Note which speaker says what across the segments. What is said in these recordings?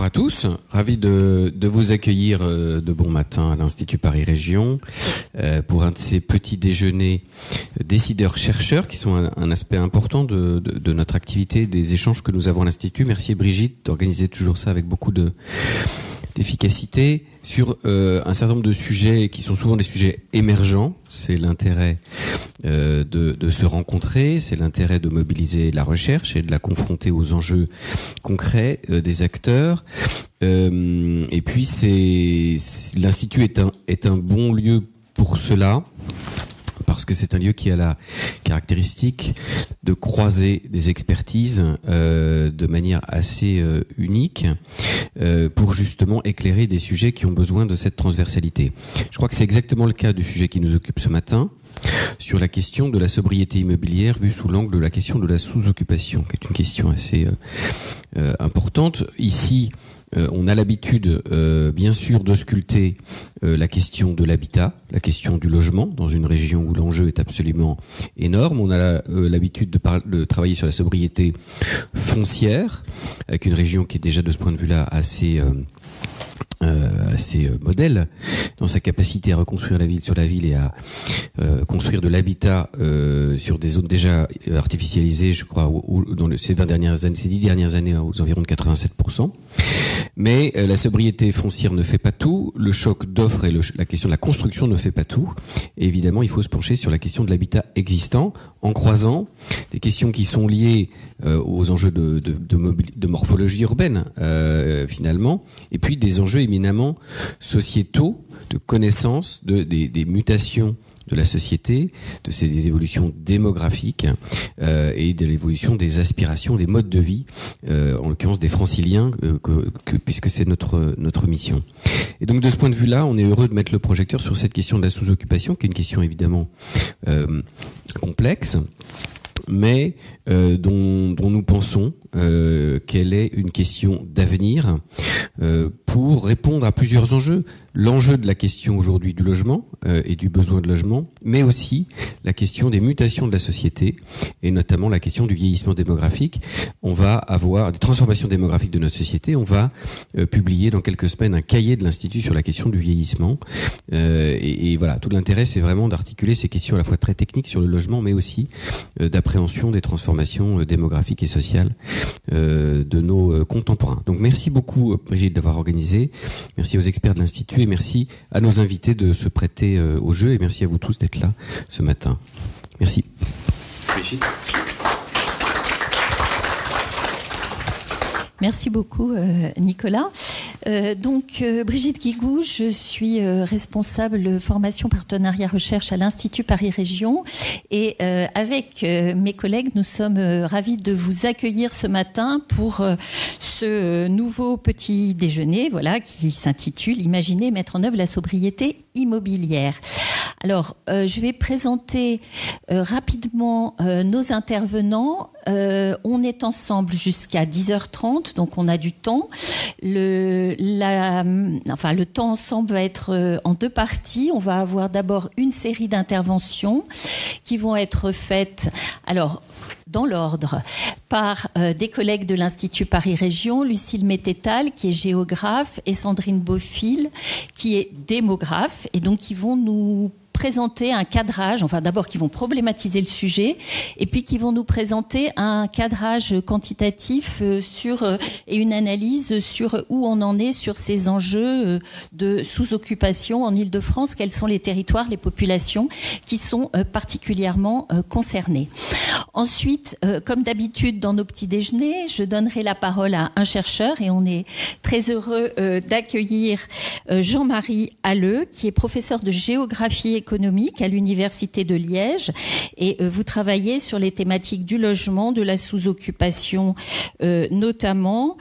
Speaker 1: à tous, ravi de vous accueillir de bon matin à l'Institut Paris Région pour un de ces petits déjeuners décideurs-chercheurs qui sont un aspect important de notre activité, des échanges que nous avons à l'Institut. Merci Brigitte d'organiser toujours ça avec beaucoup d'efficacité sur un certain nombre de sujets qui sont souvent des sujets émergents. C'est l'intérêt de se rencontrer, c'est l'intérêt de mobiliser la recherche et de la confronter aux enjeux concrets des acteurs. Et puis l'Institut est un bon lieu pour cela, parce que c'est un lieu qui a la caractéristique de croiser des expertises de manière assez unique pour justement éclairer des sujets qui ont besoin de cette transversalité. Je crois que c'est exactement le cas du sujet qui nous occupe ce matin, sur la question de la sobriété immobilière vue sous l'angle de la question de la sous-occupation, qui est une question assez importante. Ici, on a l'habitude, bien sûr, d'ausculter la question de l'habitat, la question du logement, dans une région où l'enjeu est absolument énorme. On a l'habitude de travailler sur la sobriété foncière, avec une région qui est déjà, de ce point de vue-là, assez modèle dans sa capacité à reconstruire la ville sur la ville et à construire de l'habitat sur des zones déjà artificialisées, je crois, dans ces 10 dernières années aux environs de 87%. Mais la sobriété foncière ne fait pas tout, le choc d'offres et la question de la construction ne fait pas tout. Et évidemment, il faut se pencher sur la question de l'habitat existant en croisant des questions qui sont liées aux enjeux de morphologie urbaine, finalement, et puis des enjeux éminemment sociétaux, de connaissance des mutations de la société, des évolutions démographiques et de l'évolution des aspirations, des modes de vie, en l'occurrence des franciliens, puisque c'est notre mission. Et donc de ce point de vue-là, on est heureux de mettre le projecteur sur cette question de la sous-occupation, qui est une question évidemment complexe, mais dont nous pensons qu'elle est une question d'avenir pour répondre à plusieurs enjeux. L'enjeu de la question aujourd'hui du logement et du besoin de logement, mais aussi la question des mutations de la société et notamment la question du vieillissement démographique. On va avoir des transformations démographiques de notre société. On va publier dans quelques semaines un cahier de l'Institut sur la question du vieillissement. Et voilà, tout l'intérêt, c'est vraiment d'articuler ces questions à la fois très techniques sur le logement, mais aussi d'appréhension des transformations démographiques et sociales de nos contemporains. Donc merci beaucoup Brigitte d'avoir organisé. Merci aux experts de l'Institut et merci à nos invités de se prêter au jeu et merci à vous tous d'être là ce matin. Merci. Brigitte.
Speaker 2: Merci beaucoup Nicolas. Brigitte Guigou, je suis responsable formation partenariat recherche à l'Institut Paris Région et avec mes collègues, nous sommes ravis de vous accueillir ce matin pour ce nouveau petit déjeuner, voilà, qui s'intitule Imaginer et mettre en œuvre la sobriété immobilière. Alors, je vais présenter rapidement nos intervenants. On est ensemble jusqu'à 10h30, donc on a du temps. Le temps ensemble va être en deux parties. On va avoir d'abord une série d'interventions qui vont être faites, alors dans l'ordre, par des collègues de l'Institut Paris Région, Lucille Mététal, qui est géographe, et Sandrine Beaufil, qui est démographe, et donc qui vont nous présenter un cadrage, enfin d'abord qui vont problématiser le sujet et puis qui vont nous présenter un cadrage quantitatif et une analyse sur où on en est sur ces enjeux de sous-occupation en Île-de-France, quels sont les territoires, les populations qui sont particulièrement concernés. Ensuite, comme d'habitude dans nos petits déjeuners, je donnerai la parole à un chercheur et on est très heureux d'accueillir Jean-Marie Halleux, qui est professeur de géographie économique à l'Université de Liège et vous travaillez sur les thématiques du logement, de la sous-occupation notamment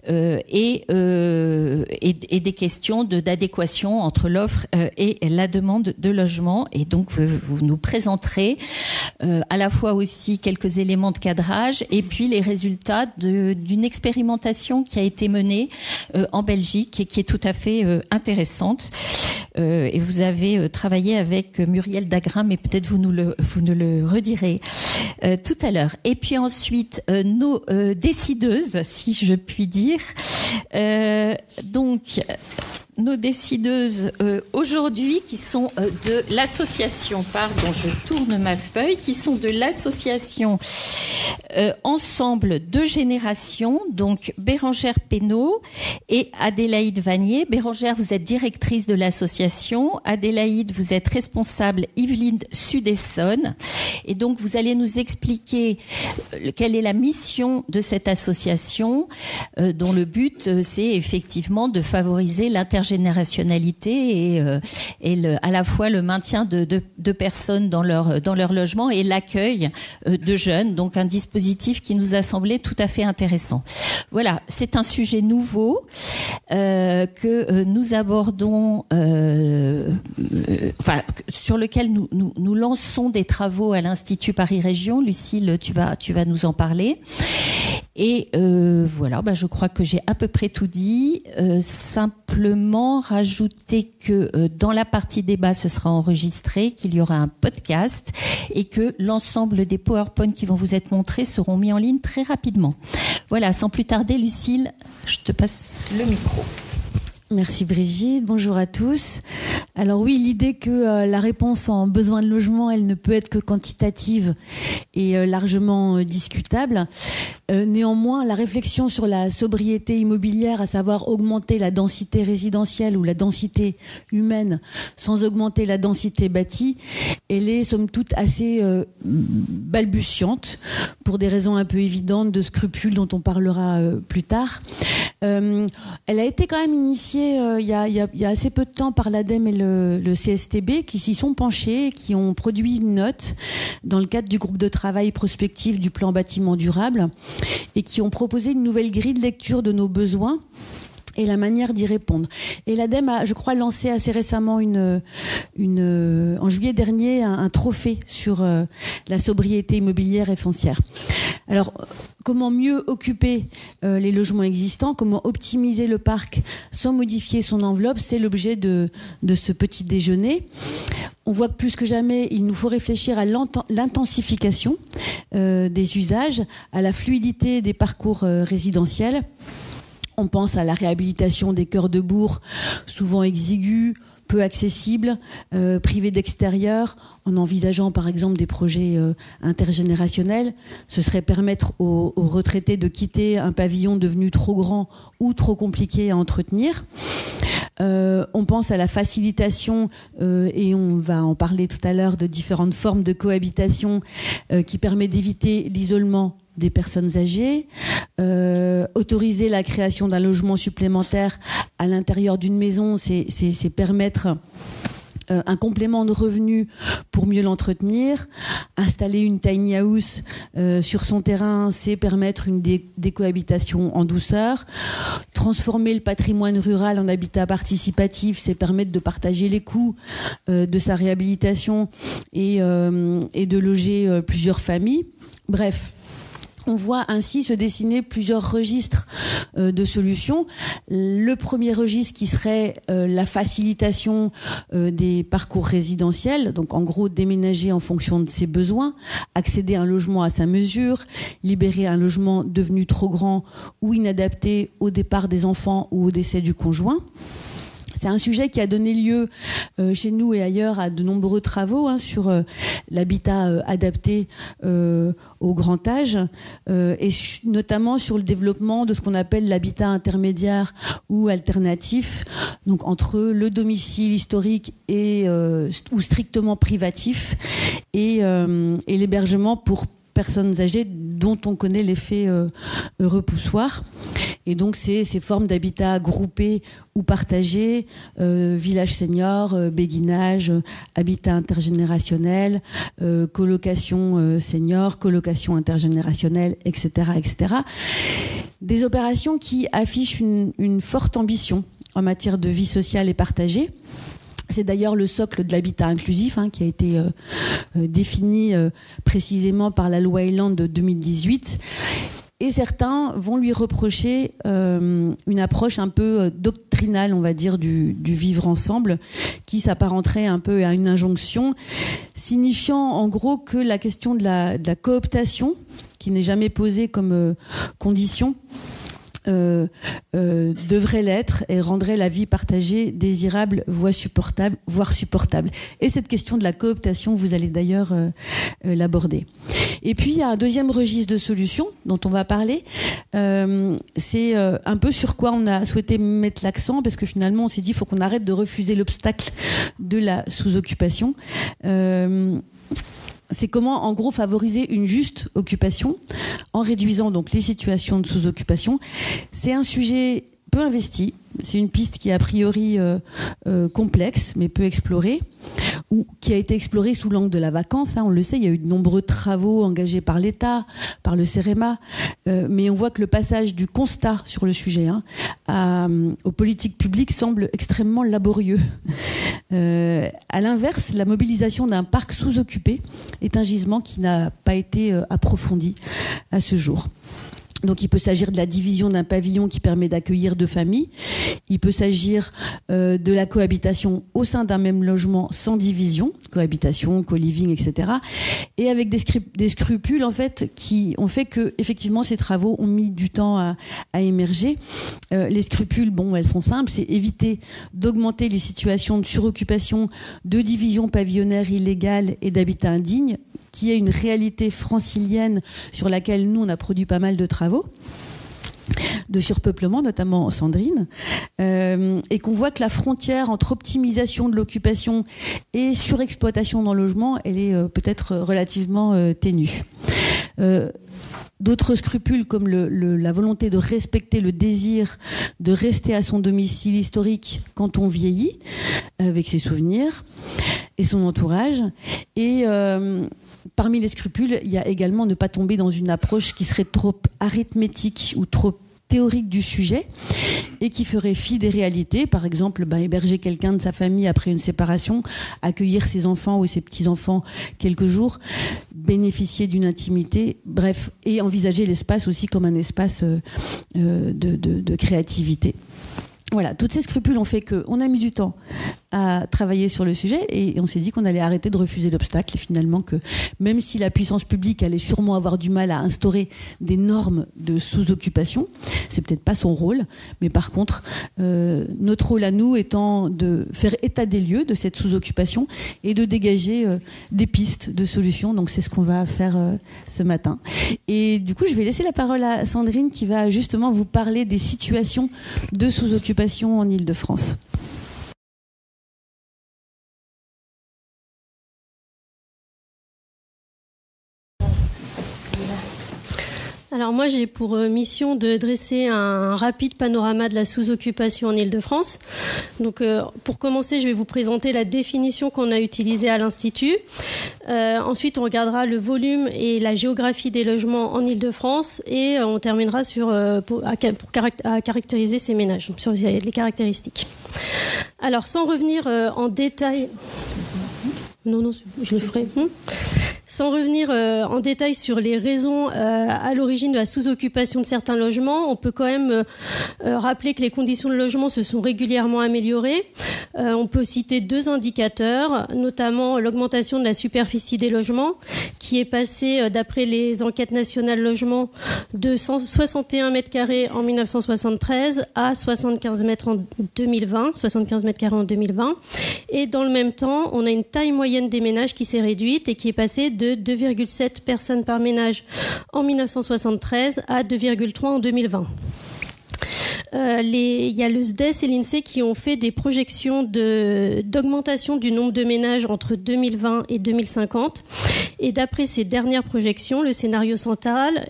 Speaker 2: et des questions d'adéquation entre l'offre et la demande de logement et donc vous nous présenterez à la fois aussi quelques éléments de cadrage et puis les résultats d'une expérimentation qui a été menée en Belgique et qui est tout à fait intéressante et vous avez travaillé avec Muriel Dagrin, mais peut-être vous nous le redirez tout à l'heure. Et puis ensuite, nos décideuses, si je puis dire, Donc, nos décideuses aujourd'hui, qui sont de l'association, pardon, je tourne ma feuille, qui sont de l'association Ensemble de Générations, donc Bérangère Pénaud et Adélaïde Vanier. Bérangère, vous êtes directrice de l'association. Adélaïde, vous êtes responsable Yvelines Sud-Essonne. Et donc, vous allez nous expliquer quelle est la mission de cette association, dont le but, c'est effectivement de favoriser l'intergénérationnalité et à la fois le maintien de personnes dans leur logement et l'accueil de jeunes. Donc, un dispositif qui nous a semblé tout à fait intéressant. Voilà, c'est un sujet nouveau que nous abordons, sur lequel nous lançons des travaux à l'Institut Paris Région. Lucile, tu vas nous en parler. Et voilà, je crois que j'ai à peu près tout dit. Simplement rajouter que dans la partie débat, ce sera enregistré, qu'il y aura un podcast et que l'ensemble des PowerPoint qui vont vous être montrés seront mis en ligne très rapidement. Voilà, sans plus tarder, Lucile, je te passe le micro.
Speaker 3: Merci Brigitte, bonjour à tous. Alors oui, l'idée que la réponse en besoin de logement, elle ne peut être que quantitative et largement discutable. Néanmoins, la réflexion sur la sobriété immobilière, à savoir augmenter la densité résidentielle ou la densité humaine sans augmenter la densité bâtie, elle est somme toute assez balbutiante pour des raisons un peu évidentes de scrupules dont on parlera plus tard. Elle a été quand même initiée il y a assez peu de temps par l'ADEME et le CSTB qui s'y sont penchés, qui ont produit une note dans le cadre du groupe de travail prospectif du plan bâtiment durable et qui ont proposé une nouvelle grille de lecture de nos besoins et la manière d'y répondre. Et l'ADEME a, je crois, lancé assez récemment en juillet dernier un trophée sur la sobriété immobilière et foncière. Alors, comment mieux occuper les logements existants, comment optimiser le parc sans modifier son enveloppe, c'est l'objet de ce petit déjeuner. On voit que plus que jamais, il nous faut réfléchir à l'intensification des usages, à la fluidité des parcours résidentiels. On pense à la réhabilitation des cœurs de bourg, souvent exigus, peu accessibles, privés d'extérieur, en envisageant par exemple des projets intergénérationnels. Ce serait permettre aux retraités de quitter un pavillon devenu trop grand ou trop compliqué à entretenir. On pense à la facilitation, et on va en parler tout à l'heure, de différentes formes de cohabitation qui permet d'éviter l'isolement des personnes âgées, autoriser la création d'un logement supplémentaire à l'intérieur d'une maison, c'est permettre un complément de revenu pour mieux l'entretenir. Installer une tiny house sur son terrain, c'est permettre une décohabitation en douceur. Transformer le patrimoine rural en habitat participatif, c'est permettre de partager les coûts de sa réhabilitation et de loger plusieurs familles. Bref, on voit ainsi se dessiner plusieurs registres de solutions. Le premier registre qui serait la facilitation des parcours résidentiels, donc en gros déménager en fonction de ses besoins, accéder à un logement à sa mesure, libérer un logement devenu trop grand ou inadapté au départ des enfants ou au décès du conjoint. C'est un sujet qui a donné lieu chez nous et ailleurs à de nombreux travaux sur l'habitat adapté au grand âge et notamment sur le développement de ce qu'on appelle l'habitat intermédiaire ou alternatif, donc entre le domicile historique ou strictement privatif et l'hébergement pour personnes âgées dont on connaît l'effet repoussoir. Et donc ces formes d'habitat groupé ou partagé, village senior, béguinage, habitat intergénérationnel, colocation senior, colocation intergénérationnelle, etc., etc. Des opérations qui affichent une forte ambition en matière de vie sociale et partagée. C'est d'ailleurs le socle de l'habitat inclusif qui a été défini précisément par la loi Elan de 2018. Et certains vont lui reprocher une approche un peu doctrinale, on va dire, du vivre ensemble, qui s'apparenterait un peu à une injonction, signifiant en gros que la question de la cooptation, qui n'est jamais posée comme condition, devrait l'être et rendrait la vie partagée désirable, voire supportable. Et cette question de la cooptation, vous allez d'ailleurs l'aborder. Et puis, il y a un deuxième registre de solutions dont on va parler. C'est un peu sur quoi on a souhaité mettre l'accent, parce que finalement, on s'est dit qu'il faut qu'on arrête de refuser l'obstacle de la sous-occupation. C'est comment, en gros, favoriser une juste occupation en réduisant donc les situations de sous-occupation. C'est un sujet peu investi. C'est une piste qui est a priori complexe, mais peu explorée, ou qui a été explorée sous l'angle de la vacance. On le sait, il y a eu de nombreux travaux engagés par l'État, par le CEREMA, mais on voit que le passage du constat sur le sujet aux politiques publiques semble extrêmement laborieux. À l'inverse, la mobilisation d'un parc sous-occupé est un gisement qui n'a pas été approfondi à ce jour. Donc il peut s'agir de la division d'un pavillon qui permet d'accueillir 2 familles. Il peut s'agir de la cohabitation au sein d'un même logement sans division, cohabitation, co-living, etc. Et avec des scrupules en fait qui ont fait que effectivement ces travaux ont mis du temps à émerger. Les scrupules, elles sont simples, c'est éviter d'augmenter les situations de suroccupation, de division pavillonnaire illégale et d'habitat indigne, qui est une réalité francilienne sur laquelle nous on a produit pas mal de travaux de surpeuplement, notamment Sandrine, et qu'on voit que la frontière entre optimisation de l'occupation et surexploitation dans le logement, elle est peut-être relativement ténue. D'autres scrupules comme la volonté de respecter le désir de rester à son domicile historique quand on vieillit, avec ses souvenirs et son entourage. Et parmi les scrupules, il y a également ne pas tomber dans une approche qui serait trop arithmétique ou trop théorique du sujet et qui ferait fi des réalités. Par exemple, héberger quelqu'un de sa famille après une séparation, accueillir ses enfants ou ses petits-enfants quelques jours, bénéficier d'une intimité, bref, et envisager l'espace aussi comme un espace de créativité. Voilà, toutes ces scrupules ont fait qu'on a mis du temps à travailler sur le sujet et on s'est dit qu'on allait arrêter de refuser l'obstacle et finalement que même si la puissance publique allait sûrement avoir du mal à instaurer des normes de sous-occupation, c'est peut-être pas son rôle, mais par contre notre rôle à nous étant de faire état des lieux de cette sous-occupation et de dégager des pistes de solutions. Donc c'est ce qu'on va faire ce matin. Et du coup je vais laisser la parole à Sandrine qui va justement vous parler des situations de sous-occupation en Île-de-France.
Speaker 4: Alors moi j'ai pour mission de dresser un rapide panorama de la sous-occupation en Île-de-France. Donc pour commencer je vais vous présenter la définition qu'on a utilisée à l'Institut. Ensuite on regardera le volume et la géographie des logements en Île-de-France et on terminera à caractériser ces ménages, sur les caractéristiques. Alors sans revenir en détail... Non, je le ferai. Sans revenir en détail sur les raisons à l'origine de la sous-occupation de certains logements, on peut quand même rappeler que les conditions de logement se sont régulièrement améliorées. On peut citer 2 indicateurs, notamment l'augmentation de la superficie des logements, qui est passée, d'après les enquêtes nationales logement, de 61 mètres carrés en 1973 à 75 mètres en 2020, 75 mètres carrés en 2020. Et dans le même temps, on a une taille moyenne des ménages qui s'est réduite et qui est passée de 2,7 personnes par ménage en 1973 à 2,3 en 2020. Il y a le SDES et l'INSEE qui ont fait des projections d'augmentation du nombre de ménages entre 2020 et 2050. Et d'après ces dernières projections, le scénario central,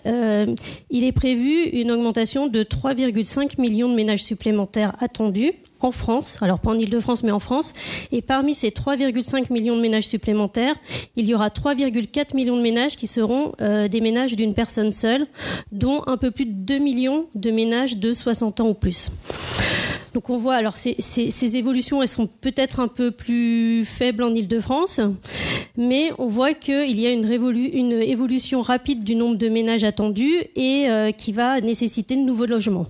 Speaker 4: il est prévu une augmentation de 3,5 millions de ménages supplémentaires attendus en France, alors pas en Île-de-France mais en France, et parmi ces 3,5 millions de ménages supplémentaires, il y aura 3,4 millions de ménages qui seront des ménages d'une personne seule, dont un peu plus de 2 millions de ménages de 60 ans ou plus. Donc on voit, alors ces évolutions, elles sont peut-être un peu plus faibles en Île-de-France, mais on voit qu'il y a une évolution rapide du nombre de ménages attendus et qui va nécessiter de nouveaux logements.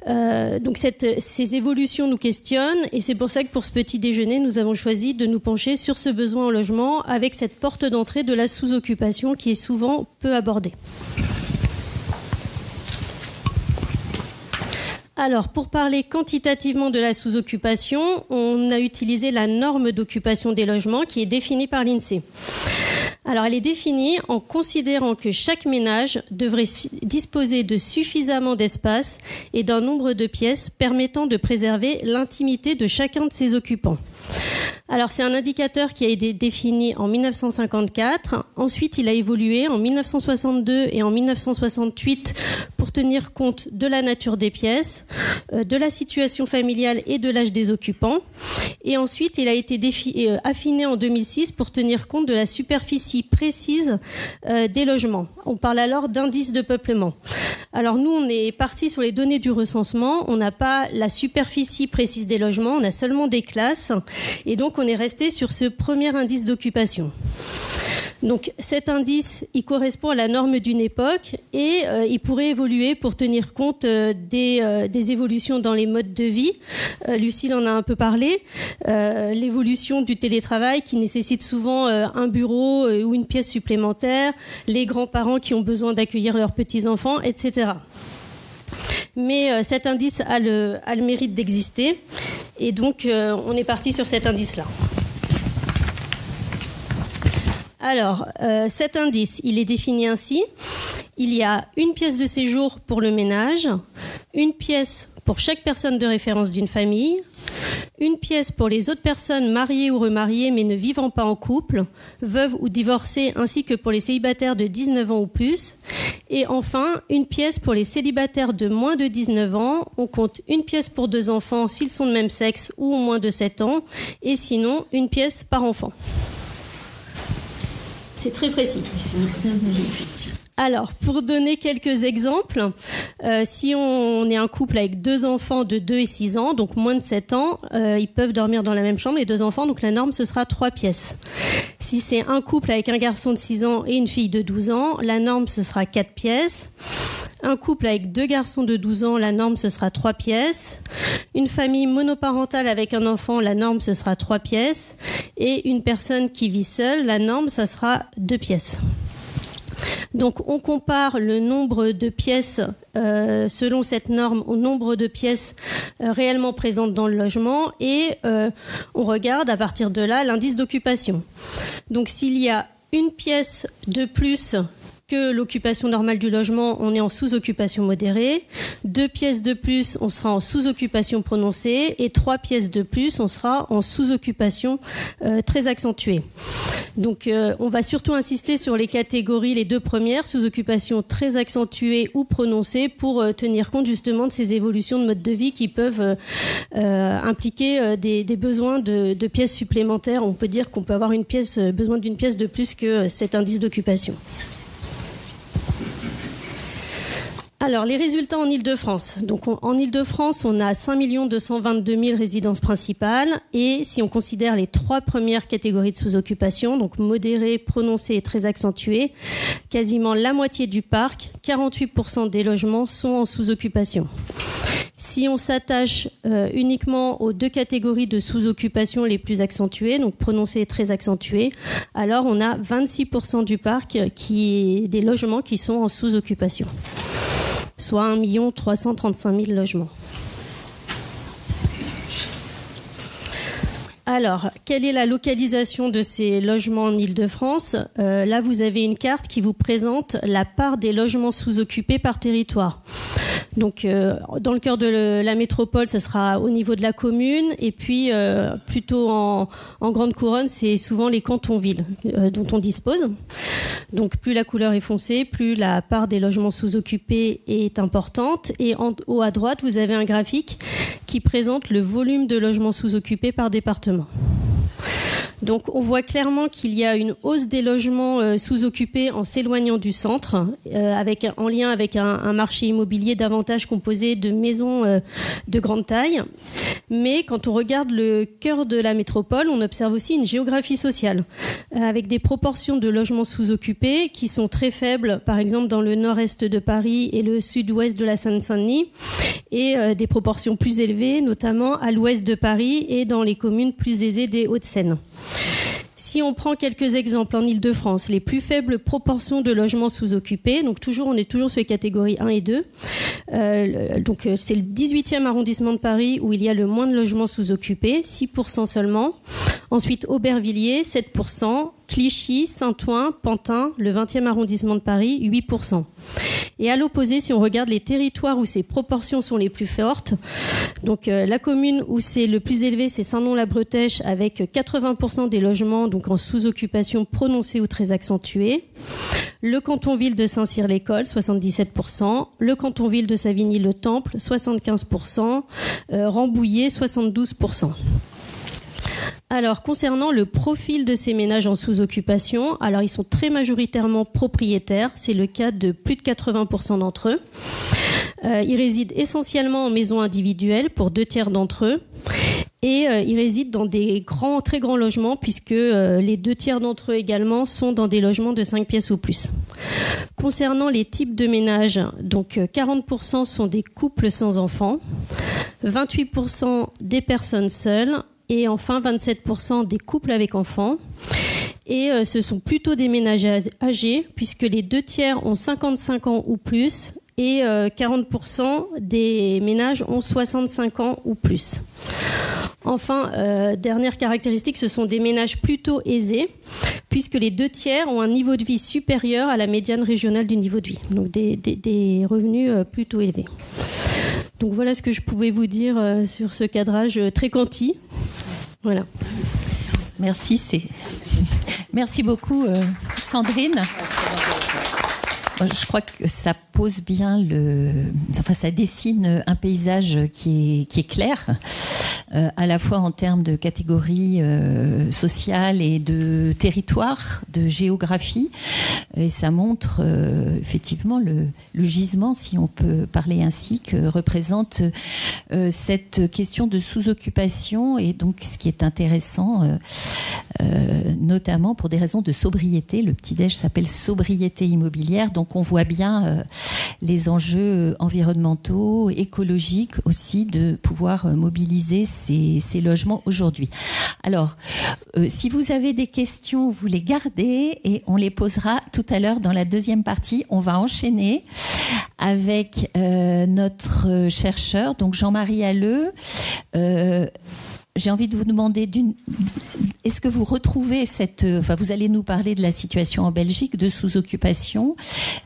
Speaker 4: Donc ces évolutions nous questionnent et c'est pour ça que pour ce petit déjeuner, nous avons choisi de nous pencher sur ce besoin en logement avec cette porte d'entrée de la sous-occupation qui est souvent peu abordée. Alors, pour parler quantitativement de la sous-occupation, on a utilisé la norme d'occupation des logements qui est définie par l'INSEE. Alors, elle est définie en considérant que chaque ménage devrait disposer de suffisamment d'espace et d'un nombre de pièces permettant de préserver l'intimité de chacun de ses occupants. Alors, c'est un indicateur qui a été défini en 1954. Ensuite, il a évolué en 1962 et en 1968 pour tenir compte de la nature des pièces, de la situation familiale et de l'âge des occupants. Et ensuite, il a été affiné en 2006 pour tenir compte de la superficie précise des logements. On parle alors d'indice de peuplement. Alors nous, on est parti sur les données du recensement. On n'a pas la superficie précise des logements, on a seulement des classes. Et donc, on est resté sur ce premier indice d'occupation. Donc cet indice, il correspond à la norme d'une époque et il pourrait évoluer pour tenir compte des évolutions dans les modes de vie. Lucille en a un peu parlé. L'évolution du télétravail qui nécessite souvent un bureau ou une pièce supplémentaire, les grands-parents qui ont besoin d'accueillir leurs petits-enfants, etc. Mais cet indice a le mérite d'exister et donc on est parti sur cet indice-là. Alors, cet indice, il est défini ainsi. Il y a une pièce de séjour pour le ménage, une pièce pour chaque personne de référence d'une famille, une pièce pour les autres personnes mariées ou remariées mais ne vivant pas en couple, veuves ou divorcées, ainsi que pour les célibataires de 19 ans ou plus. Et enfin, une pièce pour les célibataires de moins de 19 ans. On compte une pièce pour 2 enfants s'ils sont de même sexe ou au moins de 7 ans, et sinon, une pièce par enfant. C'est très précis. Alors, pour donner quelques exemples, si on est un couple avec 2 enfants de 2 et 6 ans, donc moins de 7 ans, ils peuvent dormir dans la même chambre, les 2 enfants, donc la norme, ce sera 3 pièces. Si c'est un couple avec un garçon de 6 ans et une fille de 12 ans, la norme, ce sera 4 pièces. Un couple avec 2 garçons de 12 ans, la norme, ce sera 3 pièces. Une famille monoparentale avec un enfant, la norme, ce sera 3 pièces. Et une personne qui vit seule, la norme, ça sera 2 pièces. Donc, on compare le nombre de pièces selon cette norme au nombre de pièces réellement présentes dans le logement et on regarde à partir de là l'indice d'occupation. Donc, s'il y a une pièce de plus que l'occupation normale du logement, on est en sous-occupation modérée. 2 pièces de plus, on sera en sous-occupation prononcée. Et 3 pièces de plus, on sera en sous-occupation très accentuée. Donc, on va surtout insister sur les catégories, les 2 premières, sous-occupation très accentuée ou prononcée, pour tenir compte justement de ces évolutions de mode de vie qui peuvent impliquer des besoins de pièces supplémentaires. On peut dire qu'on peut avoir besoin d'une pièce de plus que cet indice d'occupation. Alors, les résultats en Île-de-France. Donc, en Île-de-France, on a 5 222 000 résidences principales. Et si on considère les 3 premières catégories de sous-occupation, donc modérée, prononcée et très accentuée, quasiment la moitié du parc, 48% des logements sont en sous-occupation. Si on s'attache uniquement aux 2 catégories de sous-occupation les plus accentuées, donc prononcée et très accentuée, alors on a 26% du parc des logements qui sont en sous-occupation, soit 1 335 000 logements. Alors, quelle est la localisation de ces logements en Île-de-France ? Là, vous avez une carte qui vous présente la part des logements sous-occupés par territoire. Donc, dans le cœur de la métropole, ce sera au niveau de la commune. Et puis, plutôt en grande couronne, c'est souvent les cantons-villes dont on dispose. Donc, plus la couleur est foncée, plus la part des logements sous-occupés est importante. Et en haut à droite, vous avez un graphique qui présente le volume de logements sous-occupés par département. Donc, on voit clairement qu'il y a une hausse des logements sous-occupés en s'éloignant du centre, en lien avec un marché immobilier davantage composé de maisons de grande taille. Mais quand on regarde le cœur de la métropole, on observe aussi une géographie sociale, avec des proportions de logements sous-occupés qui sont très faibles, par exemple dans le nord-est de Paris et le sud-ouest de la Seine-Saint-Denis, et des proportions plus élevées, notamment à l'ouest de Paris et dans les communes plus aisées des Hauts-de-Seine. Si on prend quelques exemples en Île-de-France, les plus faibles proportions de logements sous-occupés, donc on est toujours sur les catégories 1 et 2, Donc c'est le 18e arrondissement de Paris où il y a le moins de logements sous-occupés, 6% seulement. Ensuite Aubervilliers, 7%. Clichy, Saint-Ouen, Pantin, le 20e arrondissement de Paris, 8%. Et à l'opposé, si on regarde les territoires où ces proportions sont les plus fortes, donc la commune où c'est le plus élevé, c'est Saint-Nom-la-Bretèche, avec 80% des logements donc en sous-occupation prononcée ou très accentuée. Le canton-ville de Saint-Cyr-l'École, 77%. Le canton-ville de Savigny-le-Temple, 75%. Rambouillet, 72%. Alors, concernant le profil de ces ménages en sous-occupation, alors ils sont très majoritairement propriétaires, c'est le cas de plus de 80% d'entre eux. Ils résident essentiellement en maison individuelle pour 2/3 d'entre eux. Et ils résident dans des très grands logements puisque les 2/3 d'entre eux également sont dans des logements de 5 pièces ou plus. Concernant les types de ménages, donc 40% sont des couples sans enfants, 28% des personnes seules, et enfin 27% des couples avec enfants. Et ce sont plutôt des ménages âgés, puisque les 2/3 ont 55 ans ou plus, et 40% des ménages ont 65 ans ou plus. Enfin, dernière caractéristique, ce sont des ménages plutôt aisés, puisque les 2/3 ont un niveau de vie supérieur à la médiane régionale du niveau de vie, donc des revenus plutôt élevés. Donc voilà ce que je pouvais vous dire sur ce cadrage très quanti. Voilà.
Speaker 2: Merci beaucoup, Sandrine. Je crois que ça pose bien ça dessine un paysage qui est clair. À la fois en termes de catégories sociales et de territoire, de géographie. Et ça montre effectivement le gisement, si on peut parler ainsi, que représente cette question de sous-occupation. Et donc, ce qui est intéressant, notamment pour des raisons de sobriété. Le petit-déj s'appelle sobriété immobilière. Donc, on voit bien les enjeux environnementaux, écologiques aussi, de pouvoir mobiliser ces logements aujourd'hui. Alors, si vous avez des questions, vous les gardez et on les posera tout à l'heure dans la deuxième partie. On va enchaîner avec notre chercheur, donc Jean-Marie Halleux. J'ai envie de vous demander est-ce que vous retrouvez vous allez nous parler de la situation en Belgique, de sous-occupation.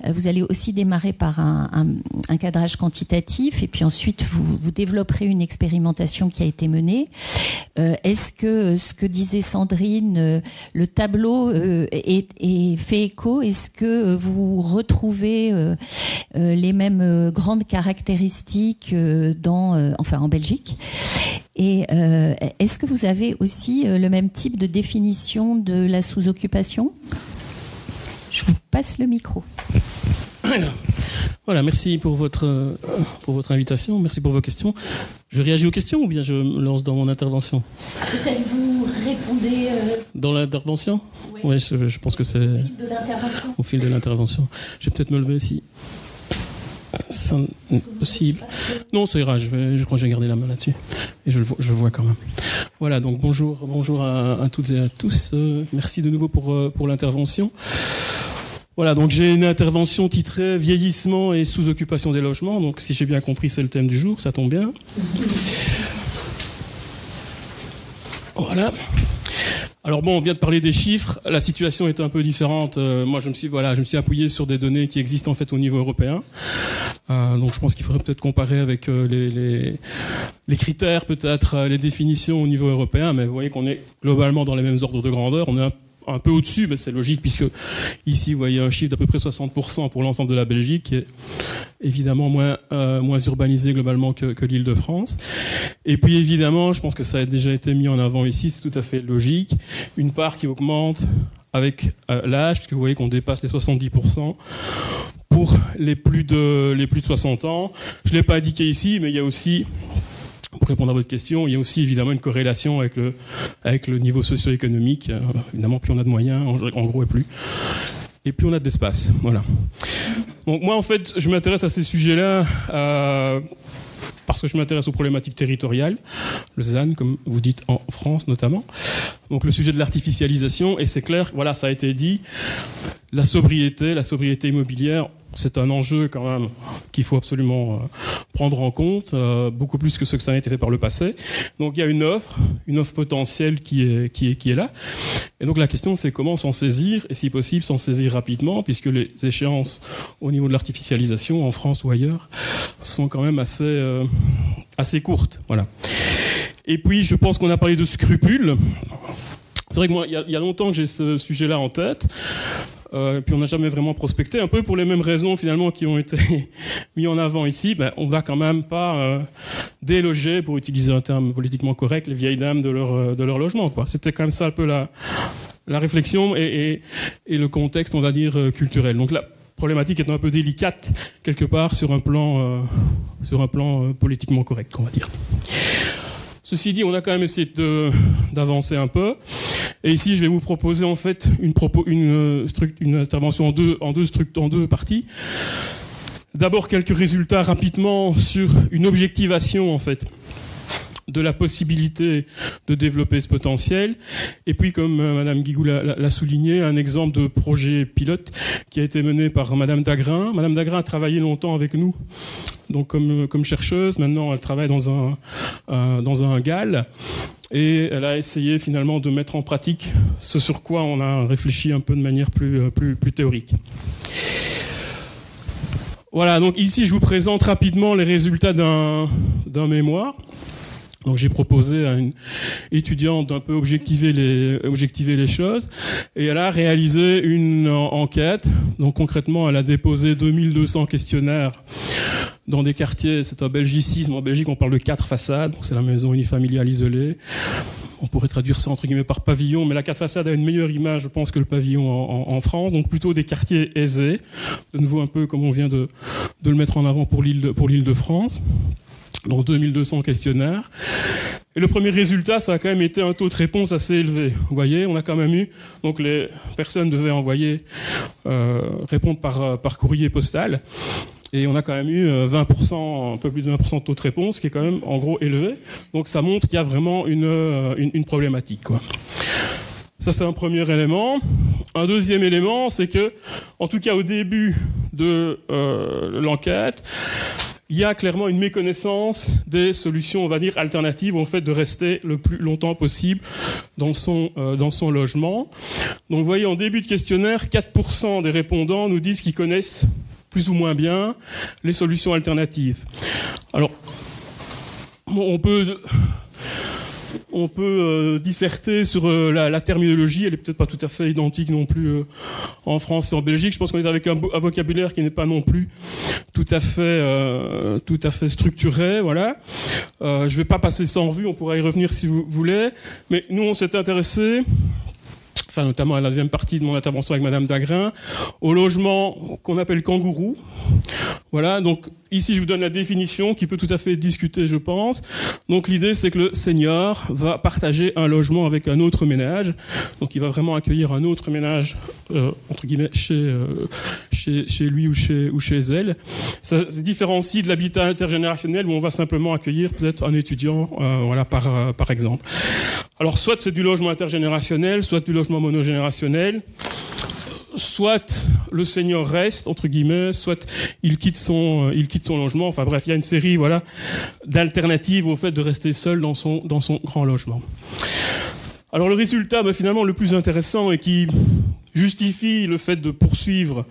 Speaker 2: Vous allez aussi démarrer par un cadrage quantitatif et puis ensuite vous développerez une expérimentation qui a été menée. Est-ce que ce que disait Sandrine, le tableau fait écho? Est-ce que vous retrouvez les mêmes grandes caractéristiques en Belgique? Et est-ce que vous avez aussi le même type de définition de la sous-occupation? Je vous passe le micro.
Speaker 5: Voilà, merci pour votre invitation, merci pour vos questions. Je réagis aux questions ou bien je me lance dans mon intervention?
Speaker 2: Peut-être vous répondez...
Speaker 5: Dans l'intervention? Oui, je pense que c'est...
Speaker 2: Au fil de l'intervention.
Speaker 5: Au fil de l'intervention. Je vais peut-être me lever si... C'est possible. Non, ça ira, je crois que je vais garder la main là-dessus. Et je vois quand même. Voilà, donc bonjour à toutes et à tous. Merci de nouveau pour l'intervention. Voilà, donc j'ai une intervention titrée « Vieillissement et sous-occupation des logements ». Donc si j'ai bien compris, c'est le thème du jour, ça tombe bien. Voilà. Alors bon, on vient de parler des chiffres, la situation est un peu différente. Moi, je me suis appuyé sur des données qui existent en fait au niveau européen. Donc je pense qu'il faudrait peut-être comparer avec les critères, peut-être les définitions au niveau européen, mais vous voyez qu'on est globalement dans les mêmes ordres de grandeur. On est un peu au-dessus, mais c'est logique puisque ici, vous voyez un chiffre d'à peu près 60% pour l'ensemble de la Belgique, qui est évidemment moins urbanisé globalement que l'Île-de-France. Et puis évidemment, je pense que ça a déjà été mis en avant ici, c'est tout à fait logique, une part qui augmente avec l'âge, puisque vous voyez qu'on dépasse les 70% pour les plus de 60 ans. Je ne l'ai pas indiqué ici, mais il y a aussi... Pour répondre à votre question, il y a aussi évidemment une corrélation avec le niveau socio-économique. Évidemment, plus on a de moyens, en gros, et plus on a d'espace. Voilà. Donc moi, en fait, je m'intéresse à ces sujets-là parce que je m'intéresse aux problématiques territoriales, le ZAN, comme vous dites en France notamment. Donc le sujet de l'artificialisation, et c'est clair, voilà, ça a été dit, la sobriété immobilière, c'est un enjeu quand même qu'il faut absolument prendre en compte, beaucoup plus que ce que ça a été fait par le passé. Donc il y a une offre potentielle qui est là. Et donc la question, c'est comment s'en saisir, et si possible s'en saisir rapidement, puisque les échéances au niveau de l'artificialisation en France ou ailleurs sont quand même assez courtes. Voilà. Et puis je pense qu'on a parlé de scrupules. C'est vrai que moi, il y a longtemps que j'ai ce sujet-là en tête. Puis on n'a jamais vraiment prospecté, un peu pour les mêmes raisons finalement qui ont été mis en avant ici. On va quand même pas déloger, pour utiliser un terme politiquement correct, les vieilles dames de leur logement, quoi. C'était quand même ça un peu la réflexion et le contexte, on va dire, culturel. Donc la problématique est un peu délicate quelque part sur un plan politiquement correct, on va dire. Ceci dit, on a quand même essayé d'avancer un peu. Et ici, je vais vous proposer en fait une intervention en deux parties. D'abord, quelques résultats rapidement sur une objectivation en fait de la possibilité de développer ce potentiel. Et puis, comme Madame Guigou l'a souligné, un exemple de projet pilote qui a été mené par Madame Dagrin. Madame Dagrin a travaillé longtemps avec nous, donc comme chercheuse. Maintenant, elle travaille dans un GAL. Et elle a essayé finalement de mettre en pratique ce sur quoi on a réfléchi un peu de manière plus théorique. Voilà, donc ici je vous présente rapidement les résultats d'un mémoire. Donc j'ai proposé à une étudiante d'un peu objectiver les choses, et elle a réalisé une enquête. Donc concrètement, elle a déposé 2200 questionnaires dans des quartiers. C'est un belgicisme. En Belgique, on parle de 4 façades. Donc c'est la maison unifamiliale isolée. On pourrait traduire ça entre guillemets par pavillon, mais la 4 façades a une meilleure image, je pense, que le pavillon en France. Donc plutôt des quartiers aisés. De nouveau un peu comme on vient de le mettre en avant pour l'Île-de-France. Donc 2200 questionnaires. Et le premier résultat, ça a quand même été un taux de réponse assez élevé. Vous voyez, on a quand même eu, donc les personnes devaient envoyer, répondre par courrier postal. Et on a quand même eu 20%, un peu plus de 20% de taux de réponse, qui est quand même en gros élevé. Donc ça montre qu'il y a vraiment une problématique, quoi. Ça, c'est un premier élément. Un deuxième élément, c'est que, en tout cas au début de l'enquête, il y a clairement une méconnaissance des solutions, on va dire, alternatives au fait de rester le plus longtemps possible dans son logement. Donc vous voyez, en début de questionnaire, 4% des répondants nous disent qu'ils connaissent plus ou moins bien les solutions alternatives. Alors, on peut disserter sur la terminologie. Elle est peut-être pas tout à fait identique non plus en France et en Belgique. Je pense qu'on est avec un vocabulaire qui n'est pas non plus tout à fait structuré. Voilà. Je vais pas passer ça en revue. On pourra y revenir si vous voulez. Mais nous, on s'est intéressé, enfin notamment à la deuxième partie de mon intervention avec Madame Dagrin, au logement qu'on appelle kangourou. Voilà, donc ici je vous donne la définition qui peut tout à fait être discutée, je pense. Donc l'idée, c'est que le senior va partager un logement avec un autre ménage. Donc il va vraiment accueillir un autre ménage, entre guillemets, chez lui ou chez elle. Ça se différencie de l'habitat intergénérationnel où on va simplement accueillir peut-être un étudiant, voilà, par exemple. Alors soit c'est du logement intergénérationnel, soit du logement monogénérationnel. Soit le senior reste, entre guillemets, soit il quitte son logement. Enfin bref, il y a une série, voilà, d'alternatives au fait de rester seul dans son grand logement. Alors le résultat, finalement, le plus intéressant et qui justifie le fait de poursuivre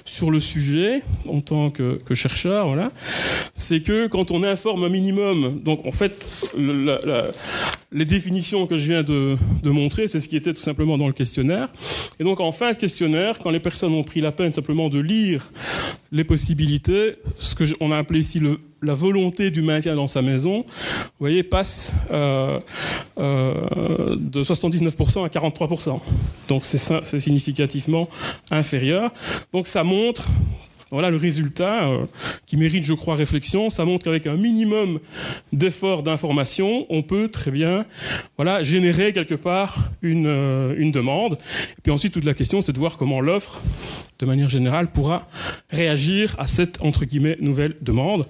Speaker 5: sur le sujet en tant que chercheur, voilà, c'est que quand on informe un minimum, donc en fait les définitions que je viens de montrer, c'est ce qui était tout simplement dans le questionnaire. Et donc en fin de questionnaire, quand les personnes ont pris la peine simplement de lire les possibilités, ce que on a appelé ici la volonté du maintien dans sa maison, vous voyez, passe de 79% à 43%. Donc c'est significativement inférieur. Donc ça montre, voilà le résultat qui mérite, je crois, réflexion. Ça montre qu'avec un minimum d'efforts d'information, on peut très bien, voilà, générer quelque part une demande. Et puis ensuite, toute la question, c'est de voir comment l'offre, de manière générale, pourra réagir à cette, entre guillemets, nouvelle demande.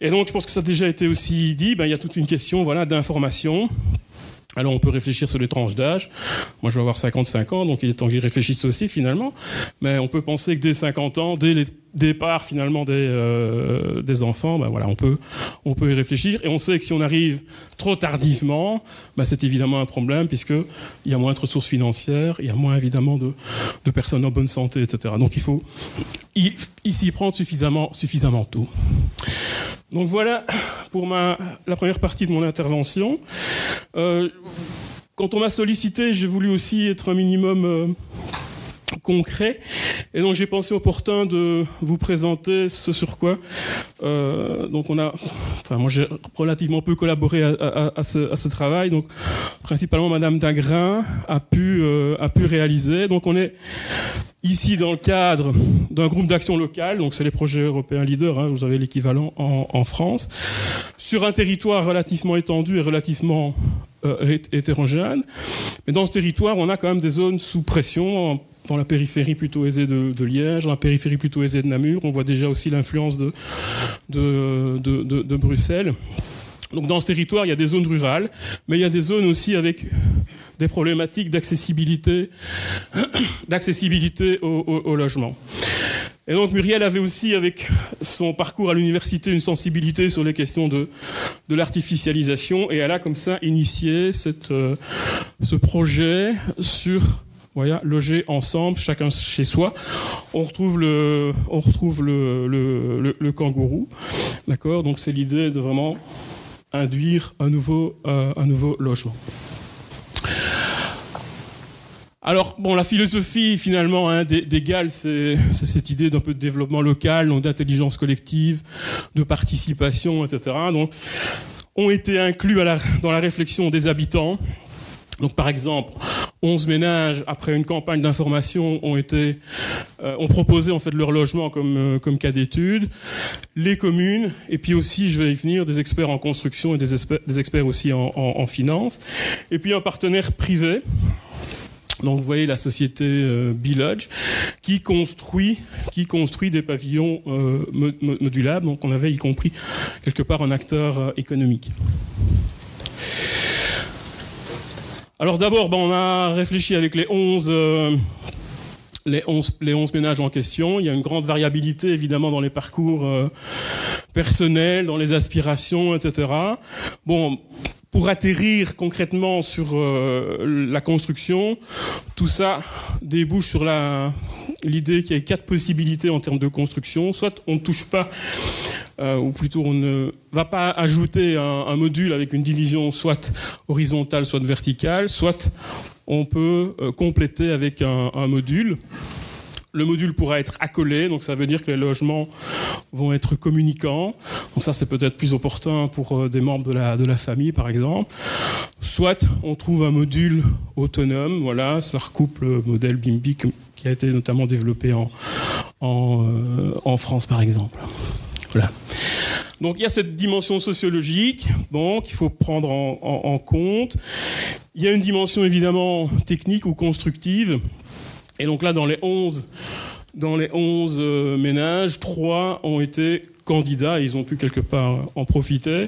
Speaker 5: Et donc, je pense que ça a déjà été aussi dit, il y a toute une question, voilà, d'information. Alors on peut réfléchir sur les tranches d'âge. Moi je vais avoir 55 ans, donc il est temps que j'y réfléchisse aussi finalement. Mais on peut penser que dès 50 ans, dès les départs finalement des enfants, ben voilà, on peut y réfléchir. Et on sait que si on arrive trop tardivement, ben c'est évidemment un problème puisqu'il y a moins de ressources financières, il y a moins évidemment de personnes en bonne santé, etc. Donc il faut s'y prendre suffisamment tôt. Donc voilà pour la première partie de mon intervention. Quand on m'a sollicité, j'ai voulu aussi être un minimum concret, et donc j'ai pensé opportun de vous présenter ce sur quoi. Donc moi j'ai relativement peu collaboré à ce travail, donc principalement Madame Dagrin a pu réaliser. Donc on est ici dans le cadre d'un groupe d'action locale, donc c'est les projets européens leaders, hein, vous avez l'équivalent en France, sur un territoire relativement étendu et relativement hétérogène. Mais dans ce territoire, on a quand même des zones sous pression, dans la périphérie plutôt aisée de Liège, dans la périphérie plutôt aisée de Namur. On voit déjà aussi l'influence de Bruxelles. Donc dans ce territoire, il y a des zones rurales, mais il y a des zones aussi avec des problématiques d'accessibilité au logement. Et donc Muriel avait aussi, avec son parcours à l'université, une sensibilité sur les questions de l'artificialisation, et elle a comme ça initié ce projet sur loger ensemble, chacun chez soi. On retrouve le kangourou, d'accord. Donc c'est l'idée de vraiment induire un nouveau logement. Alors, bon, la philosophie, finalement, des GAL, c'est cette idée d'un peu de développement local, donc d'intelligence collective, de participation, etc. Donc, ont été inclus dans la réflexion des habitants. Donc, par exemple, 11 ménages, après une campagne d'information, ont proposé en fait leur logement comme cas d'étude. Les communes, et puis aussi, je vais y venir, des experts en construction et des experts aussi en finance. Et puis un partenaire privé. Donc vous voyez la société B-Lodge qui construit des pavillons modulables. Donc on avait y compris quelque part un acteur économique. Alors d'abord, on a réfléchi avec les 11 ménages en question. Il y a une grande variabilité évidemment dans les parcours personnels, dans les aspirations, etc. Bon, pour atterrir concrètement sur la construction, tout ça débouche sur l'idée qu'il y a 4 possibilités en termes de construction. Soit on ne touche pas, ou plutôt on ne va pas ajouter un module avec une division soit horizontale, soit verticale, soit on peut compléter avec un module. Le module pourra être accolé, donc ça veut dire que les logements vont être communicants. Donc ça, c'est peut-être plus opportun pour des membres de la famille, par exemple. Soit on trouve un module autonome, voilà, ça recoupe le modèle BIMBY qui a été notamment développé en France, par exemple. Voilà. Donc il y a cette dimension sociologique, qu'il faut prendre en compte. Il y a une dimension évidemment technique ou constructive. Et donc là, dans les 11 ménages, 3 ont été candidats et ils ont pu quelque part en profiter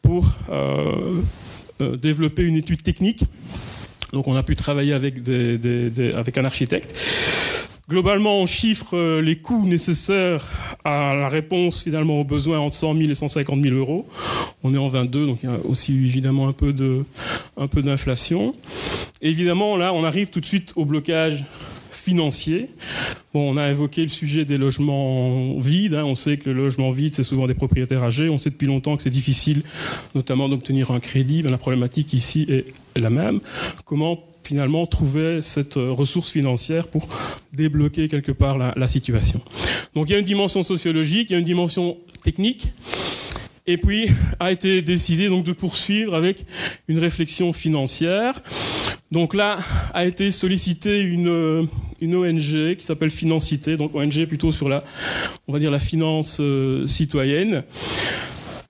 Speaker 5: pour développer une étude technique. Donc on a pu travailler avec un architecte. Globalement, on chiffre les coûts nécessaires à la réponse finalement aux besoins entre 100 000 et 150 000 euros. On est en 22, donc il y a aussi évidemment un peu d'inflation. Et évidemment, là, on arrive tout de suite au blocage financier. Bon, on a évoqué le sujet des logements vides. On sait que le logement vide, c'est souvent des propriétaires âgés. On sait depuis longtemps que c'est difficile, notamment d'obtenir un crédit. La problématique ici est la même. Comment finalement trouver cette ressource financière pour débloquer quelque part la situation. Donc il y a une dimension sociologique, il y a une dimension technique, et puis a été décidé donc de poursuivre avec une réflexion financière. Donc là a été sollicitée une ONG qui s'appelle Financité, donc ONG plutôt sur la finance citoyenne,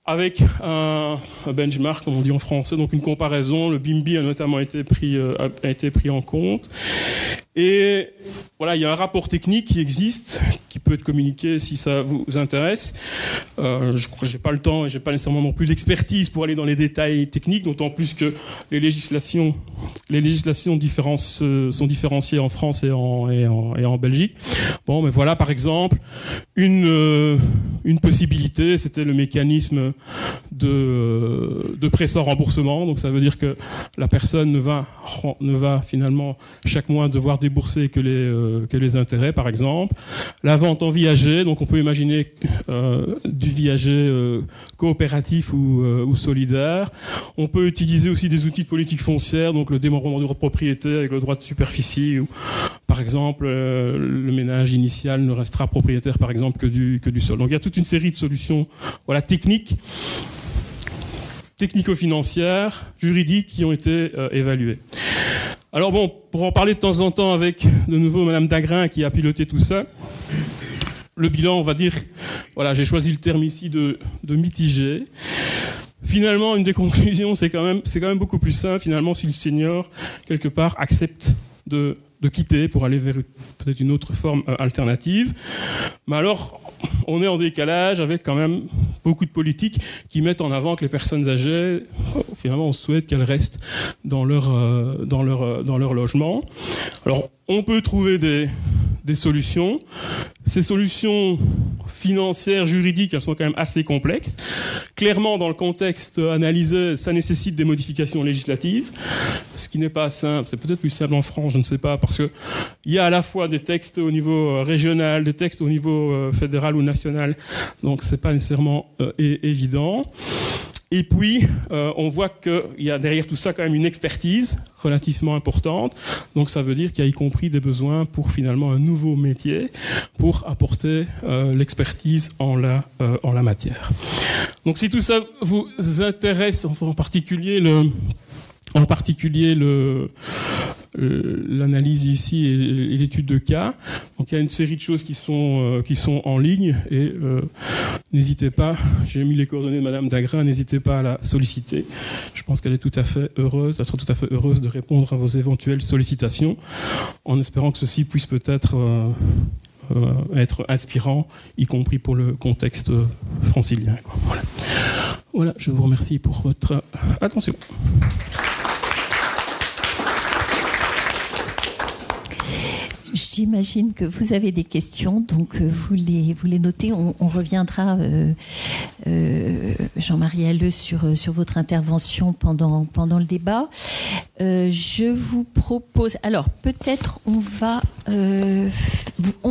Speaker 5: avec un benchmark, comme on dit en français, donc une comparaison. Le BIMBY a notamment été pris en compte. Et voilà, il y a un rapport technique qui existe, qui peut être communiqué si ça vous intéresse. Je crois que j'ai pas le temps et j'ai pas nécessairement non plus l'expertise pour aller dans les détails techniques, d'autant plus que les législations sont différenciées en France et en Belgique. Bon, mais voilà, par exemple, une possibilité, c'était le mécanisme de prêt sans remboursement. Donc ça veut dire que la personne ne va finalement chaque mois devoir débourser que les intérêts, par exemple. La vente en viager, donc on peut imaginer du viager coopératif ou solidaire. On peut utiliser aussi des outils de politique foncière, donc le démembrement du droit de propriété avec le droit de superficie, ou par exemple le ménage initial ne restera propriétaire par exemple que du sol. Donc il y a toute une série de solutions, voilà, technico-financières, juridiques qui ont été évaluées. Alors bon, pour en parler de temps en temps avec de nouveau Madame Dagrin qui a piloté tout ça, le bilan, on va dire, voilà, j'ai choisi le terme ici de mitigé. Finalement, une des conclusions, c'est quand même beaucoup plus simple. Finalement, si le senior, quelque part, accepte de quitter pour aller vers peut-être une autre forme alternative. Mais alors, on est en décalage avec quand même beaucoup de politiques qui mettent en avant que les personnes âgées, finalement, on souhaite qu'elles restent dans leur logement. Alors, on peut trouver des solutions. Ces solutions financières, juridiques, elles sont quand même assez complexes. Clairement, dans le contexte analysé, ça nécessite des modifications législatives, ce qui n'est pas simple. C'est peut-être plus simple en France, je ne sais pas, parce que il y a à la fois des textes au niveau régional, des textes au niveau fédéral ou national, donc c'est pas nécessairement évident. Et puis, on voit qu'il y a derrière tout ça quand même une expertise relativement importante. Donc ça veut dire qu'il y a y compris des besoins pour finalement un nouveau métier, pour apporter l'expertise en la matière. Donc si tout ça vous intéresse, en particulier l'analyse ici et l'étude de cas. Donc il y a une série de choses qui sont en ligne et n'hésitez pas, j'ai mis les coordonnées de Madame Dagrin, n'hésitez pas à la solliciter. Je pense qu'elle est tout à fait heureuse, elle sera tout à fait heureuse de répondre à vos éventuelles sollicitations, en espérant que ceci puisse peut-être être inspirant, y compris pour le contexte francilien. Voilà, je vous remercie pour votre attention.
Speaker 2: J'imagine que vous avez des questions, donc vous les notez. On reviendra, Jean-Marie Halleux, sur votre intervention pendant le débat. Je vous propose, alors peut-être on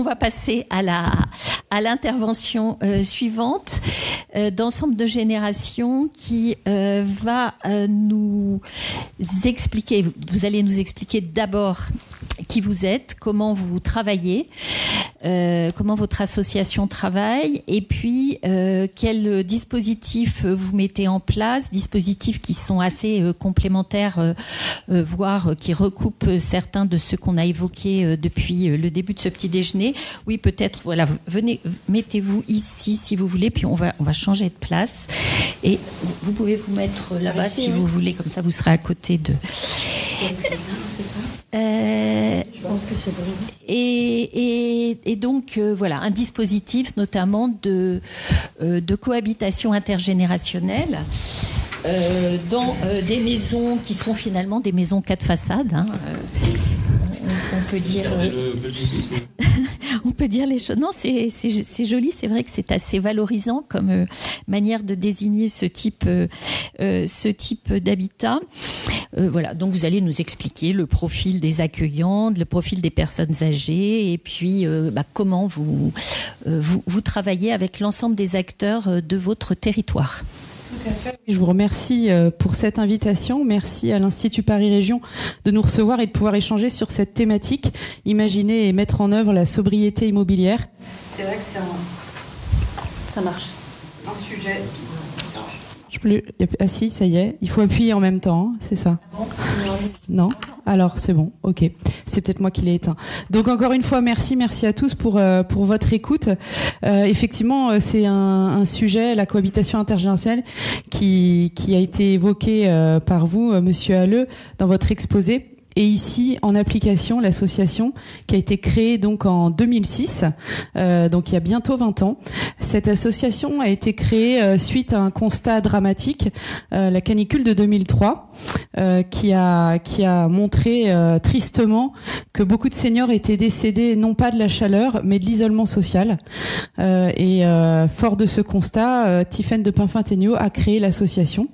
Speaker 2: va passer à l'intervention suivante d'Ensemble de Génération qui va nous expliquer. Vous allez nous expliquer d'abord qui vous êtes, comment vous travaillez, comment votre association travaille, et puis quels dispositifs vous mettez en place, dispositifs qui sont assez complémentaires, voire qui recoupent certains de ceux qu'on a évoqués depuis le début de ce petit déjeuner. Oui, peut-être, voilà, venez, mettez-vous ici si vous voulez, puis on va changer de place. Et vous pouvez vous mettre là-bas si vous voulez, comme ça vous serez à côté de... C'est ça. Je pense que c'est bon. Et donc, voilà, un dispositif notamment de cohabitation intergénérationnelle dans des maisons qui sont finalement des maisons 4 façades. Hein, on peut dire... On peut dire les choses. Non, c'est joli. C'est vrai que c'est assez valorisant comme manière de désigner ce type d'habitat. Voilà. Donc vous allez nous expliquer le profil des accueillantes, le profil des personnes âgées, et puis comment vous travaillez avec l'ensemble des acteurs de votre territoire.
Speaker 6: Je vous remercie pour cette invitation. Merci à l'Institut Paris Région de nous recevoir et de pouvoir échanger sur cette thématique, imaginer et mettre en œuvre la sobriété immobilière.
Speaker 3: C'est vrai que ça marche. Un sujet...
Speaker 6: Ah si, ça y est, il faut appuyer en même temps, c'est ça? Non? Alors c'est bon, ok. C'est peut-être moi qui l'ai éteint. Donc encore une fois, merci à tous pour votre écoute. Effectivement, c'est un sujet, la cohabitation intergénérationnelle, qui a été évoqué par vous, Monsieur Halleux, dans votre exposé. et ici en application l'association qui a été créée donc en 2006, donc il y a bientôt 20 ans. Cette association a été créée suite à un constat dramatique, la canicule de 2003, qui a montré tristement que beaucoup de seniors étaient décédés non pas de la chaleur mais de l'isolement social. Et fort de ce constat, Tiffaine de Pinfinténiaux a créé l'association.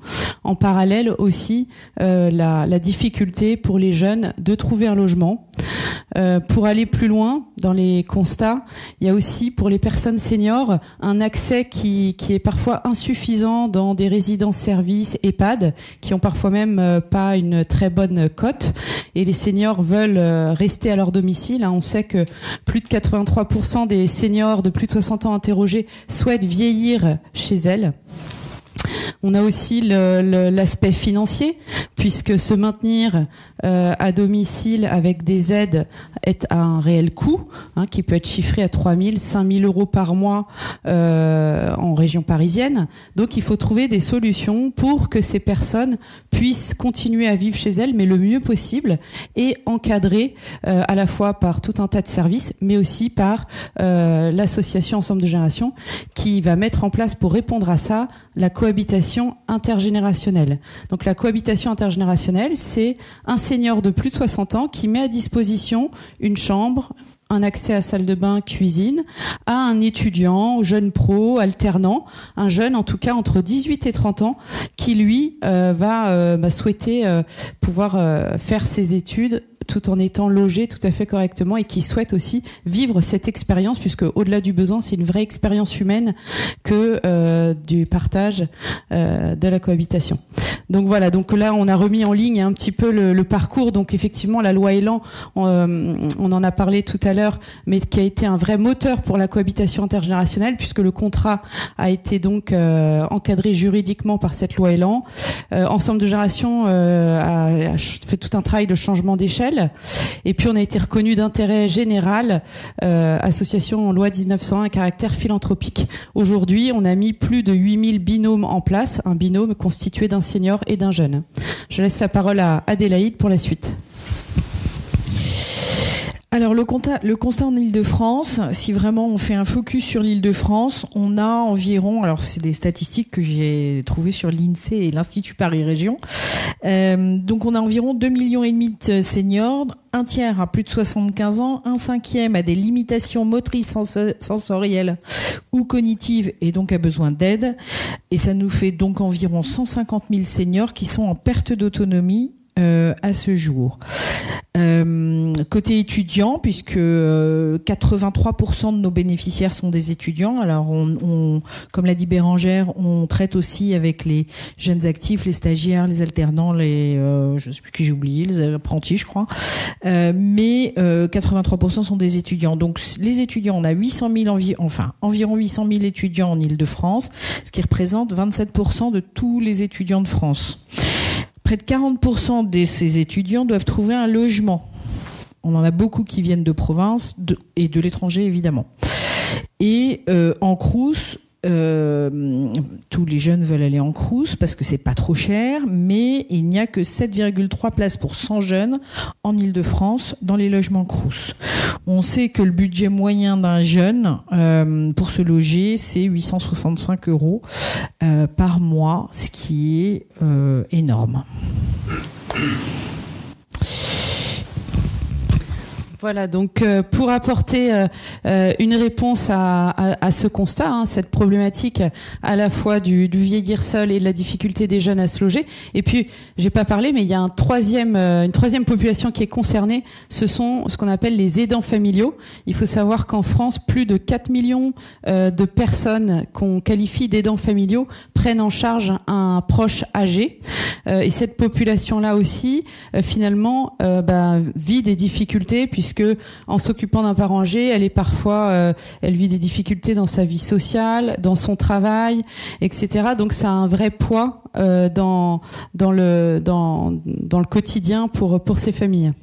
Speaker 6: En parallèle aussi, la difficulté pour les jeunes de trouver un logement. Pour aller plus loin dans les constats, il y a aussi pour les personnes seniors un accès qui est parfois insuffisant dans des résidences-services EHPAD qui ont parfois même pas une très bonne cote, et les seniors veulent rester à leur domicile. On sait que plus de 83% des seniors de plus de 60 ans interrogés souhaitent vieillir chez elles. On a aussi l'aspect financier, puisque se maintenir à domicile avec des aides est à un réel coût, qui peut être chiffré à 3 000, 5 000 euros par mois en région parisienne. Donc il faut trouver des solutions pour que ces personnes puissent continuer à vivre chez elles, mais le mieux possible, et encadrées à la fois par tout un tas de services, mais aussi par l'association Ensemble de Générations, qui va mettre en place pour répondre à ça la cohabitation intergénérationnelle. Donc la cohabitation intergénérationnelle, c'est un senior de plus de 60 ans qui met à disposition une chambre, un accès à salle de bain, cuisine, à un étudiant, jeune pro, alternant, un jeune en tout cas entre 18 et 30 ans qui lui va souhaiter pouvoir faire ses études tout en étant logé tout à fait correctement, et qui souhaite aussi vivre cette expérience, puisque au-delà du besoin, c'est une vraie expérience humaine que du partage de la cohabitation. Donc voilà, donc là on a remis en ligne un petit peu le parcours. Donc effectivement la loi Elan, on en a parlé tout à l'heure, mais qui a été un vrai moteur pour la cohabitation intergénérationnelle, puisque le contrat a été donc encadré juridiquement par cette loi Elan. Ensemble de Générations a fait tout un travail de changement d'échelle. Et puis on a été reconnu d'intérêt général, association en loi 1901 à caractère philanthropique. Aujourd'hui, on a mis plus de 8000 binômes en place, un binôme constitué d'un senior et d'un jeune. Je laisse la parole à Adélaïde pour la suite.
Speaker 7: Alors le constat en Île-de-France, si vraiment on fait un focus sur l'Île-de-France, on a environ, alors c'est des statistiques que j'ai trouvées sur l'INSEE et l'Institut Paris Région, donc on a environ 2,5 millions de seniors, un tiers a plus de 75 ans, un cinquième a des limitations motrices, sensorielles ou cognitives et donc a besoin d'aide, et ça nous fait donc environ 150 000 seniors qui sont en perte d'autonomie à ce jour. Côté étudiants, puisque 83% de nos bénéficiaires sont des étudiants. Alors, comme l'a dit Bérangère, on traite aussi avec les jeunes actifs, les stagiaires, les alternants, je sais plus qui j'ai oublié, les apprentis, je crois. Mais 83% sont des étudiants. Donc, les étudiants, on a environ 800 000 étudiants en Île-de-France, ce qui représente 27% de tous les étudiants de France. Près de 40% de ces étudiants doivent trouver un logement. On en a beaucoup qui viennent de province et de l'étranger, évidemment. Et en Crous, tous les jeunes veulent aller en Crous parce que c'est pas trop cher, mais il n'y a que 7,3 places pour 100 jeunes en Île-de-France dans les logements Crous. On sait que le budget moyen d'un jeune pour se loger, c'est 865 € par mois, ce qui est énorme.
Speaker 6: Voilà, donc pour apporter une réponse à ce constat, cette problématique à la fois du vieillir seul et de la difficulté des jeunes à se loger. Et puis, j'ai pas parlé, mais il y a une troisième population qui est concernée. Ce sont ce qu'on appelle les aidants familiaux. Il faut savoir qu'en France, plus de 4 millions de personnes qu'on qualifie d'aidants familiaux prennent en charge un proche âgé. Et cette population-là aussi, finalement, vit des difficultés, puisque en s'occupant d'un parent âgé, elle vit des difficultés dans sa vie sociale, dans son travail, etc. Donc ça a un vrai poids dans le quotidien pour ces familles.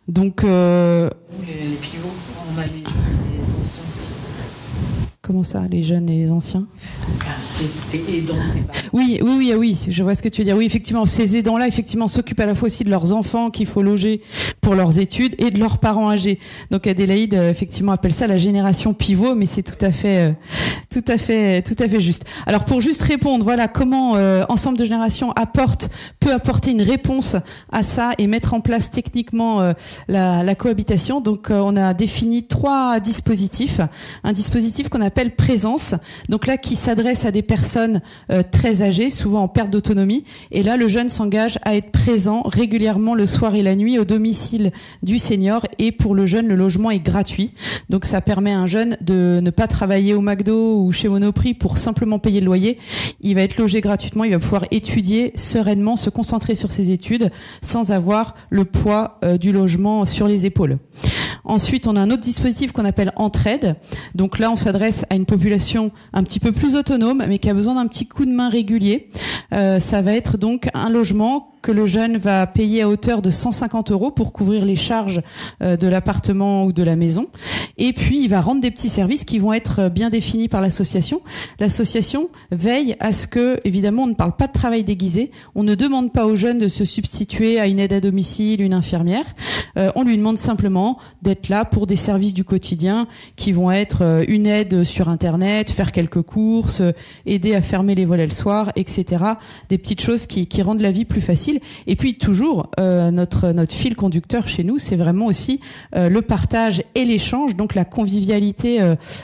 Speaker 6: Donc les
Speaker 7: pivots, on a les anciens aussi.
Speaker 6: Comment ça, les jeunes et les anciens? Oui, je vois ce que tu veux dire. Oui, effectivement, ces aidants-là, effectivement, s'occupent à la fois aussi de leurs enfants qu'il faut loger pour leurs études et de leurs parents âgés. Donc Adélaïde, effectivement, appelle ça la génération pivot, mais c'est tout à fait juste. Alors pour juste répondre, voilà comment Ensemble de générations peut apporter une réponse à ça et mettre en place techniquement la cohabitation. Donc on a défini 3 dispositifs. Un dispositif qu'on appelle présence, donc là qui s'adresse à des personnes très âgées, souvent en perte d'autonomie, et là le jeune s'engage à être présent régulièrement le soir et la nuit au domicile du senior, et pour le jeune le logement est gratuit. Donc ça permet à un jeune de ne pas travailler au McDo ou chez Monoprix pour simplement payer le loyer. Il va être logé gratuitement, il va pouvoir étudier sereinement, se concentrer sur ses études sans avoir le poids du logement sur les épaules. Ensuite, on a un autre dispositif qu'on appelle Entraide. Donc là, on s'adresse à une population un petit peu plus autonome, mais qui a besoin d'un petit coup de main régulier. Ça va être donc un logement que le jeune va payer à hauteur de 150 € pour couvrir les charges de l'appartement ou de la maison. Et puis, il va rendre des petits services qui vont être bien définis par l'association. L'association veille à ce que, évidemment, on ne parle pas de travail déguisé. On ne demande pas aux jeunes de se substituer à une aide à domicile, une infirmière. On lui demande simplement d'être là pour des services du quotidien qui vont être une aide sur Internet, faire quelques courses, aider à fermer les volets le soir, etc. Des petites choses qui rendent la vie plus facile. Et puis toujours, notre fil conducteur chez nous, c'est vraiment aussi le partage et l'échange, donc la convivialité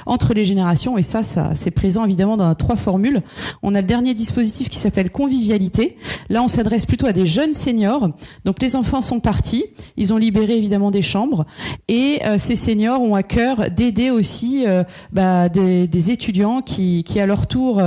Speaker 6: entre les générations. Et ça c'est présent évidemment dans 3 formules. On a le dernier dispositif qui s'appelle convivialité. Là, on s'adresse plutôt à des jeunes seniors. Donc les enfants sont partis, ils ont libéré évidemment des chambres, et ces seniors ont à cœur d'aider aussi des étudiants qui à leur tour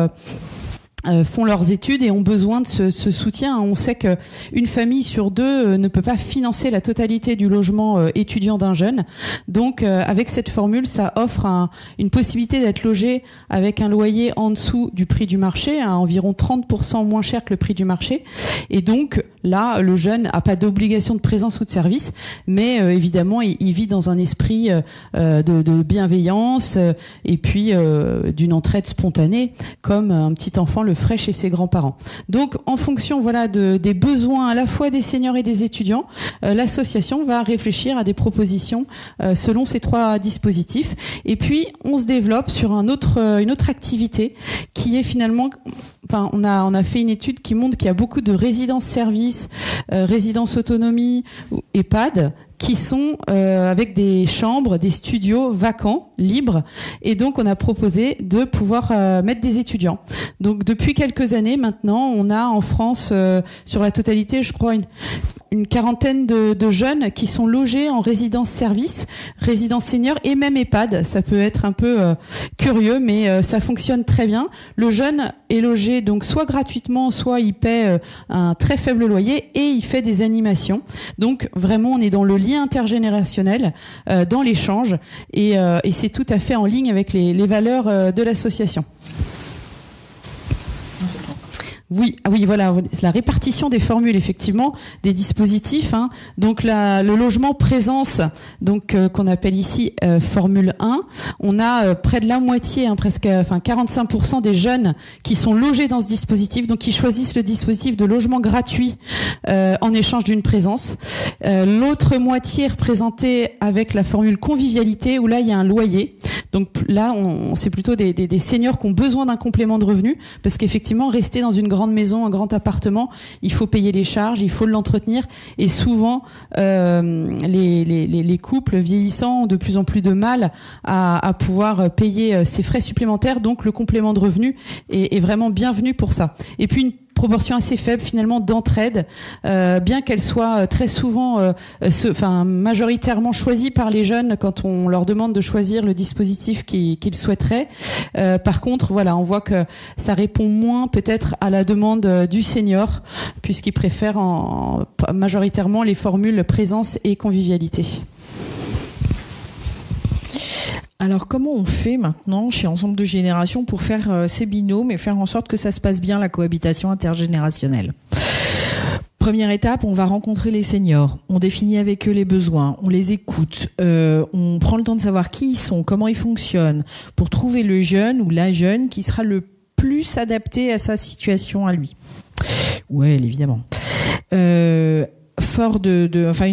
Speaker 6: font leurs études et ont besoin de ce soutien. On sait qu'une famille sur 2 ne peut pas financer la totalité du logement étudiant d'un jeune. Donc avec cette formule, ça offre une possibilité d'être logé avec un loyer en dessous du prix du marché, à environ 30% moins cher que le prix du marché. Et donc là, le jeune n'a pas d'obligation de présence ou de service, mais évidemment, il vit dans un esprit de bienveillance et puis d'une entraide spontanée, comme un petit enfant le ferait chez ses grands-parents. Donc, en fonction des besoins à la fois des seniors et des étudiants, l'association va réfléchir à des propositions selon ces 3 dispositifs. Et puis, on se développe sur une autre activité qui est finalement... on a fait une étude qui montre qu'il y a beaucoup de résidences-services, résidences autonomie, EHPAD, qui sont avec des chambres, des studios vacants, libres. Et donc, on a proposé de pouvoir mettre des étudiants. Donc, depuis quelques années maintenant, on a en France, sur la totalité, je crois, une quarantaine de jeunes qui sont logés en résidence-service, résidence senior et même EHPAD. Ça peut être un peu curieux, mais ça fonctionne très bien. Le jeune est logé donc soit gratuitement, soit il paie un très faible loyer et il fait des animations. Donc vraiment, on est dans le lien intergénérationnel, dans l'échange, et c'est tout à fait en ligne avec les valeurs de l'association. Oui, voilà, c'est la répartition des formules, effectivement, des dispositifs. Donc le logement présence, donc qu'on appelle ici formule 1, on a près de la moitié, presque 45% des jeunes qui sont logés dans ce dispositif, donc qui choisissent le dispositif de logement gratuit en échange d'une présence. L'autre moitié est représentée avec la formule convivialité, où là il y a un loyer. Donc là, c'est plutôt des seniors qui ont besoin d'un complément de revenu, parce qu'effectivement, rester dans une grande maison, un grand appartement, il faut payer les charges, il faut l'entretenir, et souvent les couples vieillissants ont de plus en plus de mal à pouvoir payer ces frais supplémentaires. Donc le complément de revenu est vraiment bienvenu pour ça. Et puis une proportion assez faible finalement d'entraide, bien qu'elle soit très souvent majoritairement choisie par les jeunes quand on leur demande de choisir le dispositif qu'ils souhaiteraient. Par contre, on voit que ça répond moins peut-être à la demande du senior, puisqu'il préfère majoritairement les formules présence et convivialité.
Speaker 7: Alors, comment on fait maintenant chez Ensemble de générations pour faire ces binômes et faire en sorte que ça se passe bien, la cohabitation intergénérationnelle ? Première étape, on va rencontrer les seniors, on définit avec eux les besoins, on les écoute, on prend le temps de savoir qui ils sont, comment ils fonctionnent, pour trouver le jeune ou la jeune qui sera le plus adapté à sa situation à lui. Ou elle, évidemment. Une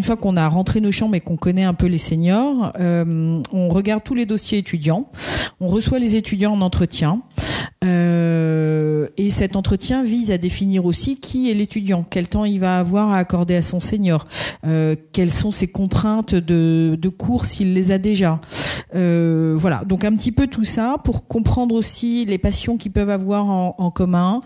Speaker 7: fois qu'on a rentré nos chambres et qu'on connaît un peu les seniors, on regarde tous les dossiers étudiants, on reçoit les étudiants en entretien. Et cet entretien vise à définir aussi qui est l'étudiant, quel temps il va avoir à accorder à son senior, quelles sont ses contraintes de cours s'il les a déjà. Voilà, donc un petit peu tout ça pour comprendre aussi les passions qu'ils peuvent avoir en commun.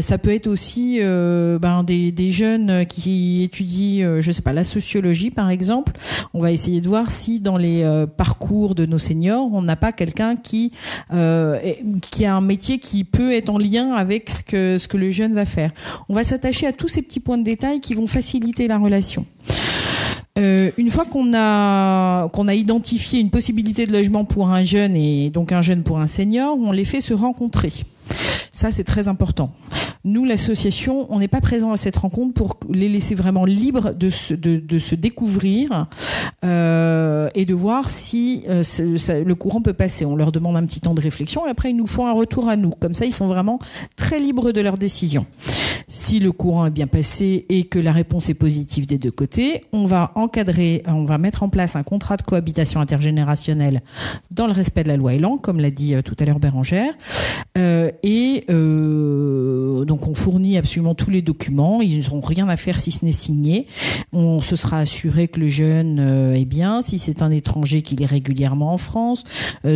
Speaker 7: Ça peut être aussi des jeunes qui étudient, je sais pas, la sociologie par exemple. On va essayer de voir si dans les parcours de nos seniors, on n'a pas quelqu'un qui a un métier qui peut être en lien avec ce que le jeune va faire. On va s'attacher à tous ces petits points de détail qui vont faciliter la relation. Une fois qu'on a identifié une possibilité de logement pour un jeune et donc un jeune pour un senior, on les fait se rencontrer. Ça, c'est très important. Nous, l'association, on n'est pas présent à cette rencontre pour les laisser vraiment libres de se découvrir et de voir si le courant peut passer. On leur demande un petit temps de réflexion et après, ils nous font un retour à nous. Comme ça, ils sont vraiment très libres de leurs décisions. Si le courant est bien passé et que la réponse est positive des deux côtés, on va mettre en place un contrat de cohabitation intergénérationnelle dans le respect de la loi Elan, comme l'a dit tout à l'heure Bérangère. Donc on fournit absolument tous les documents, ils n'auront rien à faire si ce n'est signé. On se sera assuré que le jeune est bien, si c'est un étranger qu'il est régulièrement en France,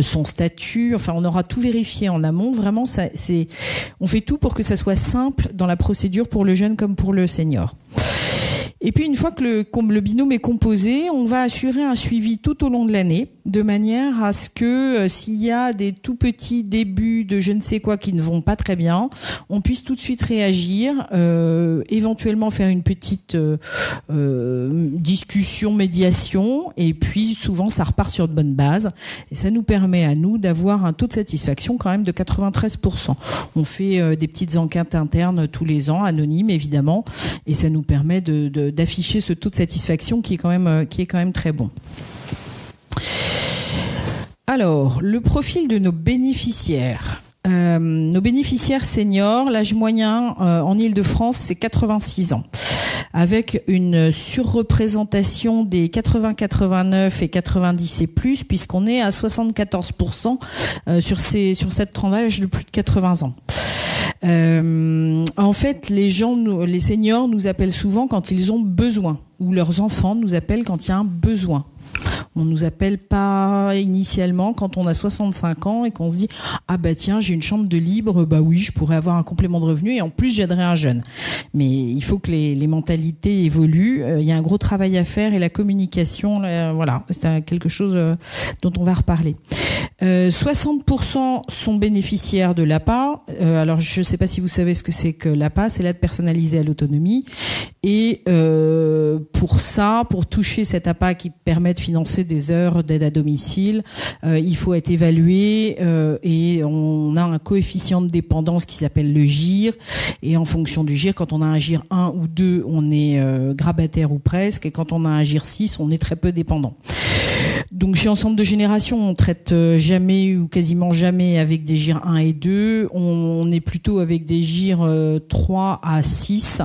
Speaker 7: son statut, enfin on aura tout vérifié en amont. Vraiment, on fait tout pour que ça soit simple dans la procédure pour le jeune comme pour le senior. Et puis une fois que le binôme est composé, on va assurer un suivi tout au long de l'année, de manière à ce que s'il y a des tout petits débuts de je ne sais quoi qui ne vont pas très bien, on puisse tout de suite réagir, éventuellement faire une petite discussion, médiation, et puis souvent ça repart sur de bonnes bases, et ça nous permet à nous d'avoir un taux de satisfaction quand même de 93%. On fait des petites enquêtes internes tous les ans, anonymes évidemment, et ça nous permet d'afficher ce taux de satisfaction qui est quand même très bon. Alors, le profil de nos bénéficiaires. Nos bénéficiaires seniors, l'âge moyen en Île-de-France, c'est 86 ans. Avec une surreprésentation des 80-89 et 90 et plus, puisqu'on est à 74% sur cette tranche d'âge de plus de 80 ans. En fait, les seniors nous appellent souvent quand ils ont besoin, ou leurs enfants nous appellent quand il y a un besoin. On nous appelle pas initialement quand on a 65 ans et qu'on se dit « Ah bah tiens, j'ai une chambre de libre, bah oui, je pourrais avoir un complément de revenu et en plus j'aiderais un jeune. » Mais il faut que les mentalités évoluent. Il y a un gros travail à faire et la communication, voilà, c'est quelque chose dont on va reparler. 60% sont bénéficiaires de l'APA. Alors je ne sais pas si vous savez ce que c'est que l'APA, c'est l'aide personnalisée à l'autonomie. Et pour toucher cette APA qui permet de financer des heures d'aide à domicile, il faut être évalué et on a un coefficient de dépendance qui s'appelle le GIR. Et en fonction du GIR, quand on a un GIR 1 ou 2, on est grabataire ou presque. Et quand on a un GIR 6, on est très peu dépendant. Donc chez Ensemble de Génération, on traite jamais ou quasiment jamais avec des GIR 1 et 2. On est plutôt avec des GIR 3 à 6.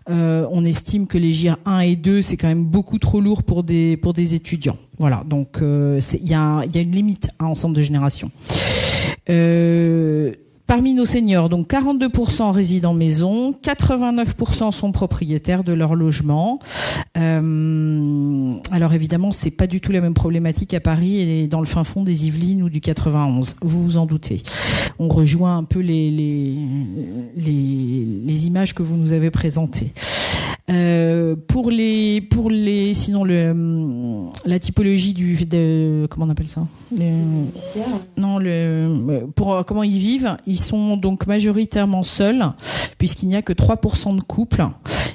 Speaker 7: On estime que les GIR 1 et 2, c'est quand même beaucoup trop lourd pour des étudiants. Voilà, donc il y a une limite à Ensemble de Génération. Parmi nos seniors, donc 42% résident maison, 89% sont propriétaires de leur logement. Alors évidemment, c'est pas du tout la même problématique à Paris et dans le fin fond des Yvelines ou du 91. Vous vous en doutez. On rejoint un peu les images que vous nous avez présentées. Sinon la typologie comment on appelle ça? Pour comment ils vivent, ils sont donc majoritairement seuls puisqu'il n'y a que 3% de couples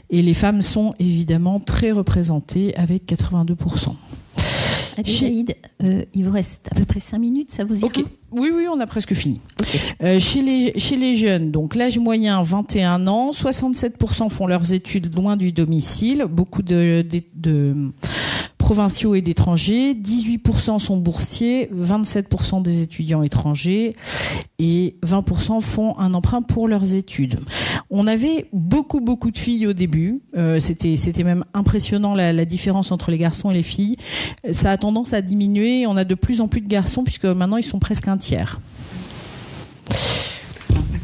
Speaker 7: et les femmes sont évidemment très représentées avec 82%.
Speaker 2: Adélaïde, il vous reste à peu près 5 minutes, ça vous ira?
Speaker 7: Okay. Oui, on a presque fini. Okay. Chez les jeunes, donc l'âge moyen 21 ans, 67% font leurs études loin du domicile. Beaucoup de provinciaux et d'étrangers. 18% sont boursiers, 27% des étudiants étrangers et 20% font un emprunt pour leurs études. On avait beaucoup de filles au début. C'était même impressionnant la différence entre les garçons et les filles. Ça a tendance à diminuer. On a de plus en plus de garçons puisque maintenant ils sont presque un tiers.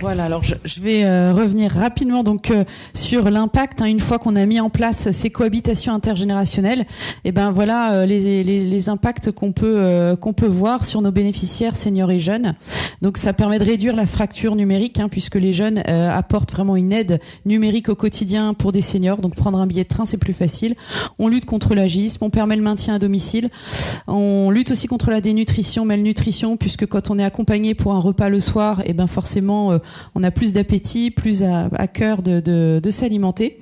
Speaker 6: Voilà, alors je vais revenir rapidement donc sur l'impact. Une fois qu'on a mis en place ces cohabitations intergénérationnelles, et ben voilà les impacts qu'on peut voir sur nos bénéficiaires seniors et jeunes. Donc ça permet de réduire la fracture numérique, puisque les jeunes apportent vraiment une aide numérique au quotidien pour des seniors. Donc prendre un billet de train, c'est plus facile. On lutte contre l'agisme, on permet le maintien à domicile. On lutte aussi contre la dénutrition, malnutrition, puisque quand on est accompagné pour un repas le soir, et ben forcément on a plus d'appétit, plus à cœur de s'alimenter.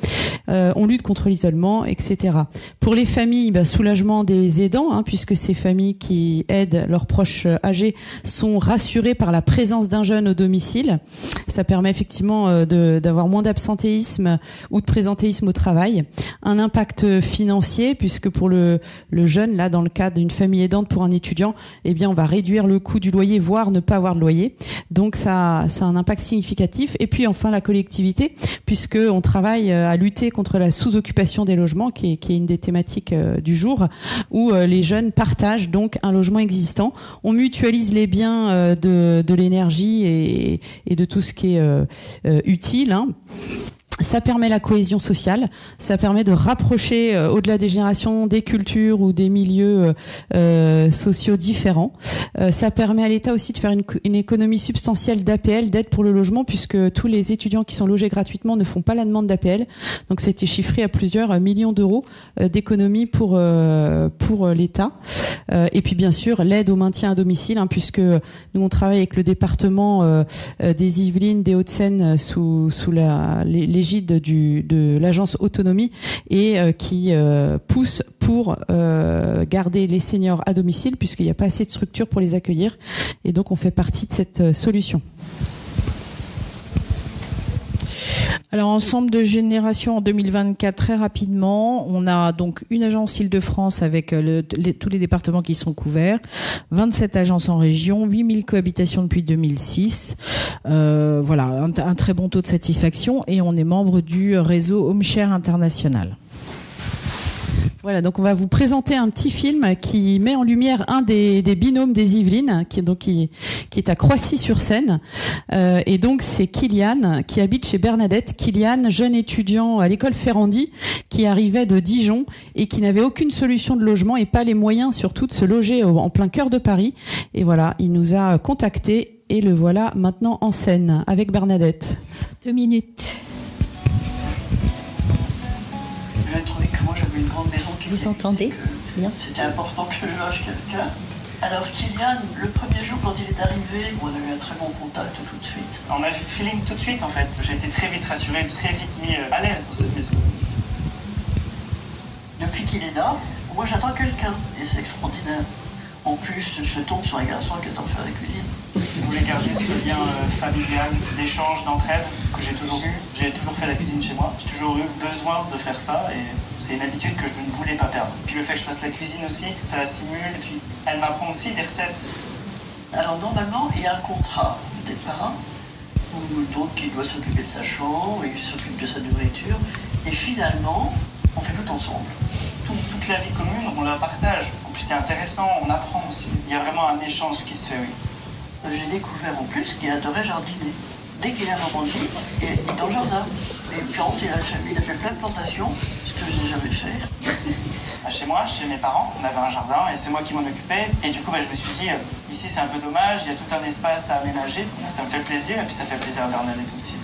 Speaker 6: On lutte contre l'isolement, etc. Pour les familles, soulagement des aidants, puisque ces familles qui aident leurs proches âgés sont rassurées par la présence d'un jeune au domicile. Ça permet effectivement d'avoir moins d'absentéisme ou de présentéisme au travail. Un impact financier, puisque pour le jeune, là, dans le cadre d'une famille aidante pour un étudiant, eh bien, on va réduire le coût du loyer, voire ne pas avoir de loyer. Donc ça a un impact significatif. Et puis enfin la collectivité, puisque on travaille à lutter contre la sous-occupation des logements, qui est une des thématiques du jour, où les jeunes partagent donc un logement existant. On mutualise les biens de l'énergie et de tout ce qui est utile. Ça permet la cohésion sociale, ça permet de rapprocher au-delà des générations, des cultures ou des milieux sociaux différents. Ça permet à l'État aussi de faire une économie substantielle d'APL, d'aide pour le logement, puisque tous les étudiants qui sont logés gratuitement ne font pas la demande d'APL. Donc ça a été chiffré à plusieurs millions d'euros d'économie pour l'État. Et puis bien sûr l'aide au maintien à domicile, puisque nous on travaille avec le département des Yvelines, des Hauts-de-Seine sous l'égide de l'agence Autonomie et qui pousse pour garder les seniors à domicile, puisqu'il n'y a pas assez de structures pour les accueillir, et donc on fait partie de cette solution.
Speaker 7: Alors, ensemble de générations en 2024, très rapidement, on a donc une agence Île-de-France avec tous les départements qui sont couverts, 27 agences en région, 8000 cohabitations depuis 2006. Voilà, un très bon taux de satisfaction, et on est membre du réseau HomeShare International.
Speaker 6: Voilà, donc on va vous présenter un petit film qui met en lumière un des binômes des Yvelines, qui est à Croissy-sur-Seine. Et donc c'est Kylian qui habite chez Bernadette. Kylian, jeune étudiant à l'école Ferrandi, qui arrivait de Dijon et qui n'avait aucune solution de logement et pas les moyens surtout de se loger en plein cœur de Paris. Et voilà, il nous a contactés et le voilà maintenant en scène avec Bernadette.
Speaker 2: 2 minutes.
Speaker 8: J'ai trouvé que moi j'avais une grande maison qui...
Speaker 2: Vous entendez bien?
Speaker 8: C'était important que je loge quelqu'un. Alors Kylian, le premier jour quand il est arrivé, on a eu un très bon contact tout de suite.
Speaker 9: On a eu le feeling tout de suite en fait. J'ai été très vite rassuré, très vite mis à l'aise dans cette maison.
Speaker 8: Depuis qu'il est là, moi j'attends quelqu'un et c'est extraordinaire. En plus, je tombe sur un garçon qui attend de faire la cuisine.
Speaker 9: Je voulais garder ce lien familial, d'échange, d'entraide que j'ai toujours eu. J'ai toujours fait la cuisine chez moi. J'ai toujours eu besoin de faire ça et c'est une habitude que je ne voulais pas perdre. Puis le fait que je fasse la cuisine aussi, ça la stimule et puis elle m'apprend aussi des recettes.
Speaker 8: Alors normalement, il y a un contrat des parents où donc il doit s'occuper de sa chambre, il s'occupe de sa nourriture et finalement, on fait tout ensemble.
Speaker 9: Toute la vie commune, on la partage. En plus, c'est intéressant, on apprend aussi. Il y a vraiment un échange qui se fait, oui.
Speaker 8: J'ai découvert en plus qu'il adorait jardiner. Dès qu'il est à Normandie, il est dans le jardin. Et puis il a fait plein de plantations, ce que je n'ai jamais fait.
Speaker 9: Chez moi, chez mes parents, on avait un jardin et c'est moi qui m'en occupais. Et du coup, je me suis dit, ici c'est un peu dommage, il y a tout un espace à aménager. Ça me fait plaisir et puis ça fait plaisir à Bernadette aussi.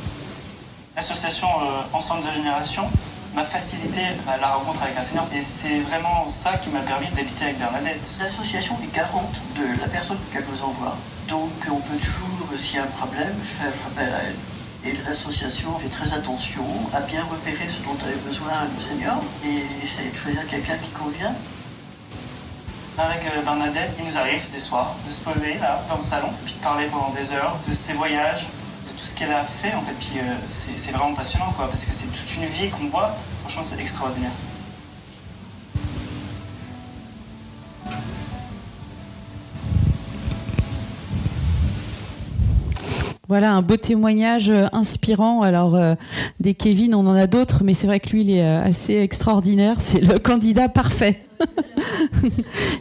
Speaker 9: L'association Ensemble de Générations m'a facilité la rencontre avec un senior et c'est vraiment ça qui m'a permis d'habiter avec Bernadette.
Speaker 8: L'association est garante de la personne qu'elle vous envoie. Donc on peut toujours, s'il y a un problème, faire appel à elle. Et l'association fait très attention à bien repérer ce dont avait besoin le senior et essayer de choisir quelqu'un qui convient.
Speaker 9: Avec Bernadette, il nous arrive des soirs de se poser là dans le salon, puis de parler pendant des heures de ses voyages, de tout ce qu'elle a fait en fait. Puis c'est vraiment passionnant parce que c'est toute une vie qu'on voit. Franchement, c'est extraordinaire.
Speaker 6: Voilà un beau témoignage inspirant. Alors des Kevin, on en a d'autres, mais c'est vrai que lui, il est assez extraordinaire. C'est le candidat parfait.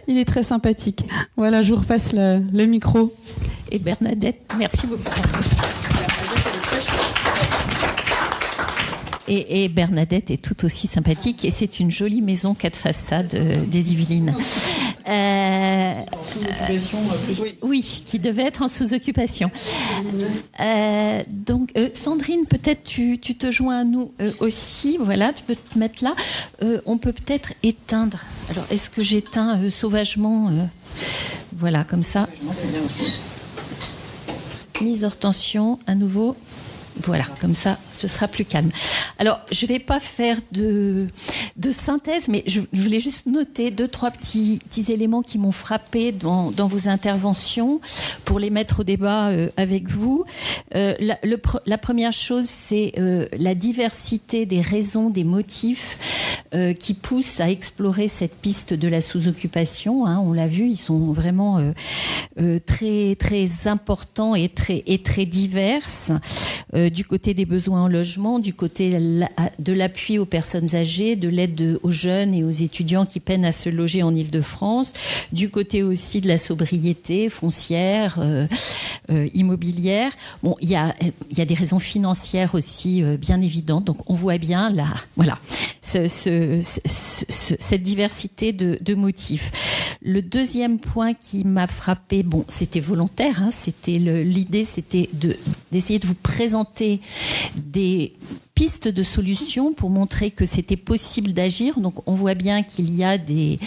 Speaker 6: Il est très sympathique. Voilà, je vous repasse le micro.
Speaker 2: Et Bernadette, merci beaucoup. Et Bernadette est tout aussi sympathique et c'est une jolie maison 4 façades des Yvelines. Oui, qui devait être en sous-occupation. Donc, Sandrine, peut-être tu te joins à nous aussi. Voilà, tu peux te mettre là. On peut peut-être éteindre. Alors, est-ce que j'éteins sauvagement voilà, comme ça. C'est bien aussi. Mise hors tension, à nouveau. Voilà, comme ça, ce sera plus calme. Alors, je ne vais pas faire de synthèse, mais je voulais juste noter 2-3 petits éléments qui m'ont frappé dans vos interventions pour les mettre au débat avec vous. La première chose, c'est la diversité des raisons, des motifs qui poussent à explorer cette piste de la sous-occupation. Hein, on l'a vu, ils sont vraiment très, très importants et très diverses. Du côté des besoins en logement, du côté de l'appui aux personnes âgées, de l'aide aux jeunes et aux étudiants qui peinent à se loger en Île-de-France, du côté aussi de la sobriété foncière, immobilière. Bon, il y a des raisons financières aussi bien évidentes. Donc, on voit bien là, voilà, cette diversité de motifs. Le deuxième point qui m'a frappé, bon, c'était volontaire, hein, l'idée, c'était d'essayer de vous présenter des pistes de solutions pour montrer que c'était possible d'agir. Donc, on voit bien qu'il y a des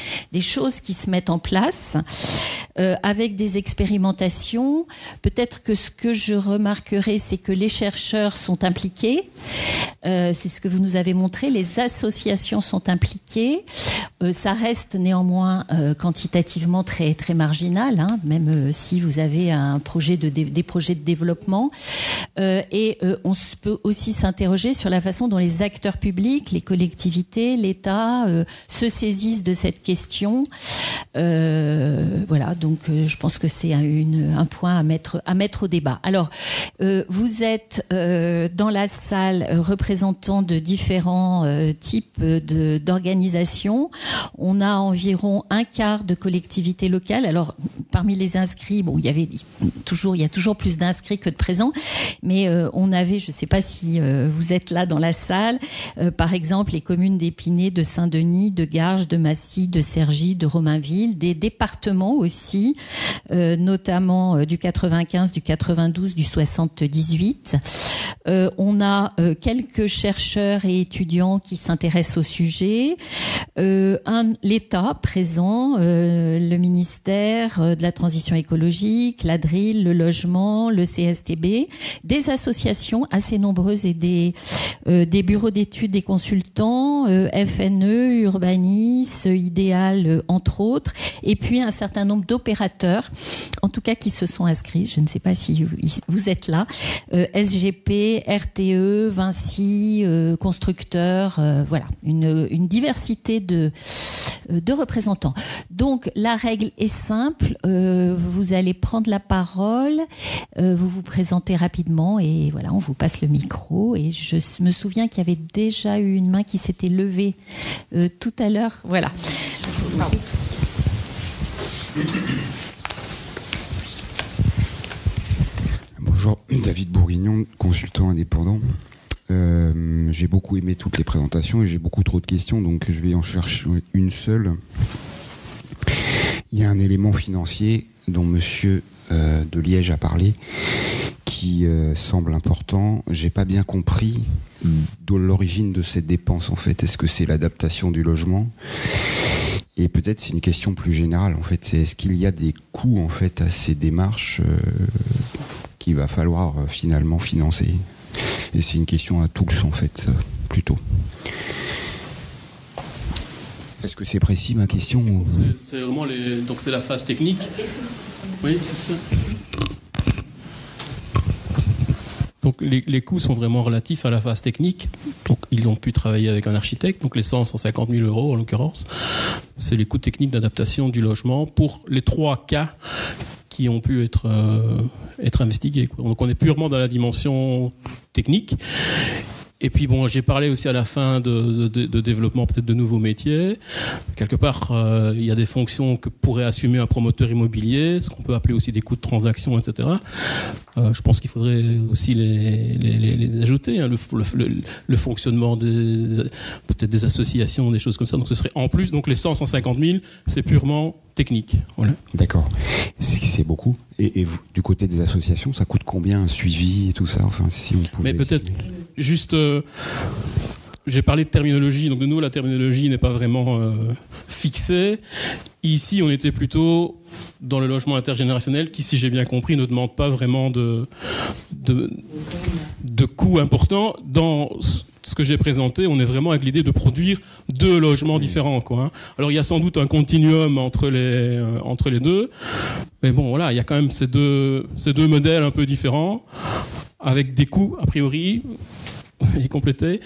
Speaker 2: choses qui se mettent en place avec des expérimentations. Peut-être que ce que je remarquerai, c'est que les chercheurs sont impliqués. C'est ce que vous nous avez montré. Les associations sont impliquées. Ça reste néanmoins quantitativement très, très marginal, hein, même si vous avez des projets de développement. Et on peut aussi s'interroger sur la façon dont les acteurs publics, les collectivités, l'État se saisissent de cette question. Voilà, donc je pense que c'est un point à mettre au débat. Alors, vous êtes dans la salle représentant de différents types d'organisations. On a environ un quart de collectivités locales. Alors, parmi les inscrits, bon, il y a toujours plus d'inscrits que de présents, mais on avait, je ne sais pas si vous êtes là dans la salle, par exemple les communes d'Épinay, de Saint-Denis, de Garges, de Massy, de Cergy, de Romainville, des départements aussi, notamment du 95, du 92, du 78. On a quelques chercheurs et étudiants qui s'intéressent au sujet, l'État présent, le ministère de la Transition écologique, l'ADRIL, le logement, le CSTB, des associations assez nombreuses et des bureaux d'études, des consultants, FNE, Urbanis, Idéal, entre autres, et puis un certain nombre d'opérateurs, en tout cas qui se sont inscrits. Je ne sais pas si vous êtes là. SGP, RTE, Vinci, constructeurs, voilà, une diversité de représentants. Donc la règle est simple, vous allez prendre la parole, vous vous présentez rapidement et voilà, on vous passe le micro. Et je me souviens qu'il y avait déjà eu une main qui s'était levée tout à l'heure. Voilà.
Speaker 10: Bonjour, David Bourguignon, consultant indépendant. J'ai beaucoup aimé toutes les présentations et j'ai beaucoup trop de questions, donc je vais en chercher une seule. Il y a un élément financier dont monsieur de Liège a parlé qui semble important. J'ai pas bien compris l'origine de cette dépense en fait. Est-ce que c'est l'adaptation du logement ? Et peut-être c'est une question plus générale en fait. Est-ce qu'il y a des coûts en fait à ces démarches qu'il va falloir finalement financer ? Et c'est une question à tous en fait, plutôt. Est-ce que c'est précis ma question ou...
Speaker 5: C'est vraiment donc c'est la phase technique. Oui, c'est ça. Donc les coûts sont vraiment relatifs à la phase technique. Donc ils ont pu travailler avec un architecte. Donc les 150 000 € en l'occurrence, c'est les coûts techniques d'adaptation du logement pour les 3 cas qui ont pu être investigués, quoi. Donc on est purement dans la dimension technique. Et puis bon, j'ai parlé aussi à la fin de développement peut-être de nouveaux métiers. Quelque part, il y a des fonctions que pourrait assumer un promoteur immobilier, ce qu'on peut appeler aussi des coûts de transaction, etc. Je pense qu'il faudrait aussi les ajouter, hein, le fonctionnement peut-être des associations, des choses comme ça. Donc ce serait en plus, donc les 150 000, c'est purement technique. Voilà.
Speaker 10: D'accord. C'est beaucoup. Et vous, du côté des associations, ça coûte combien un suivi et tout ça? Enfin, si on pouvait.
Speaker 5: Mais peut-être juste. J'ai parlé de terminologie, donc de nous la terminologie n'est pas vraiment fixée. Ici, on était plutôt dans le logement intergénérationnel, qui, si j'ai bien compris, ne demande pas vraiment de coûts importants. Dans ce que j'ai présenté, on est vraiment avec l'idée de produire 2 logements différents, quoi, hein. Alors il y a sans doute un continuum entre les deux, mais bon voilà, il y a quand même ces deux modèles un peu différents, avec des coûts a priori et complétés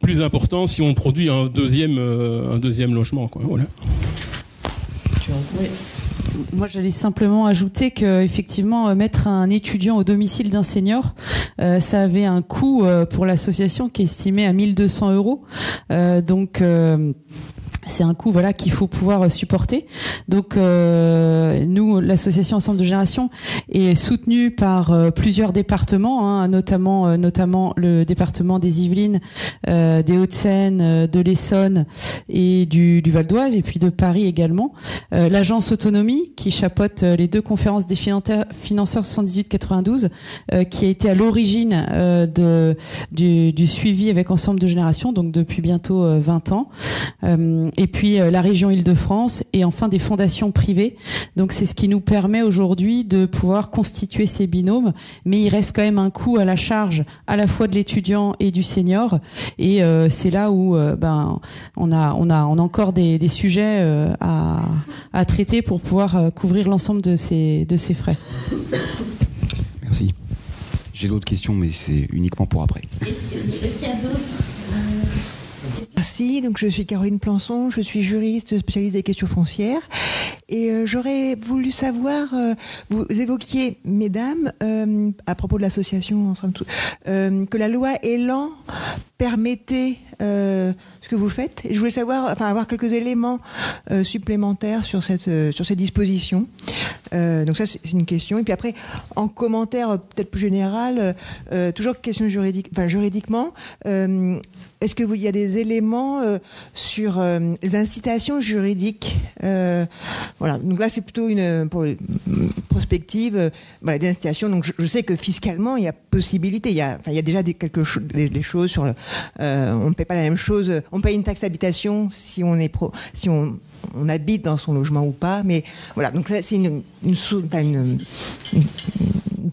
Speaker 5: plus importants si on produit un deuxième logement, quoi. Voilà.
Speaker 6: Oui. Moi, j'allais simplement ajouter que effectivement, mettre un étudiant au domicile d'un senior, ça avait un coût pour l'association qui est estimé à 1 200 €. Donc c'est un coût, voilà, qu'il faut pouvoir supporter. Donc nous, l'association Ensemble de Génération est soutenue par plusieurs départements, hein, notamment le département des Yvelines, des Hauts-de-Seine, de l'Essonne et du Val d'Oise, et puis de Paris également. L'agence Autonomie, qui chapeaute les 2 conférences des financeurs 78-92, qui a été à l'origine du suivi avec Ensemble de Génération, donc depuis bientôt 20 ans. Et puis la région Île-de-France, et enfin des fondations privées. Donc c'est ce qui nous permet aujourd'hui de pouvoir constituer ces binômes, mais il reste quand même un coût à la charge à la fois de l'étudiant et du senior, et c'est là où on a encore des sujets à traiter pour pouvoir couvrir l'ensemble de ces frais.
Speaker 10: Merci. J'ai d'autres questions, mais c'est uniquement pour après.
Speaker 2: Est-ce qu'il y a d'autres?
Speaker 11: Merci, donc je suis Caroline Plançon, je suis juriste spécialiste des questions foncières, et j'aurais voulu savoir, vous évoquiez, mesdames, à propos de l'association, que la loi Elan permettait ce que vous faites. Et je voulais savoir, avoir quelques éléments supplémentaires sur ces dispositions. Donc ça, c'est une question. Et puis après, en commentaire peut-être plus général, toujours question juridiquement, est-ce qu'il y a des éléments sur les incitations juridiques? Voilà. Donc là, c'est plutôt pour prospective, des incitations. Donc je sais que fiscalement, il y a possibilité. Il y a déjà des choses sur on ne paie pas la même chose. On paye une taxe d'habitation si on habite dans son logement ou pas. Mais voilà. Donc là, c'est une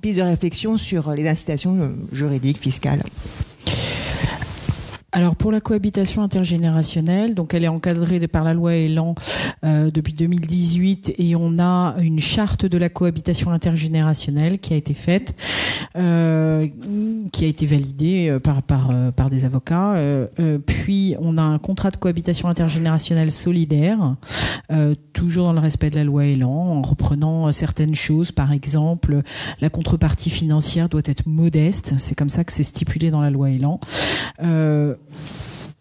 Speaker 11: piste de réflexion sur les incitations juridiques, fiscales.
Speaker 7: Alors pour la cohabitation intergénérationnelle, donc elle est encadrée par la loi Elan depuis 2018, et on a une charte de la cohabitation intergénérationnelle qui a été faite, qui a été validée par des avocats. Puis on a un contrat de cohabitation intergénérationnelle solidaire, toujours dans le respect de la loi Elan, en reprenant certaines choses. Par exemple, la contrepartie financière doit être modeste. C'est comme ça que c'est stipulé dans la loi Elan.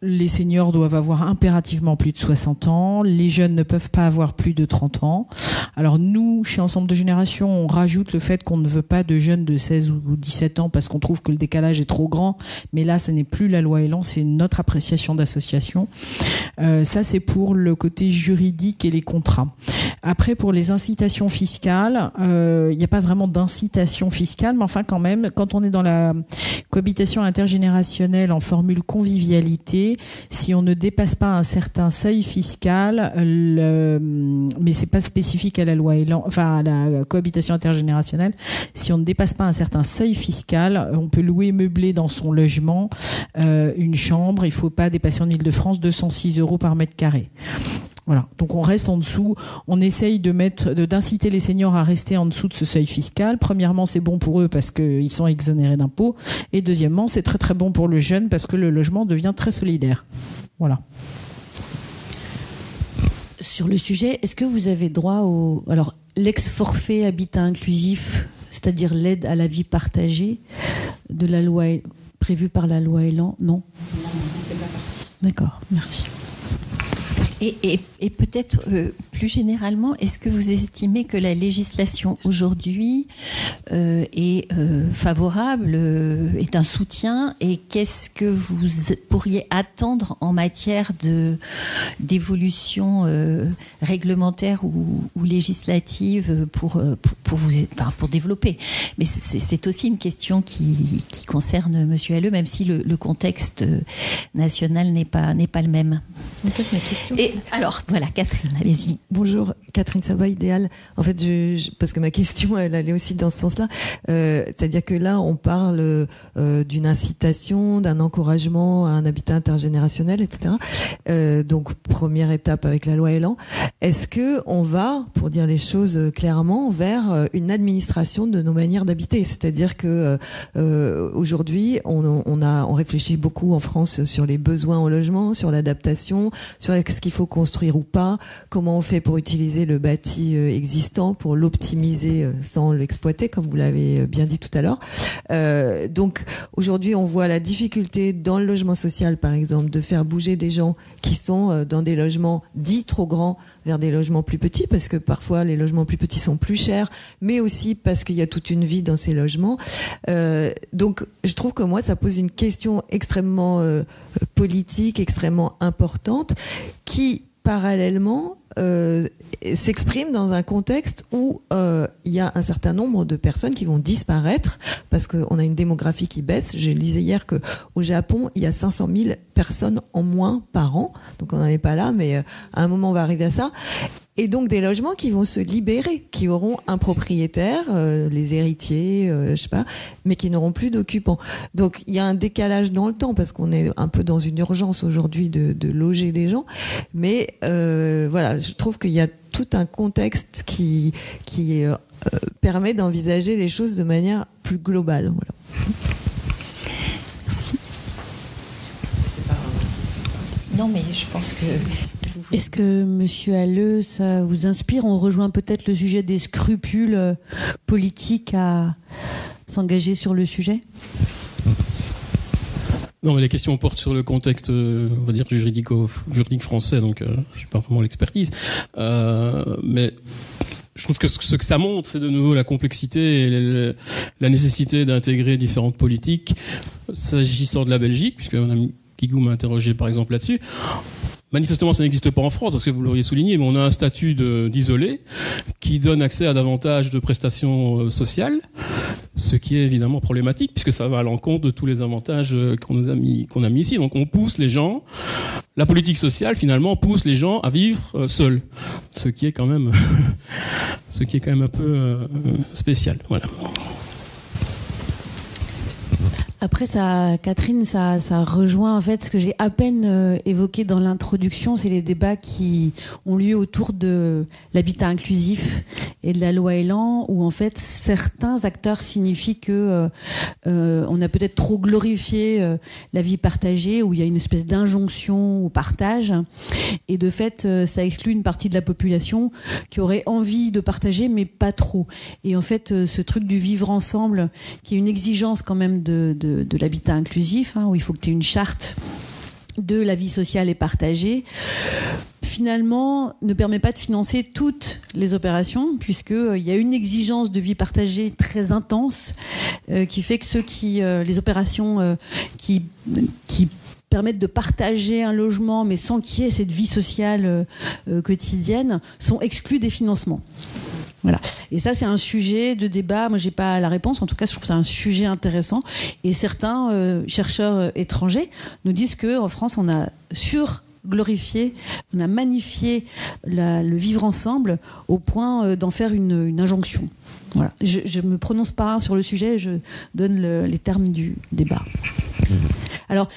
Speaker 7: Les seniors doivent avoir impérativement plus de 60 ans. Les jeunes ne peuvent pas avoir plus de 30 ans. Alors nous, chez Ensemble de Génération, on rajoute le fait qu'on ne veut pas de jeunes de 16 ou 17 ans parce qu'on trouve que le décalage est trop grand. Mais là, ce n'est plus la loi Elan, c'est notre appréciation d'association. Ça, c'est pour le côté juridique et les contrats. Après, pour les incitations fiscales, il n'y a pas vraiment d'incitation fiscale, mais enfin quand même, quand on est dans la cohabitation intergénérationnelle en formule convivialité, si on ne dépasse pas un certain seuil fiscal, mais c'est pas spécifique à la loi Elan, à la cohabitation intergénérationnelle, si on ne dépasse pas un certain seuil fiscal, on peut louer meublé dans son logement une chambre. Il faut pas dépasser en Île-de-France 206 € par mètre carré. Voilà. Donc on reste en dessous. On essaye d'inciter les seniors à rester en dessous de ce seuil fiscal. Premièrement, c'est bon pour eux parce qu'ils sont exonérés d'impôts. Et deuxièmement, c'est très très bon pour le jeune parce que le logement devient très solidaire. Voilà.
Speaker 3: sur le sujet, est-ce que vous avez droit au... Alors, l'ex-forfait habitat inclusif, c'est-à-dire l'aide à la vie partagée de la loi prévue par la loi Elan, non ? Non, ça ne fait pas partie. D'accord, merci.
Speaker 2: Et peut-être plus généralement, est-ce que vous estimez que la législation aujourd'hui est favorable, est un soutien, et qu'est-ce que vous pourriez attendre en matière d'évolution réglementaire ou législative pour développer? Mais c'est aussi une question qui concerne M. Halleux, même si le contexte national n'est pas le même.
Speaker 3: Peut-être ma question.
Speaker 2: Et alors, voilà, Catherine, allez-y.
Speaker 11: Bonjour, Catherine Sabat, Idéal. En fait, parce que ma question, elle allait aussi dans ce sens-là. C'est-à-dire que là, on parle d'une incitation, d'un encouragement à un habitat intergénérationnel, etc. Donc, première étape avec la loi Elan. Est-ce que on va, pour dire les choses clairement, vers une administration de nos manières d'habiter? C'est-à-dire que aujourd'hui, on réfléchit beaucoup en France sur les besoins en logement, sur l'adaptation, sur ce qu'il faut construire ou pas, comment on fait pour utiliser le bâti existant, pour l'optimiser sans l'exploiter, comme vous l'avez bien dit tout à l'heure. Donc aujourd'hui, on voit la difficulté dans le logement social, par exemple, de faire bouger des gens qui sont dans des logements dits trop grands vers des logements plus petits, parce que parfois les logements plus petits sont plus chers, mais aussi parce qu'il y a toute une vie dans ces logements. Donc je trouve que moi, ça pose une question extrêmement politique, extrêmement importante, qui parallèlement s'exprime dans un contexte où il y a un certain nombre de personnes qui vont disparaître parce qu'on a une démographie qui baisse. Je lisais hier qu'au Japon, il y a 500 000 personnes en moins par an. Donc on n'en est pas là, mais à un moment on va arriver à ça. Et donc des logements qui vont se libérer, qui auront un propriétaire, les héritiers, je sais pas, mais qui n'auront plus d'occupants. Donc il y a un décalage dans le temps parce qu'on est un peu dans une urgence aujourd'hui de loger les gens. Mais voilà, je trouve qu'il y a tout un contexte qui permet d'envisager les choses de manière plus globale. Voilà.
Speaker 2: Merci. Non, mais je pense que...
Speaker 3: Est-ce que, Monsieur Halleux, ça vous inspire? On rejoint peut-être le sujet des scrupules politiques à s'engager sur le sujet?
Speaker 5: Non, mais les questions portent sur le contexte, on va dire, juridique français, donc je n'ai pas vraiment l'expertise. Mais je trouve que ce que ça montre, c'est de nouveau la complexité et la nécessité d'intégrer différentes politiques, s'agissant de la Belgique, puisque mon ami Guigou m'a interrogé par exemple là-dessus. Manifestement, ça n'existe pas en France, parce que vous l'auriez souligné, mais on a un statut d'isolé qui donne accès à davantage de prestations sociales, ce qui est évidemment problématique, puisque ça va à l'encontre de tous les avantages qu'on a mis ici. Donc on pousse les gens, la politique sociale finalement pousse les gens à vivre seuls, ce qui est quand même un peu spécial. Voilà.
Speaker 3: Après, Catherine, ça rejoint en fait ce que j'ai à peine évoqué dans l'introduction, c'est les débats qui ont lieu autour de l'habitat inclusif et de la loi Elan, où en fait certains acteurs signifient que on a peut-être trop glorifié la vie partagée, où il y a une espèce d'injonction au partage, et de fait ça exclut une partie de la population qui aurait envie de partager, mais pas trop. Et en fait, ce truc du vivre ensemble, qui est une exigence quand même de l'habitat inclusif, où il faut que tu aies une charte de la vie sociale et partagée, finalement ne permet pas de financer toutes les opérations, puisqu'il y a une exigence de vie partagée très intense qui fait que les opérations qui permettent de partager un logement mais sans qu'il y ait cette vie sociale quotidienne sont exclus des financements. Voilà. Et ça, c'est un sujet de débat. Moi, j'ai pas la réponse. En tout cas, je trouve que c'est un sujet intéressant. Et certains chercheurs étrangers nous disent qu'en France, on a glorifié, on a magnifié le vivre ensemble au point d'en faire une injonction. Voilà. Je me prononce pas sur le sujet, je donne les termes du débat. Alors,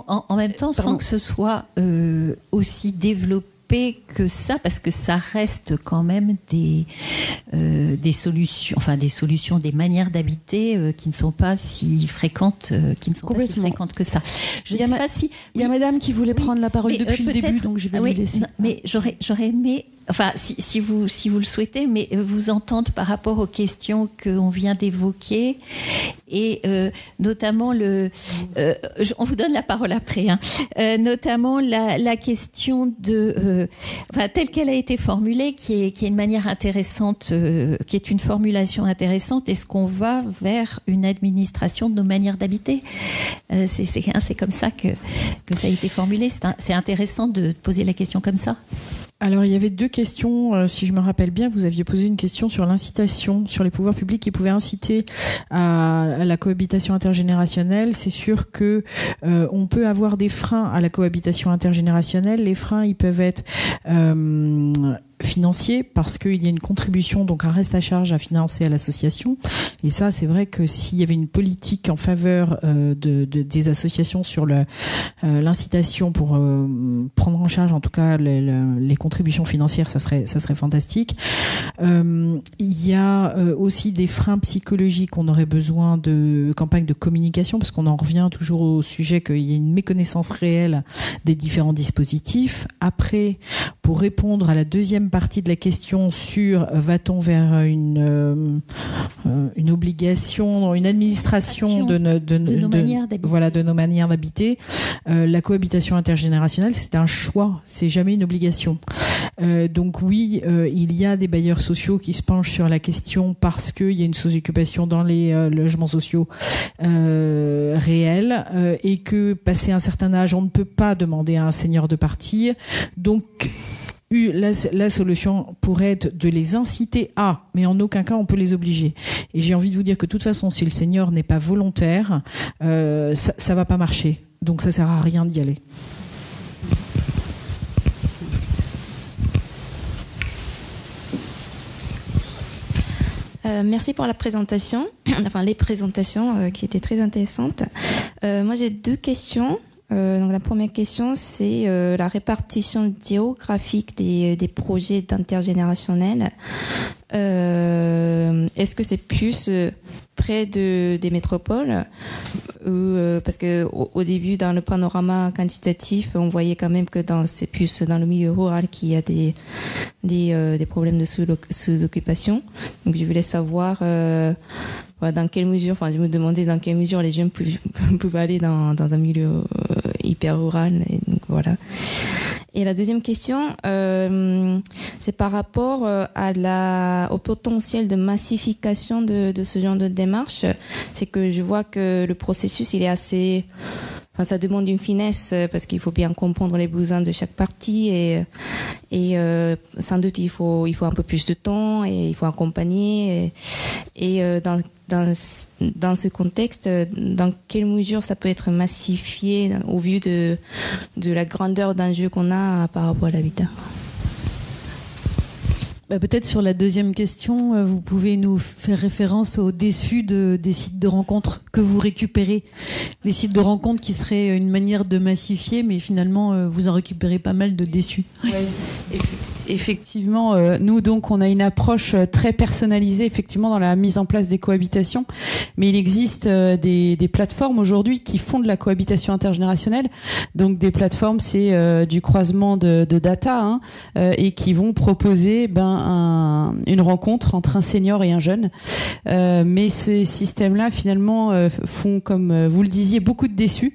Speaker 2: en même temps, sans que ce soit aussi développé que ça, parce que ça reste quand même des solutions, des manières d'habiter qui ne sont pas si fréquentes, que ça. Je ne sais pas si
Speaker 7: il y a Madame qui voulait prendre la parole depuis le début, donc je vais lui laisser.
Speaker 2: Mais j'aurais aimé, enfin, si vous le souhaitez, mais vous entendre par rapport aux questions qu'on vient d'évoquer et notamment on vous donne la parole après, hein, notamment la question de, telle qu'elle a été formulée, qui est une manière intéressante, qui est une formulation intéressante. Est-ce qu'on va vers une administration de nos manières d'habiter ? C'est comme ça que ça a été formulé. C'est intéressant de poser la question comme ça.
Speaker 7: Alors, il y avait deux questions, si je me rappelle bien. Vous aviez posé une question sur l'incitation, sur les pouvoirs publics qui pouvaient inciter à la cohabitation intergénérationnelle. C'est sûr que on peut avoir des freins à la cohabitation intergénérationnelle. Les freins, ils peuvent être financiers, parce qu'il y a une contribution, donc un reste à charge à financer à l'association. Et ça, c'est vrai que s'il y avait une politique en faveur des associations sur l'incitation pour prendre en charge, en tout cas, les contributions financières, ça serait fantastique. Il y a aussi des freins psychologiques. On aurait besoin de campagnes de communication, parce qu'on en revient toujours au sujet qu'il y a une méconnaissance réelle des différents dispositifs. Après, pour répondre à la deuxième partie de la question sur va-t-on vers une obligation, une administration de nos manières d'habiter, la cohabitation intergénérationnelle, c'est un choix, c'est jamais une obligation. Donc oui, il y a des bailleurs sociaux qui se penchent sur la question parce qu'il y a une sous-occupation dans les logements sociaux réels et que passé un certain âge, on ne peut pas demander à un senior de partir. Donc la solution pourrait être de les inciter à, mais en aucun cas on peut les obliger. Et j'ai envie de vous dire que de toute façon, si le senior n'est pas volontaire, ça va pas marcher. Donc ça sert à rien d'y aller.
Speaker 12: Merci pour la présentation, enfin les présentations qui étaient très intéressantes. Moi j'ai deux questions. Donc la première question, c'est la répartition géographique des projets d'intergénérationnel. Est-ce que c'est plus près des métropoles parce que au début, dans le panorama quantitatif, on voyait quand même que c'est plus dans le milieu rural qu'il y a des problèmes de sous-occupation. Donc je voulais savoir dans quelle mesure, je me demandais dans quelle mesure les jeunes peuvent aller dans un milieu hyper rural. Et donc voilà. Et la deuxième question, c'est par rapport au potentiel de massification de ce genre de démarche. C'est que je vois que le processus, il est assez... ça demande une finesse parce qu'il faut bien comprendre les besoins de chaque partie et sans doute il faut un peu plus de temps et il faut accompagner. Et dans ce contexte, dans quelle mesure ça peut être massifié au vu de la grandeur d'enjeu qu'on a par rapport à l'habitat?
Speaker 3: Peut-être sur la deuxième question, vous pouvez nous faire référence aux déçus des sites de rencontres que vous récupérez. Les sites de rencontres qui seraient une manière de massifier, mais finalement, vous en récupérez pas mal de déçus.
Speaker 6: Ouais. Effectivement, nous donc on a une approche très personnalisée effectivement dans la mise en place des cohabitations, mais il existe des plateformes aujourd'hui qui font de la cohabitation intergénérationnelle. Donc des plateformes, c'est du croisement de data et qui vont proposer une rencontre entre un senior et un jeune. Mais ces systèmes-là finalement font, comme vous le disiez, beaucoup de déçus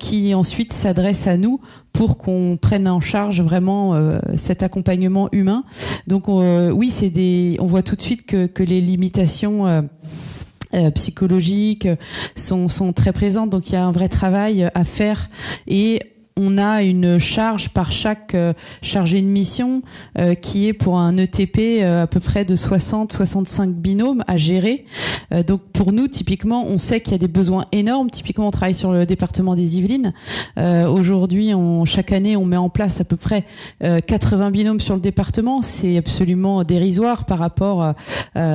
Speaker 6: qui ensuite s'adressent à nous pour qu'on prenne en charge vraiment cet accompagnement humain. Donc oui, on voit tout de suite que les limitations psychologiques sont très présentes. Donc il y a un vrai travail à faire et on a une charge par chaque chargé de mission qui est pour un ETP à peu près de 60-65 binômes à gérer. Donc pour nous, typiquement, on sait qu'il y a des besoins énormes. Typiquement, on travaille sur le département des Yvelines. Aujourd'hui, chaque année, on met en place à peu près 80 binômes sur le département. C'est absolument dérisoire par rapport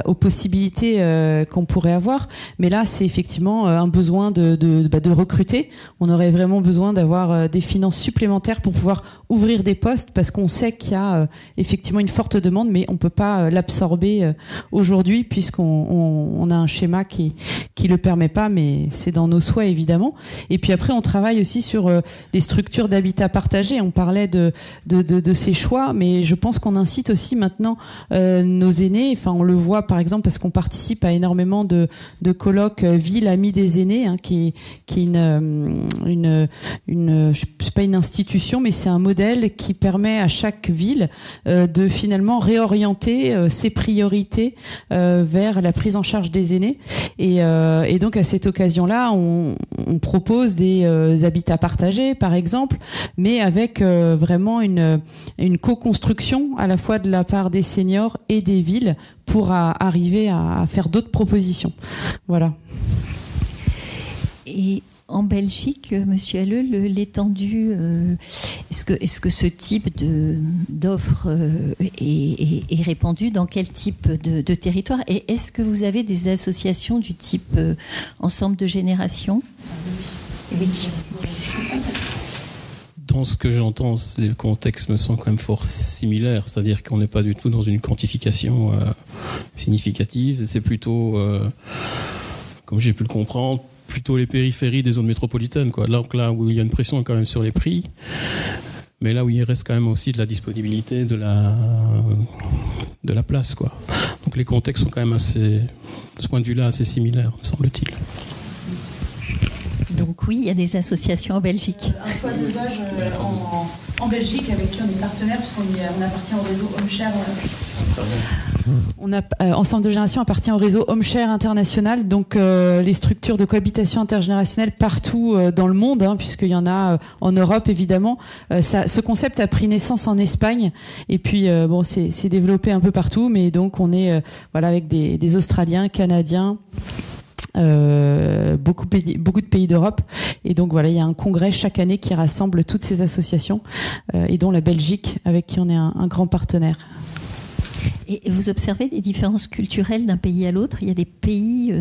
Speaker 6: aux possibilités qu'on pourrait avoir. Mais là, c'est effectivement un besoin de recruter. On aurait vraiment besoin d'avoir des finances supplémentaires pour pouvoir ouvrir des postes, parce qu'on sait qu'il y a effectivement une forte demande, mais on peut pas l'absorber aujourd'hui puisqu'on a un schéma qui le permet pas, mais c'est dans nos souhaits évidemment. Et puis après, on travaille aussi sur les structures d'habitat partagé. On parlait de ces choix, mais je pense qu'on incite aussi maintenant nos aînés. Enfin, on le voit par exemple parce qu'on participe à énormément de colloques Ville Amis des aînés, hein, qui est c'est pas une institution, mais c'est un modèle qui permet à chaque ville de finalement réorienter ses priorités vers la prise en charge des aînés. Et donc à cette occasion-là, on propose des habitats partagés, par exemple, mais avec vraiment une co-construction à la fois de la part des seniors et des villes pour arriver à faire d'autres propositions. Voilà.
Speaker 2: Et en Belgique, Monsieur Halleux, l'étendue, est-ce que ce type d'offre est répandu dans quel type de territoire? Et est-ce que vous avez des associations du type ensemble de générations? Oui.
Speaker 5: Dans ce que j'entends, le contexte me semble quand même fort similaire, c'est-à-dire qu'on n'est pas du tout dans une quantification significative, c'est plutôt, comme j'ai pu le comprendre, plutôt les périphéries des zones métropolitaines, quoi. Là où il y a une pression quand même sur les prix, mais là où il reste quand même aussi de la disponibilité de la place, quoi. Donc les contextes sont quand même assez, de ce point de vue-là, assez similaires, me semble-t-il.
Speaker 2: Donc oui, il y a des associations en Belgique.
Speaker 6: Un choix de dosage en Belgique avec qui on est partenaire, puisqu'on appartient au réseau HomeShare. Ensemble de générations appartient au réseau HomeShare international, donc les structures de cohabitation intergénérationnelle partout dans le monde, hein, puisqu'il y en a en Europe évidemment. Ce concept a pris naissance en Espagne et puis c'est développé un peu partout, mais donc on est avec des Australiens, Canadiens. Beaucoup de pays d'Europe, et donc voilà, il y a un congrès chaque année qui rassemble toutes ces associations et dont la Belgique, avec qui on est un grand partenaire.
Speaker 2: Et vous observez des différences culturelles d'un pays à l'autre? Il y a des pays,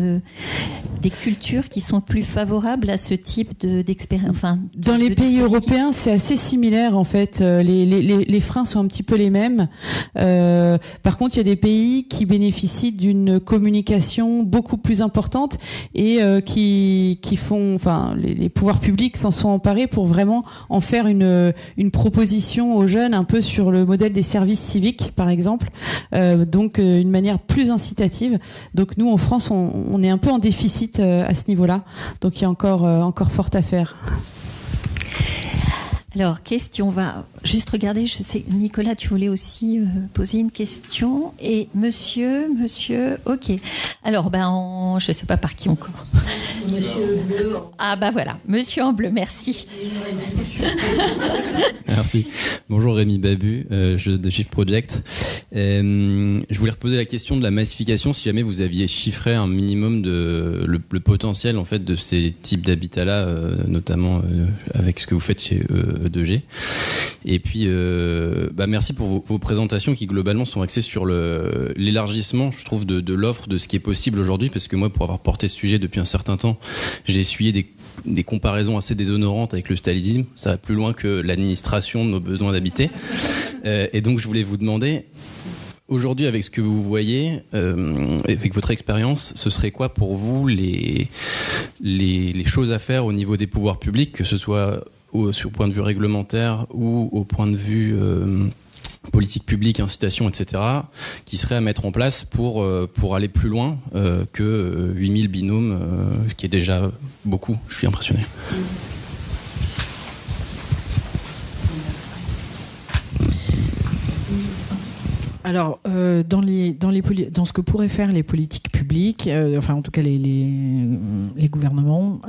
Speaker 2: des cultures qui sont plus favorables à ce type d'expérience.
Speaker 6: Dans les pays européens, c'est assez similaire en fait. Les freins sont un petit peu les mêmes. Par contre, il y a des pays qui bénéficient d'une communication beaucoup plus importante et qui font, les pouvoirs publics s'en sont emparés pour vraiment en faire une proposition aux jeunes, un peu sur le modèle des services civiques, par exemple. Donc une manière plus incitative. Donc nous en France on est un peu en déficit à ce niveau-là. Donc il y a encore fort à faire.
Speaker 2: Alors, question, on va juste regarder, je sais, Nicolas, tu voulais aussi poser une question. Et monsieur, ok. Alors, je ne sais pas par qui on commence. Monsieur Bleu. Ah voilà, monsieur en bleu, merci.
Speaker 13: Merci. Bonjour Rémi Babu, de Shift Project. Je voulais reposer la question de la massification, si jamais vous aviez chiffré un minimum le potentiel en fait de ces types d'habitats-là, notamment avec ce que vous faites chez E2G. Et puis, merci pour vos présentations qui globalement sont axées sur l'élargissement, je trouve, de l'offre de ce qui est possible aujourd'hui, parce que moi, pour avoir porté ce sujet depuis un certain temps, j'ai essuyé des comparaisons assez déshonorantes avec le stalinisme. Ça va plus loin que l'administration de nos besoins d'habiter. Et donc, je voulais vous demander, aujourd'hui, avec ce que vous voyez, avec votre expérience, ce serait quoi pour vous les choses à faire au niveau des pouvoirs publics, que ce soit sur le point de vue réglementaire ou au point de vue politique publique, incitation, etc., qui serait à mettre en place pour aller plus loin que 8000 binômes, qui est déjà beaucoup. Je suis impressionné.
Speaker 7: Alors, dans ce que pourraient faire les politiques publiques, en tout cas les gouvernements,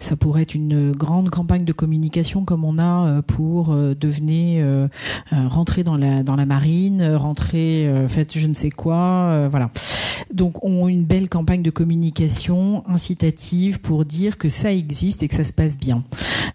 Speaker 7: ça pourrait être une grande campagne de communication comme on a pour devenir rentrer dans la marine, rentrer faites je ne sais quoi, voilà. Donc, on a une belle campagne de communication incitative pour dire que ça existe et que ça se passe bien.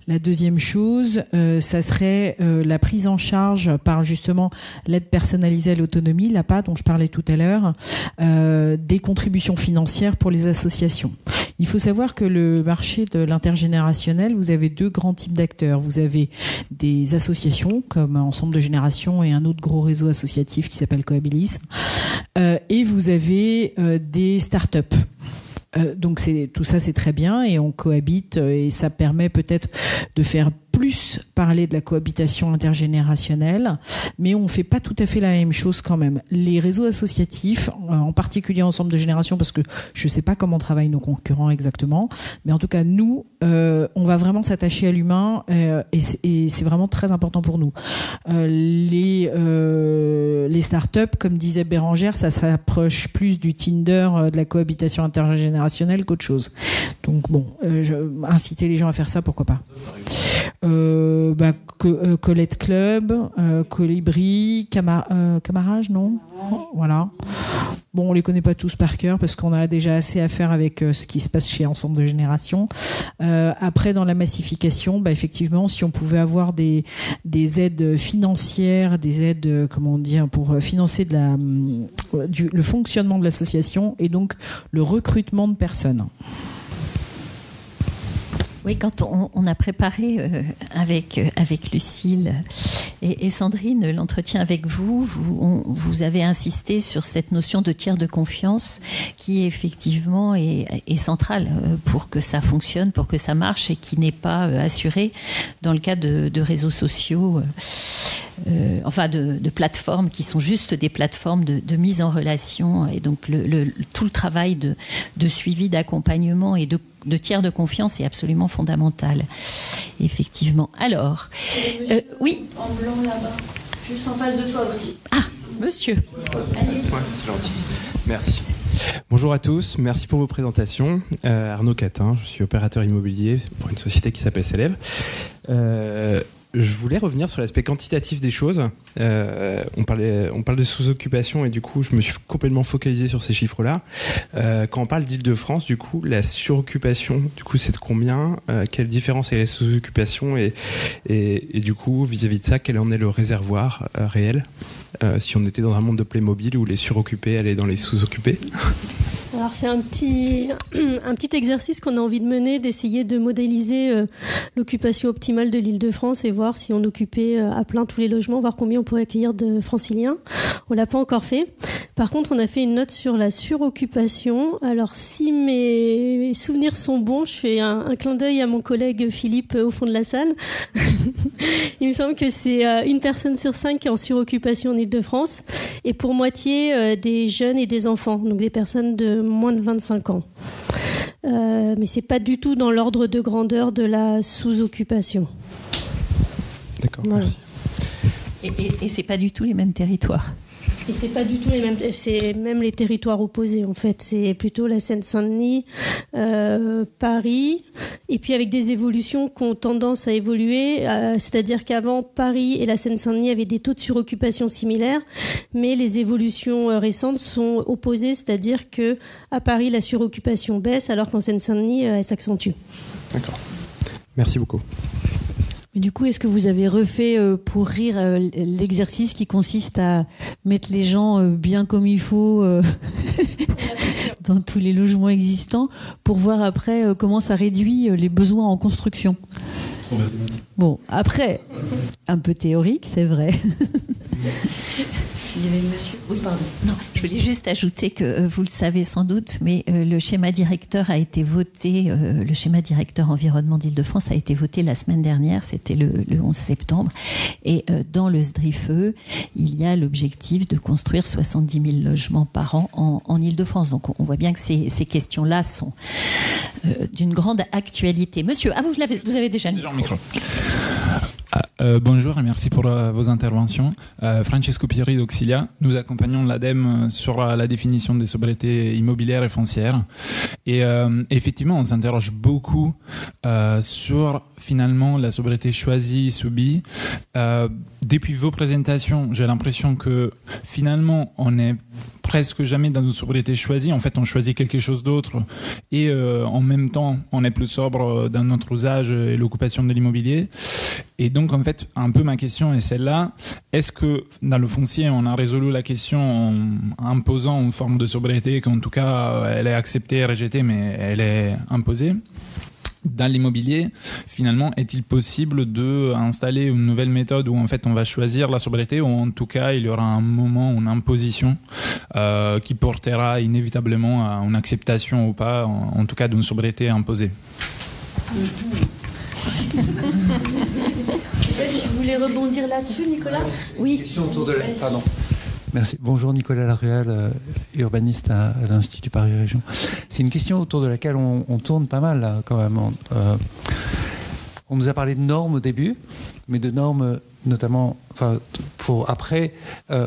Speaker 7: La deuxième chose, ça serait la prise en charge par justement l'aide personnalisée à l'autonomie, l'APA dont je parlais tout à l'heure, des contributions financières pour les associations. Il faut savoir que le marché de l'intergénérationnel, vous avez 2 grands types d'acteurs. Vous avez des associations comme Ensemble de Génération et un autre gros réseau associatif qui s'appelle Coabilis. Et vous avez des startups. Donc tout ça c'est très bien et on cohabite et ça permet peut-être de faire plus parler de la cohabitation intergénérationnelle, mais on fait pas tout à fait la même chose quand même. Les réseaux associatifs, en particulier Ensemble de Génération, parce que je sais pas comment travaillent nos concurrents exactement, mais en tout cas nous, on va vraiment s'attacher à l'humain et c'est vraiment très important pour nous. Les startups, comme disait Bérangère, ça s'approche plus du Tinder de la cohabitation intergénérationnelle qu'autre chose. Donc bon, inciter les gens à faire ça, pourquoi pas. Colette Club, Colibri, Camarage, non ? Voilà. Bon, on les connaît pas tous par cœur parce qu'on a déjà assez à faire avec ce qui se passe chez Ensemble de Génération. Après, dans la massification, effectivement, si on pouvait avoir des aides financières, des aides, comment dire, pour financer le fonctionnement de l'association et donc le recrutement de personnes.
Speaker 2: Oui, quand on a préparé avec Lucille et Sandrine l'entretien avec vous avez insisté sur cette notion de tiers de confiance qui effectivement est centrale pour que ça fonctionne, pour que ça marche et qui n'est pas assurée dans le cas de réseaux sociaux, de plateformes qui sont juste des plateformes de mise en relation. Et donc tout le travail de suivi, d'accompagnement et de tiers de confiance est absolument fondamental, effectivement. Alors, oui.
Speaker 14: En blanc là-bas, juste en face de toi, Brigitte.
Speaker 2: Ah, monsieur.
Speaker 14: Allez.
Speaker 15: Ouais, c'est gentil. Merci. Bonjour à tous, merci pour vos présentations. Arnaud Catin, je suis opérateur immobilier pour une société qui s'appelle Célève. Je voulais revenir sur l'aspect quantitatif des choses. On parle de sous-occupation et du coup, je me suis complètement focalisé sur ces chiffres-là. Quand on parle d'Île-de-France, du coup, la suroccupation, du coup, c'est de combien ? Quelle différence est la sous-occupation et du coup, vis-à-vis de ça, quel en est le réservoir réel si on était dans un monde de Playmobil où les suroccupés allaient dans les sous-occupés ?
Speaker 4: Alors c'est un petit exercice qu'on a envie de mener, d'essayer de modéliser l'occupation optimale de l'Île-de-France et voir si on occupait à plein tous les logements, voir combien on pourrait accueillir de franciliens. On l'a pas encore fait. Par contre, on a fait une note sur la suroccupation. Alors si mes souvenirs sont bons, je fais un clin d'œil à mon collègue Philippe au fond de la salle. Il me semble que c'est 1 personne sur 5 qui est en suroccupation en Île-de-France et pour moitié des jeunes et des enfants, donc des personnes de moins de 25 ans. Mais c'est pas du tout dans l'ordre de grandeur de la sous-occupation.
Speaker 15: D'accord,
Speaker 4: voilà.
Speaker 15: Merci.
Speaker 2: Et c'est pas du tout les mêmes territoires.
Speaker 4: Et c'est pas du tout les mêmes, c'est même les territoires opposés en fait. C'est plutôt la Seine-Saint-Denis, Paris, et puis avec des évolutions qui ont tendance à évoluer. C'est-à-dire qu'avant Paris et la Seine-Saint-Denis avaient des taux de suroccupation similaires, mais les évolutions récentes sont opposées, c'est-à-dire que à Paris la suroccupation baisse, alors qu'en Seine-Saint-Denis elle s'accentue.
Speaker 15: D'accord. Merci beaucoup.
Speaker 3: Mais du coup, est-ce que vous avez refait pour rire l'exercice qui consiste à mettre les gens bien comme il faut dans tous les logements existants pour voir après comment ça réduit les besoins en construction ? Bon, après, un peu théorique, c'est vrai.
Speaker 2: Il y avait monsieur. Oui, pardon. Non, je voulais juste ajouter que vous le savez sans doute, mais le schéma directeur a été voté, le schéma directeur environnement d'Île-de-France a été voté la semaine dernière, c'était le 11 septembre. Et dans le SDRIFE, il y a l'objectif de construire 70 000 logements par an en Île-de-France. Donc on voit bien que ces questions-là sont d'une grande actualité. Monsieur, vous avez déjà le micro.
Speaker 16: Bonjour et merci pour vos interventions. Francesco Pieri d'Auxilia. Nous accompagnons l'ADEME sur la définition des sobriétés immobilières et foncières. Et effectivement, on s'interroge beaucoup sur finalement la sobriété choisie, subie. Depuis vos présentations, j'ai l'impression que finalement, on n'est presque jamais dans une sobriété choisie. En fait, on choisit quelque chose d'autre et en même temps, on est plus sobre dans notre usage et l'occupation de l'immobilier. Et donc, en fait, fait, un peu ma question est celle-là. Est-ce que dans le foncier, on a résolu la question en imposant une forme de sobriété qu'en tout cas, elle est acceptée, rejetée, mais elle est imposée? Dans l'immobilier, finalement, est-il possible d'installer une nouvelle méthode où en fait on va choisir la sobriété, ou en tout cas il y aura un moment, une imposition qui portera inévitablement à une acceptation ou pas, en tout cas d'une sobriété imposée?
Speaker 14: Tu voulais rebondir là-dessus, Nicolas?
Speaker 2: Oui.
Speaker 17: Question autour de la... Pardon. Merci. Bonjour, Nicolas Laruelle, urbaniste à l'Institut Paris Région. C'est une question autour de laquelle on tourne pas mal, là, quand même. On nous a parlé de normes au début, mais de normes notamment, enfin, pour après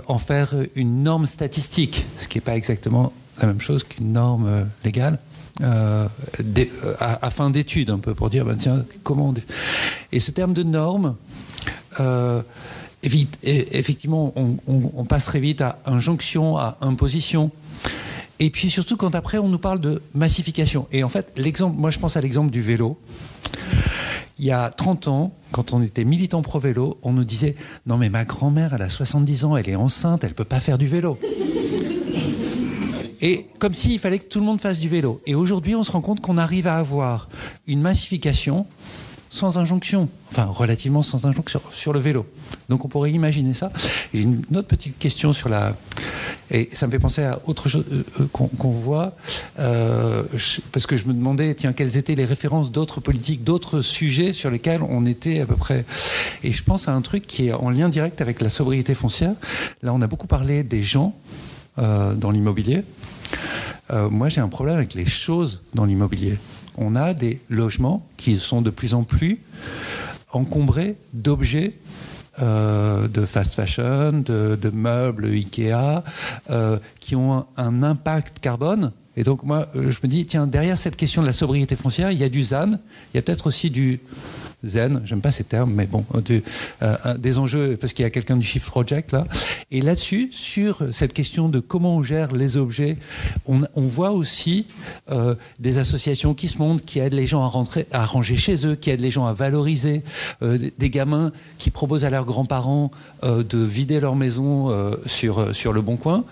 Speaker 17: en faire une norme statistique, ce qui n'est pas exactement la même chose qu'une norme légale. À fin d'étude, un peu, pour dire, ben, tiens, comment Et ce terme de norme... effectivement, on passe très vite à injonction, à imposition. Et puis surtout, quand après, on nous parle de massification. Et en fait, l'exemple, moi je pense à l'exemple du vélo. Il y a 30 ans, quand on était militant pro-vélo, on nous disait « Non mais ma grand-mère, elle a 70 ans, elle est enceinte, elle ne peut pas faire du vélo. » Et comme s'il fallait que tout le monde fasse du vélo. Et aujourd'hui, on se rend compte qu'on arrive à avoir une massification sans injonction, enfin relativement sans injonction sur le vélo. Donc on pourrait imaginer ça. J'ai une autre petite question sur la... Et ça me fait penser à autre chose qu'on voit, parce que je me demandais, tiens, quelles étaient les références d'autres politiques, d'autres sujets sur lesquels on était à peu près... Et je pense à un truc qui est en lien direct avec la sobriété foncière. Là, on a beaucoup parlé des gens dans l'immobilier. Moi, j'ai un problème avec les choses dans l'immobilier. On a des logements qui sont de plus en plus encombrés d'objets de fast fashion, de meubles Ikea, qui ont un impact carbone. Et donc moi, je me dis, tiens, derrière cette question de la sobriété foncière, il y a du ZAN, il y a peut-être aussi du zen, j'aime pas ces termes, mais bon, des enjeux, parce qu'il y a quelqu'un du Shift Project là. Et là-dessus, sur cette question de comment on gère les objets, on voit aussi des associations qui se montent, qui aident les gens à ranger chez eux, qui aident les gens à valoriser, des gamins qui proposent à leurs grands-parents de vider leur maison sur le Bon Coin.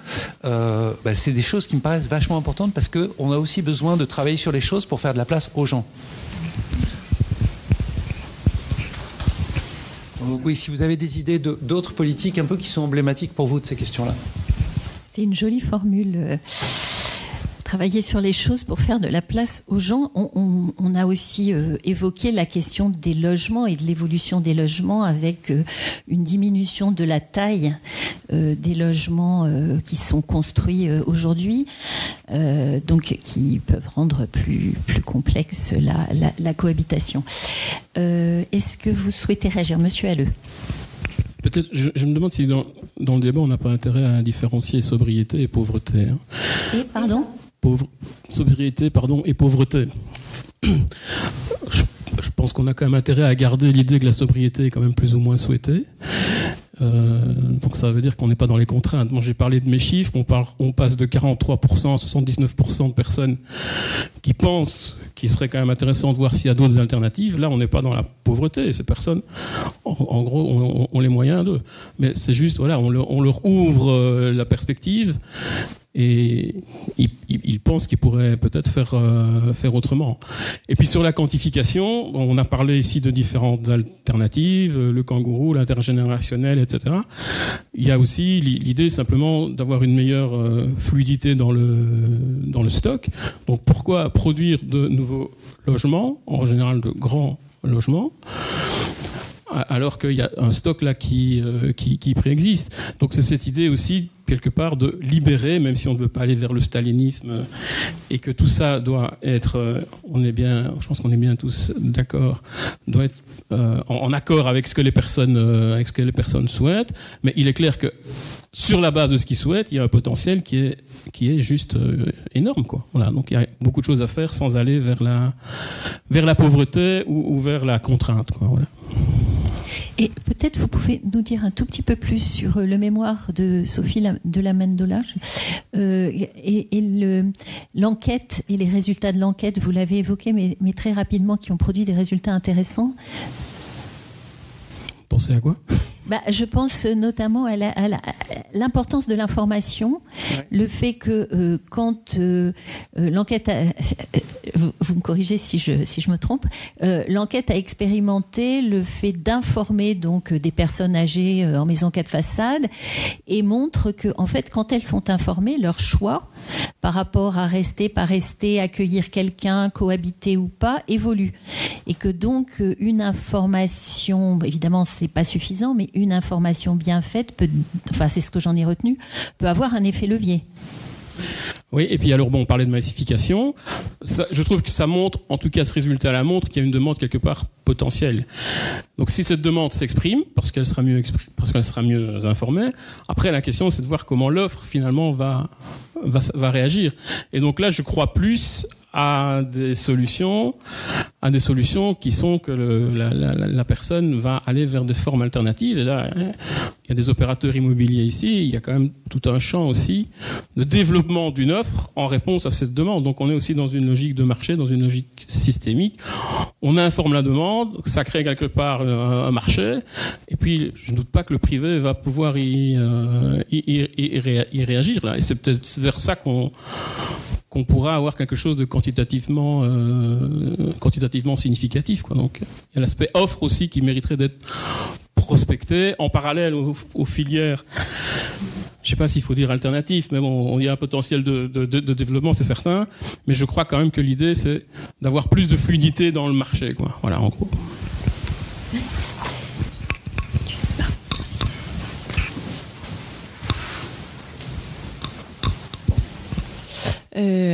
Speaker 17: C'est des choses qui me paraissent vachement importantes parce qu'on a aussi besoin de travailler sur les choses pour faire de la place aux gens. Donc oui, si vous avez des idées d'autres politiques un peu qui sont emblématiques pour vous de ces questions-là.
Speaker 2: C'est une jolie formule. Travailler sur les choses pour faire de la place aux gens. On a aussi évoqué la question des logements et de l'évolution des logements avec une diminution de la taille des logements qui sont construits aujourd'hui, donc qui peuvent rendre plus complexe la cohabitation. Est-ce que vous souhaitez réagir, Monsieur Halleux?
Speaker 5: Peut-être, je me demande si dans le débat, on n'a pas intérêt à différencier sobriété et pauvreté. Hein.
Speaker 2: Et pardon?
Speaker 5: Sobriété, pardon, et pauvreté. Je pense qu'on a quand même intérêt à garder l'idée que la sobriété est quand même plus ou moins souhaitée. Donc ça veut dire qu'on n'est pas dans les contraintes. Moi j'ai parlé de mes chiffres, on passe de 43% à 79% de personnes qui pensent qu'il serait quand même intéressant de voir s'il y a d'autres alternatives. Là on n'est pas dans la pauvreté, ces personnes en gros ont les moyens d'eux. Mais c'est juste, voilà, on leur ouvre la perspective et ils pensent qu'ils pourraient peut-être faire autrement. Et puis sur la quantification, on a parlé ici de différentes alternatives, le kangourou, l'intergénérationnel, etc. Il y a aussi l'idée simplement d'avoir une meilleure fluidité dans le stock. Donc pourquoi produire de nouveaux logements, en général de grands logements, alors qu'il y a un stock là qui préexiste. Donc c'est cette idée aussi quelque part de libérer, même si on ne veut pas aller vers le stalinisme, et que tout ça doit être, je pense qu'on est bien tous d'accord, doit être en accord avec ce que les personnes souhaitent. Mais il est clair que sur la base de ce qu'ils souhaitent, il y a un potentiel qui est juste énorme, quoi. Voilà. Donc il y a beaucoup de choses à faire sans aller vers la pauvreté ou vers la contrainte, quoi. Voilà.
Speaker 2: Et peut-être vous pouvez nous dire un tout petit peu plus sur le mémoire de Sophie de la Mendola et l'enquête et les résultats de l'enquête, vous l'avez évoqué, mais très rapidement, qui ont produit des résultats intéressants.
Speaker 5: Pensez à quoi ?
Speaker 2: Je pense notamment à l'importance de l'information, le fait que quand l'enquête, vous me corrigez si je me trompe, l'enquête a expérimenté le fait d'informer donc des personnes âgées en maison 4 façades et montre que en fait quand elles sont informées, leur choix par rapport à rester, pas rester, accueillir quelqu'un, cohabiter ou pas évolue et que donc une information, évidemment c'est pas suffisant, mais une information bien faite c'est ce que j'en ai retenu, peut avoir un effet levier.
Speaker 5: Oui, et puis alors on parlait de massification. Je trouve que ça montre, en tout cas ce résultat-là montre qu'il y a une demande quelque part potentielle. Donc si cette demande s'exprime, parce qu'elle sera mieux informée, après la question c'est de voir comment l'offre finalement va réagir. Et donc là je crois plus à des solutions qui sont que la personne va aller vers des formes alternatives. Et là, il y a des opérateurs immobiliers ici, il y a quand même tout un champ aussi de développement d'une offre en réponse à cette demande. Donc on est aussi dans une logique de marché, dans une logique systémique. On informe la demande, ça crée quelque part un marché, et puis je ne doute pas que le privé va pouvoir y réagir là. Et c'est peut-être vers ça qu'on pourra avoir quelque chose de quantitativement significatif, quoi. Donc il y a l'aspect offre aussi qui mériterait d'être prospecté en parallèle aux filières. Je ne sais pas s'il faut dire alternatif, mais bon, il y a un potentiel de développement, c'est certain. Mais je crois quand même que l'idée, c'est d'avoir plus de fluidité dans le marché, quoi. Voilà, en gros.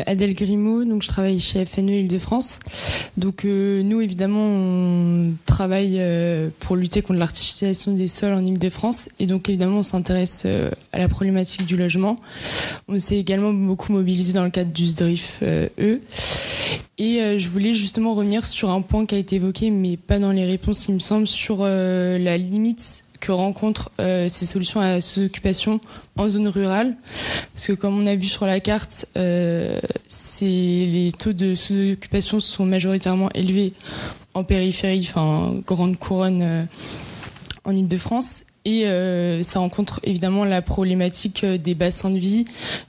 Speaker 18: Adèle Grimaud, donc je travaille chez FNE Île-de-France. Donc nous évidemment on travaille pour lutter contre l'artificialisation des sols en Île-de-France et donc évidemment on s'intéresse à la problématique du logement. On s'est également beaucoup mobilisé dans le cadre du SDRIF et je voulais justement revenir sur un point qui a été évoqué mais pas dans les réponses il me semble, sur la limite que rencontrent ces solutions à la sous-occupation en zone rurale. Parce que comme on a vu sur la carte, les taux de sous-occupation sont majoritairement élevés en périphérie, enfin grande couronne en Île-de-France. Et ça rencontre évidemment la problématique des bassins de vie.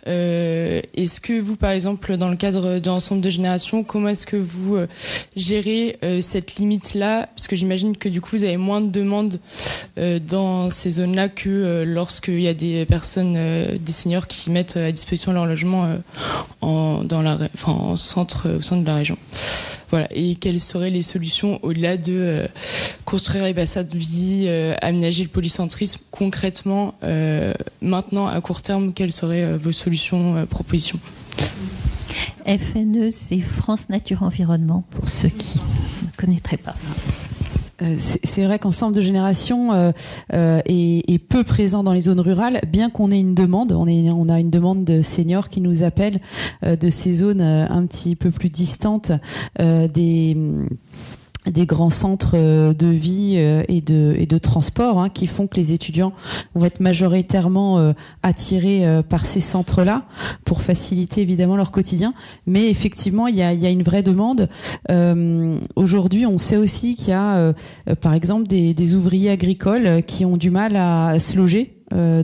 Speaker 18: Est-ce que vous, par exemple, dans le cadre de l'ensemble de génération, comment est-ce que vous gérez cette limite-là ? Parce que j'imagine que du coup, vous avez moins de demandes dans ces zones-là que lorsqu'il y a des personnes, des seniors qui mettent à disposition leur logement au centre de la région. Voilà. Et quelles seraient les solutions au-delà de construire les bassins de vie, aménager le polycentrisme concrètement, maintenant à court terme, quelles seraient vos solutions, propositions ?
Speaker 2: FNE, c'est France Nature Environnement, pour ceux qui ne connaîtraient pas.
Speaker 6: C'est vrai qu'Ensemble de Génération est peu présent dans les zones rurales, bien qu'on ait une demande. On a une demande de seniors qui nous appellent de ces zones un petit peu plus distantes des grands centres de vie et de transport qui font que les étudiants vont être majoritairement attirés par ces centres-là pour faciliter évidemment leur quotidien. Mais effectivement, il y a une vraie demande. Aujourd'hui, on sait aussi qu'il y a par exemple des ouvriers agricoles qui ont du mal à se loger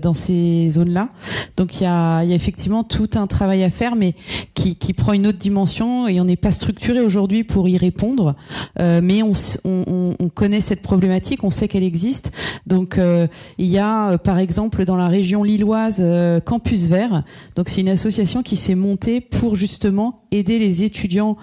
Speaker 6: dans ces zones-là. Donc il y a effectivement tout un travail à faire, mais qui prend une autre dimension et on n'est pas structuré aujourd'hui pour y répondre. Mais on connaît cette problématique, on sait qu'elle existe. Donc il y a par exemple dans la région lilloise Campus Vert. Donc c'est une association qui s'est montée pour justement aider les étudiants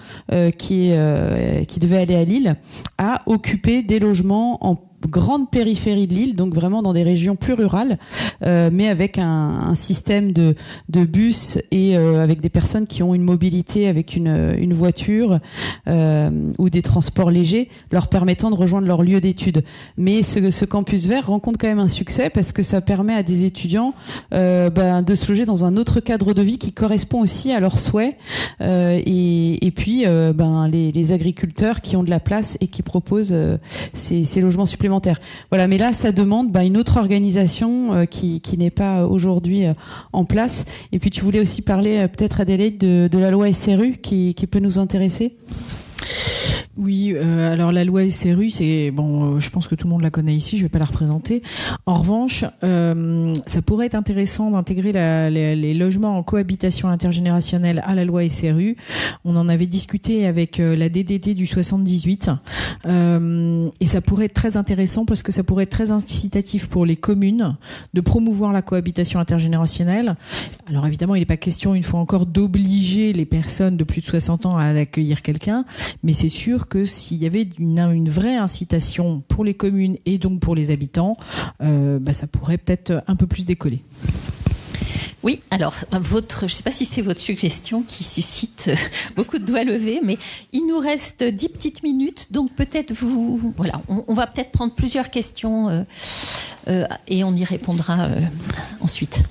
Speaker 6: qui devaient aller à Lille à occuper des logements en grande périphérie de l'île, donc vraiment dans des régions plus rurales, mais avec un système de bus et avec des personnes qui ont une mobilité avec une voiture ou des transports légers, leur permettant de rejoindre leur lieu d'études. Mais ce campus vert rencontre quand même un succès parce que ça permet à des étudiants de se loger dans un autre cadre de vie qui correspond aussi à leurs souhaits et puis les agriculteurs qui ont de la place et qui proposent ces logements supplémentaires. Voilà, mais là, ça demande une autre organisation qui n'est pas aujourd'hui en place. Et puis, tu voulais aussi parler peut-être, Adélaïde, de la loi SRU qui peut nous intéresser ?
Speaker 7: Oui, alors la loi SRU, c'est bon, je pense que tout le monde la connaît ici, je vais pas la représenter. En revanche, ça pourrait être intéressant d'intégrer les logements en cohabitation intergénérationnelle à la loi SRU. On en avait discuté avec la DDT du 78, et ça pourrait être très intéressant parce que ça pourrait être très incitatif pour les communes de promouvoir la cohabitation intergénérationnelle. Alors évidemment, il n'est pas question, une fois encore, d'obliger les personnes de plus de 60 ans à accueillir quelqu'un, mais c'est sûr que s'il y avait une vraie incitation pour les communes et donc pour les habitants, ça pourrait peut-être un peu plus décoller.
Speaker 2: Oui, alors, je ne sais pas si c'est votre suggestion qui suscite beaucoup de doigts levés, mais il nous reste 10 petites minutes, donc peut-être voilà, on va peut-être prendre plusieurs questions et on y répondra ensuite.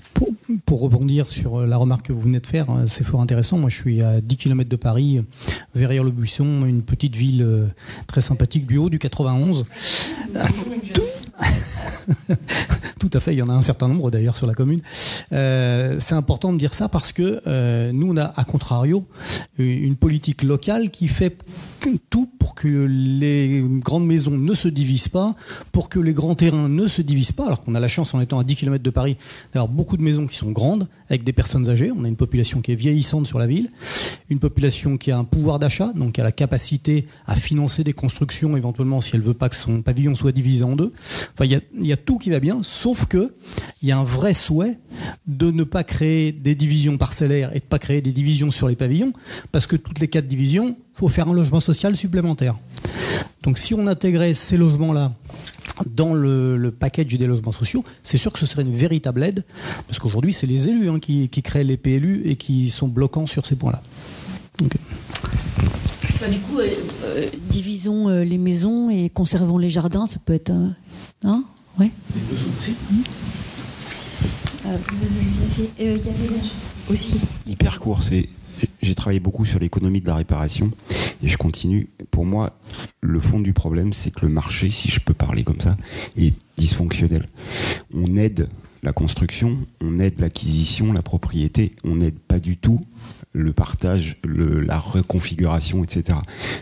Speaker 19: Pour rebondir sur la remarque que vous venez de faire, c'est fort intéressant. Moi, je suis à 10 km de Paris, Verrières-le-Buisson, une petite ville très sympathique du haut du 91. Tout à fait, il y en a un certain nombre d'ailleurs sur la commune. C'est important de dire ça parce que nous, on a, à contrario, une politique locale qui fait tout pour que les grandes maisons ne se divisent pas, pour que les grands terrains ne se divisent pas, alors qu'on a la chance, en étant à 10 km de Paris, d'avoir beaucoup de maisons qui sont grandes, avec des personnes âgées. On a une population qui est vieillissante sur la ville, une population qui a un pouvoir d'achat, donc qui a la capacité à financer des constructions, éventuellement, si elle ne veut pas que son pavillon soit divisé en deux. Enfin, il y a tout qui va bien, sauf que il y a un vrai souhait de ne pas créer des divisions parcellaires et de ne pas créer des divisions sur les pavillons, parce que toutes les 4 divisions, il faut faire un logement social supplémentaire. Donc si on intégrait ces logements-là dans le package des logements sociaux, c'est sûr que ce serait une véritable aide, parce qu'aujourd'hui, c'est les élus qui créent les PLU et qui sont bloquants sur ces points-là. Okay.
Speaker 3: Du coup, divisons les maisons et conservons les jardins, ça peut être... hein, ouais.
Speaker 19: Les deux sont aussi.
Speaker 2: Il y avait aussi.
Speaker 10: Hyper court, j'ai travaillé beaucoup sur l'économie de la réparation et je continue. Pour moi, le fond du problème, c'est que le marché, si je peux parler comme ça, est dysfonctionnel. On aide la construction, on aide l'acquisition, la propriété, on n'aide pas du tout le partage, la reconfiguration, etc.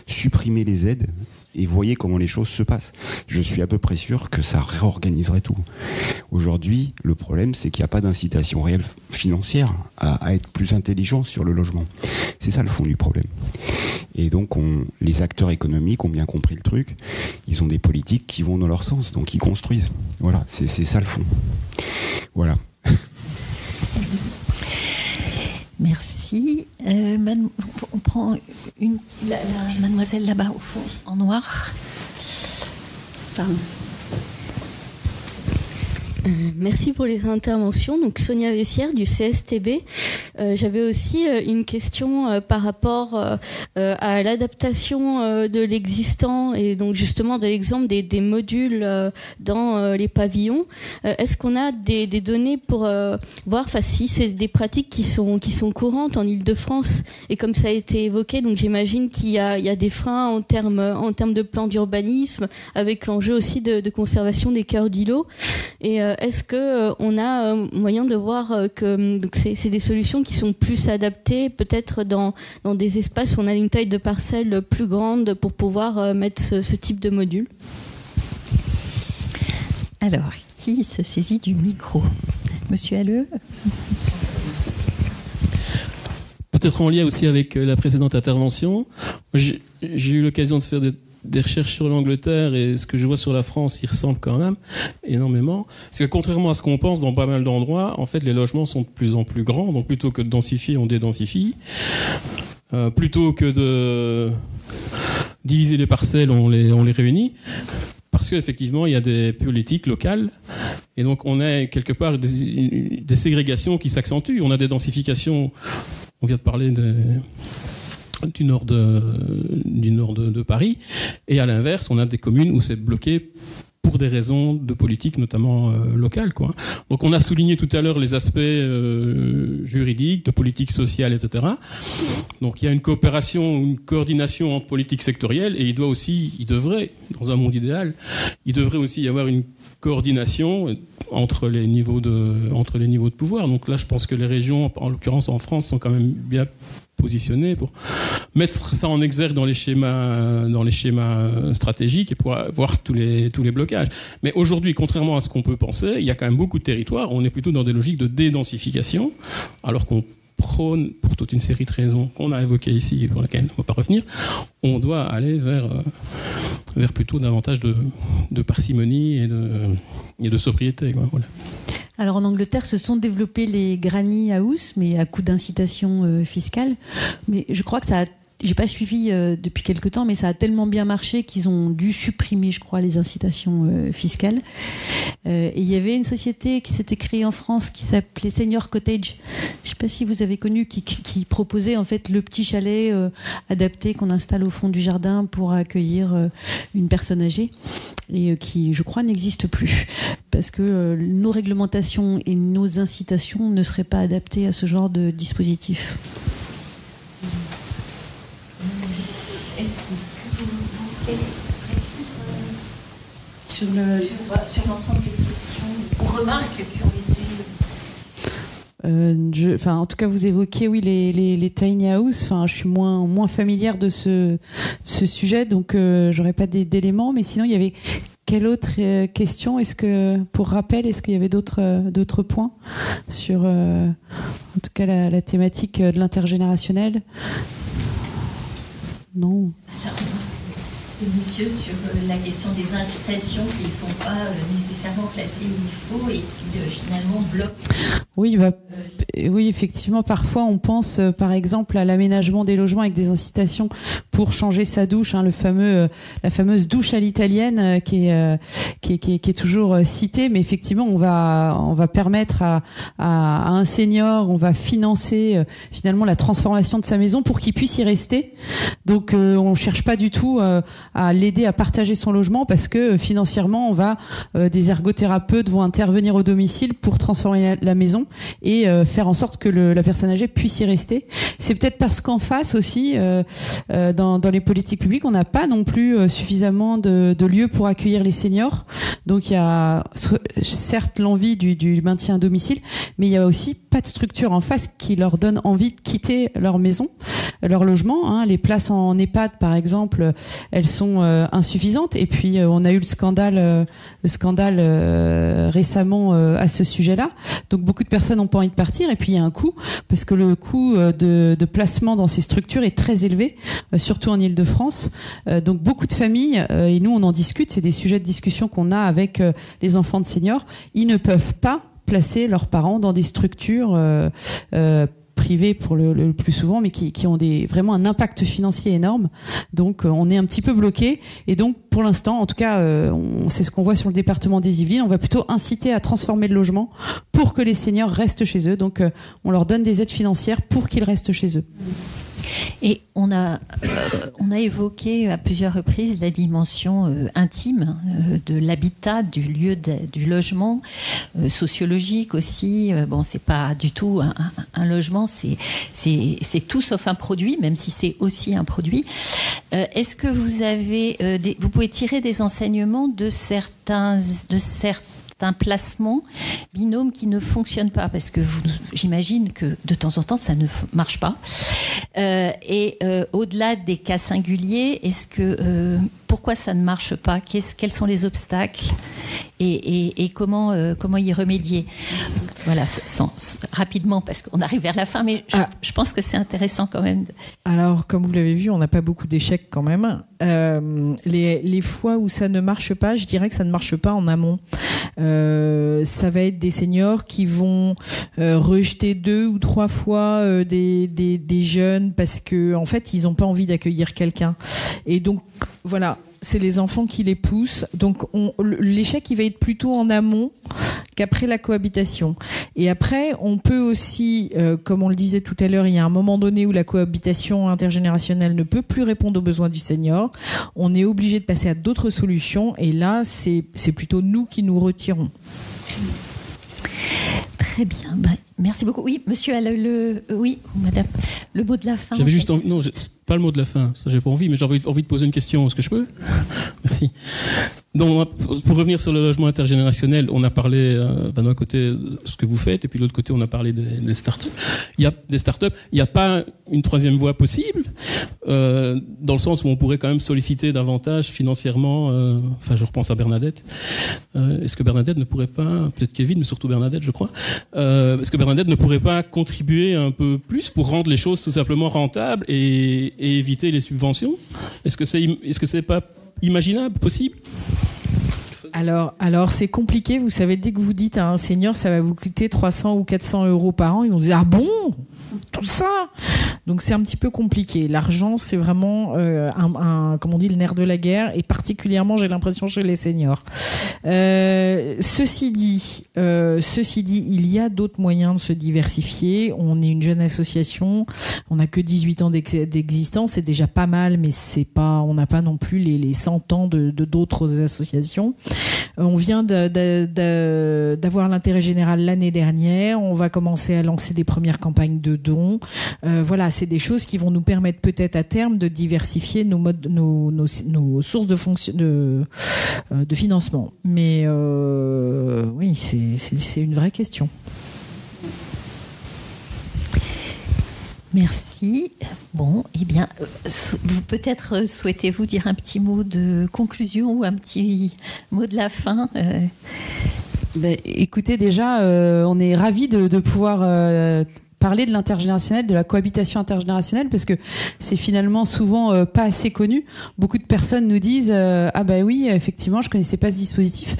Speaker 10: Supprimez les aides et voyez comment les choses se passent. Je suis à peu près sûr que ça réorganiserait tout. Aujourd'hui, le problème, c'est qu'il n'y a pas d'incitation réelle financière à être plus intelligent sur le logement. C'est ça le fond du problème. Et donc, les acteurs économiques ont bien compris le truc. Ils ont des politiques qui vont dans leur sens, donc ils construisent. Voilà, c'est ça le fond. Voilà.
Speaker 2: Merci. On prend la mademoiselle là-bas au fond, en noir. Pardon.
Speaker 20: Merci pour les interventions. Donc Sonia Vessière du CSTB. J'avais aussi une question par rapport à l'adaptation de l'existant et donc justement de l'exemple des modules dans les pavillons. Est-ce qu'on a des données pour voir si c'est des pratiques qui sont courantes en Île-de-France et comme ça a été évoqué, donc j'imagine qu'il y a des freins en termes de plan d'urbanisme avec l'enjeu aussi de conservation des cœurs d'îlots. Et est-ce qu'on a moyen de voir que donc c'est des solutions qui sont plus adaptées peut-être dans des espaces où on a une taille de parcelle plus grande pour pouvoir mettre ce type de module?
Speaker 2: Alors, qui se saisit du micro? Monsieur Halleux?
Speaker 5: Peut-être en lien aussi avec la précédente intervention. J'ai eu l'occasion de faire des recherches sur l'Angleterre et ce que je vois sur la France, il ressemble quand même énormément. C'est que contrairement à ce qu'on pense dans pas mal d'endroits, en fait, les logements sont de plus en plus grands. Donc plutôt que de densifier, on dédensifie. Plutôt que de diviser les parcelles, on les réunit. Parce qu'effectivement, il y a des politiques locales. Et donc, on a quelque part des ségrégations qui s'accentuent. On a des densifications. On vient de parler du nord de Paris, et à l'inverse, on a des communes où c'est bloqué pour pour des raisons de politique, notamment locale, quoi. Donc on a souligné tout à l'heure les aspects juridiques, de politique sociale, etc. Donc il y a une coopération, une coordination entre politiques sectorielles, et il devrait, dans un monde idéal, il devrait aussi y avoir une coordination entre les niveaux de pouvoir. Donc là, je pense que les régions, en l'occurrence en France, sont quand même bien positionnées pour mettre ça en exergue dans les schémas stratégiques et pour voir tous les blocages. Mais aujourd'hui, contrairement à ce qu'on peut penser, il y a quand même beaucoup de territoires où on est plutôt dans des logiques de dédensification, alors qu'on prône, pour toute une série de raisons qu'on a évoquées ici et pour lesquelles on ne va pas revenir, on doit aller vers plutôt davantage de parcimonie et de sobriété, quoi. Voilà.
Speaker 3: Alors en Angleterre se sont développés les granny house, mais à coup d'incitation fiscale. Mais je crois que ça a... J'ai pas suivi depuis quelque temps, mais ça a tellement bien marché qu'ils ont dû supprimer, je crois, les incitations fiscales. Et il y avait une société qui s'était créée en France qui s'appelait Senior Cottage. Je sais pas si vous avez connu, qui proposait en fait le petit chalet adapté qu'on installe au fond du jardin pour accueillir une personne âgée, et qui, je crois, n'existe plus parce que nos réglementations et nos incitations ne seraient pas adaptées à ce genre de dispositif.
Speaker 2: Est-ce que vous voulez sur l'ensemble des questions ou remarques qui ont été...
Speaker 6: en tout cas, vous évoquez les tiny house. Enfin, je suis moins familière de ce sujet, donc j'aurais pas d'éléments. Mais sinon, il y avait quelle autre question? Est-ce que, pour rappel, est-ce qu'il y avait d'autres points sur, en tout cas, la thématique de l'intergénérationnel? Non.
Speaker 2: Monsieur, sur la question des incitations qui ne sont pas nécessairement classées où il faut et qui finalement bloquent.
Speaker 6: Oui, oui, effectivement, parfois on pense par exemple à l'aménagement des logements avec des incitations pour changer sa douche, la fameuse douche à l'italienne qui est toujours citée, mais effectivement on va permettre à un senior, on va financer finalement la transformation de sa maison pour qu'il puisse y rester. Donc on cherche pas du tout à l'aider à partager son logement parce que financièrement des ergothérapeutes vont intervenir au domicile pour transformer la maison et faire en sorte que la personne âgée puisse y rester. C'est peut-être parce qu'en face aussi, dans les politiques publiques, on n'a pas non plus suffisamment de lieux pour accueillir les seniors. Donc il y a certes l'envie du maintien à domicile, mais il y a aussi pas de structure en face qui leur donne envie de quitter leur maison, leur logement. Les places en EHPAD, par exemple, elles sont insuffisantes. Et puis on a eu le scandale récemment à ce sujet-là. Donc beaucoup de personnes n'ont pas envie de partir. Et puis il y a un coût, parce que le coût de placement dans ces structures est très élevé, surtout en Île-de-France. Donc beaucoup de familles, et nous on en discute, c'est des sujets de discussion qu'on a avec les enfants de seniors, ils ne peuvent pas placer leurs parents dans des structures privées pour le plus souvent, mais qui ont vraiment un impact financier énorme. Donc on est un petit peu bloqué. Et donc pour l'instant, en tout cas, c'est ce qu'on voit sur le département des Yvelines. On va plutôt inciter à transformer le logement pour que les seniors restent chez eux. Donc on leur donne des aides financières pour qu'ils restent chez eux.
Speaker 2: Et on a évoqué à plusieurs reprises la dimension intime de l'habitat, du lieu, du logement, sociologique aussi. Bon, c'est pas du tout un logement, c'est tout sauf un produit, même si c'est aussi un produit. Est-ce que vous pouvez tirer des enseignements de certains placements binômes qui ne fonctionnent pas, parce que j'imagine que de temps en temps ça ne marche pas. Et au-delà des cas singuliers, pourquoi ça ne marche pas? Quels sont les obstacles et comment y remédier? Voilà, rapidement, parce qu'on arrive vers la fin, mais je pense que c'est intéressant quand même.
Speaker 7: Alors, comme vous l'avez vu, on n'a pas beaucoup d'échecs quand même. Les fois où ça ne marche pas, je dirais que ça ne marche pas en amont. Ça va être des seniors qui vont rejeter 2 ou 3 fois des jeunes parce que en fait ils n'ont pas envie d'accueillir quelqu'un, et donc voilà, c'est les enfants qui les poussent. Donc l'échec il va être plutôt en amont, qu'après la cohabitation. Et après, on peut aussi, comme on le disait tout à l'heure, il y a un moment donné où la cohabitation intergénérationnelle ne peut plus répondre aux besoins du senior. On est obligé de passer à d'autres solutions et là, c'est plutôt nous qui nous retirons.
Speaker 2: Très bien. Merci beaucoup. Oui, monsieur, oui, madame, le mot de la fin.
Speaker 5: J'avais juste envie, non, pas le mot de la fin, ça j'ai pas envie, mais j'avais envie de poser une question. Est-ce que je peux? Merci. Donc, pour revenir sur le logement intergénérationnel, on a parlé d'un côté ce que vous faites, et puis de l'autre côté on a parlé des startups. Il n'y a pas une troisième voie possible, dans le sens où on pourrait quand même solliciter davantage financièrement. Enfin, je repense à Bernadette. Est-ce que Bernadette ne pourrait pas, peut-être Kevin, mais surtout Bernadette, je crois. Est-ce que Bernadette ne pourrait pas contribuer un peu plus pour rendre les choses tout simplement rentables et éviter les subventions? Est-ce que c'est pas imaginable, possible?
Speaker 7: Alors c'est compliqué, vous savez, dès que vous dites à un senior ça va vous coûter 300 ou 400 euros par an, ils vont se dire ah bon, tout ça? Donc c'est un petit peu compliqué. L'argent c'est vraiment comme on dit, le nerf de la guerre, et particulièrement j'ai l'impression chez les seniors. Ceci dit, il y a d'autres moyens de se diversifier. On est une jeune association, on n'a que 18 ans d'existence, c'est déjà pas mal, mais on n'a pas non plus les 100 ans de d'autres associations. On vient d'avoir l'intérêt général l'année dernière. On va commencer à lancer des premières campagnes de dons. Voilà, c'est des choses qui vont nous permettre peut-être à terme de diversifier nos sources de financement. Mais oui, c'est une vraie question.
Speaker 2: Merci. Bon, eh bien, vous peut-être souhaitez-vous dire un petit mot de conclusion ou un petit mot de la fin
Speaker 6: Écoutez, déjà, on est ravis de pouvoir parler de l'intergénérationnel, de la cohabitation intergénérationnelle, parce que c'est finalement souvent pas assez connu. Beaucoup de personnes nous disent ah bah oui, effectivement, je connaissais pas ce dispositif.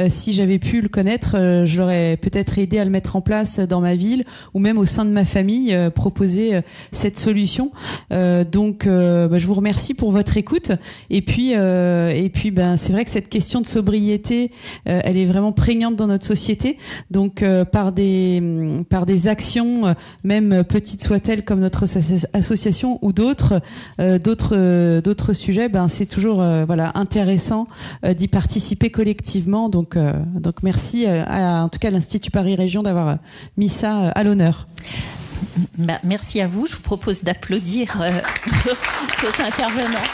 Speaker 6: Si j'avais pu le connaître, je l'aurais peut-être aidé à le mettre en place dans ma ville ou même au sein de ma famille, proposer cette solution. Donc, je vous remercie pour votre écoute. Et puis, c'est vrai que cette question de sobriété, elle est vraiment prégnante dans notre société. Donc, par des actions, même petites soient-elles, comme notre association ou d'autres sujets, c'est toujours intéressant d'y participer collectivement. Donc merci en tout cas à l'Institut Paris Région d'avoir mis ça à l'honneur.
Speaker 2: Merci à vous. Je vous propose d'applaudir vos intervenants.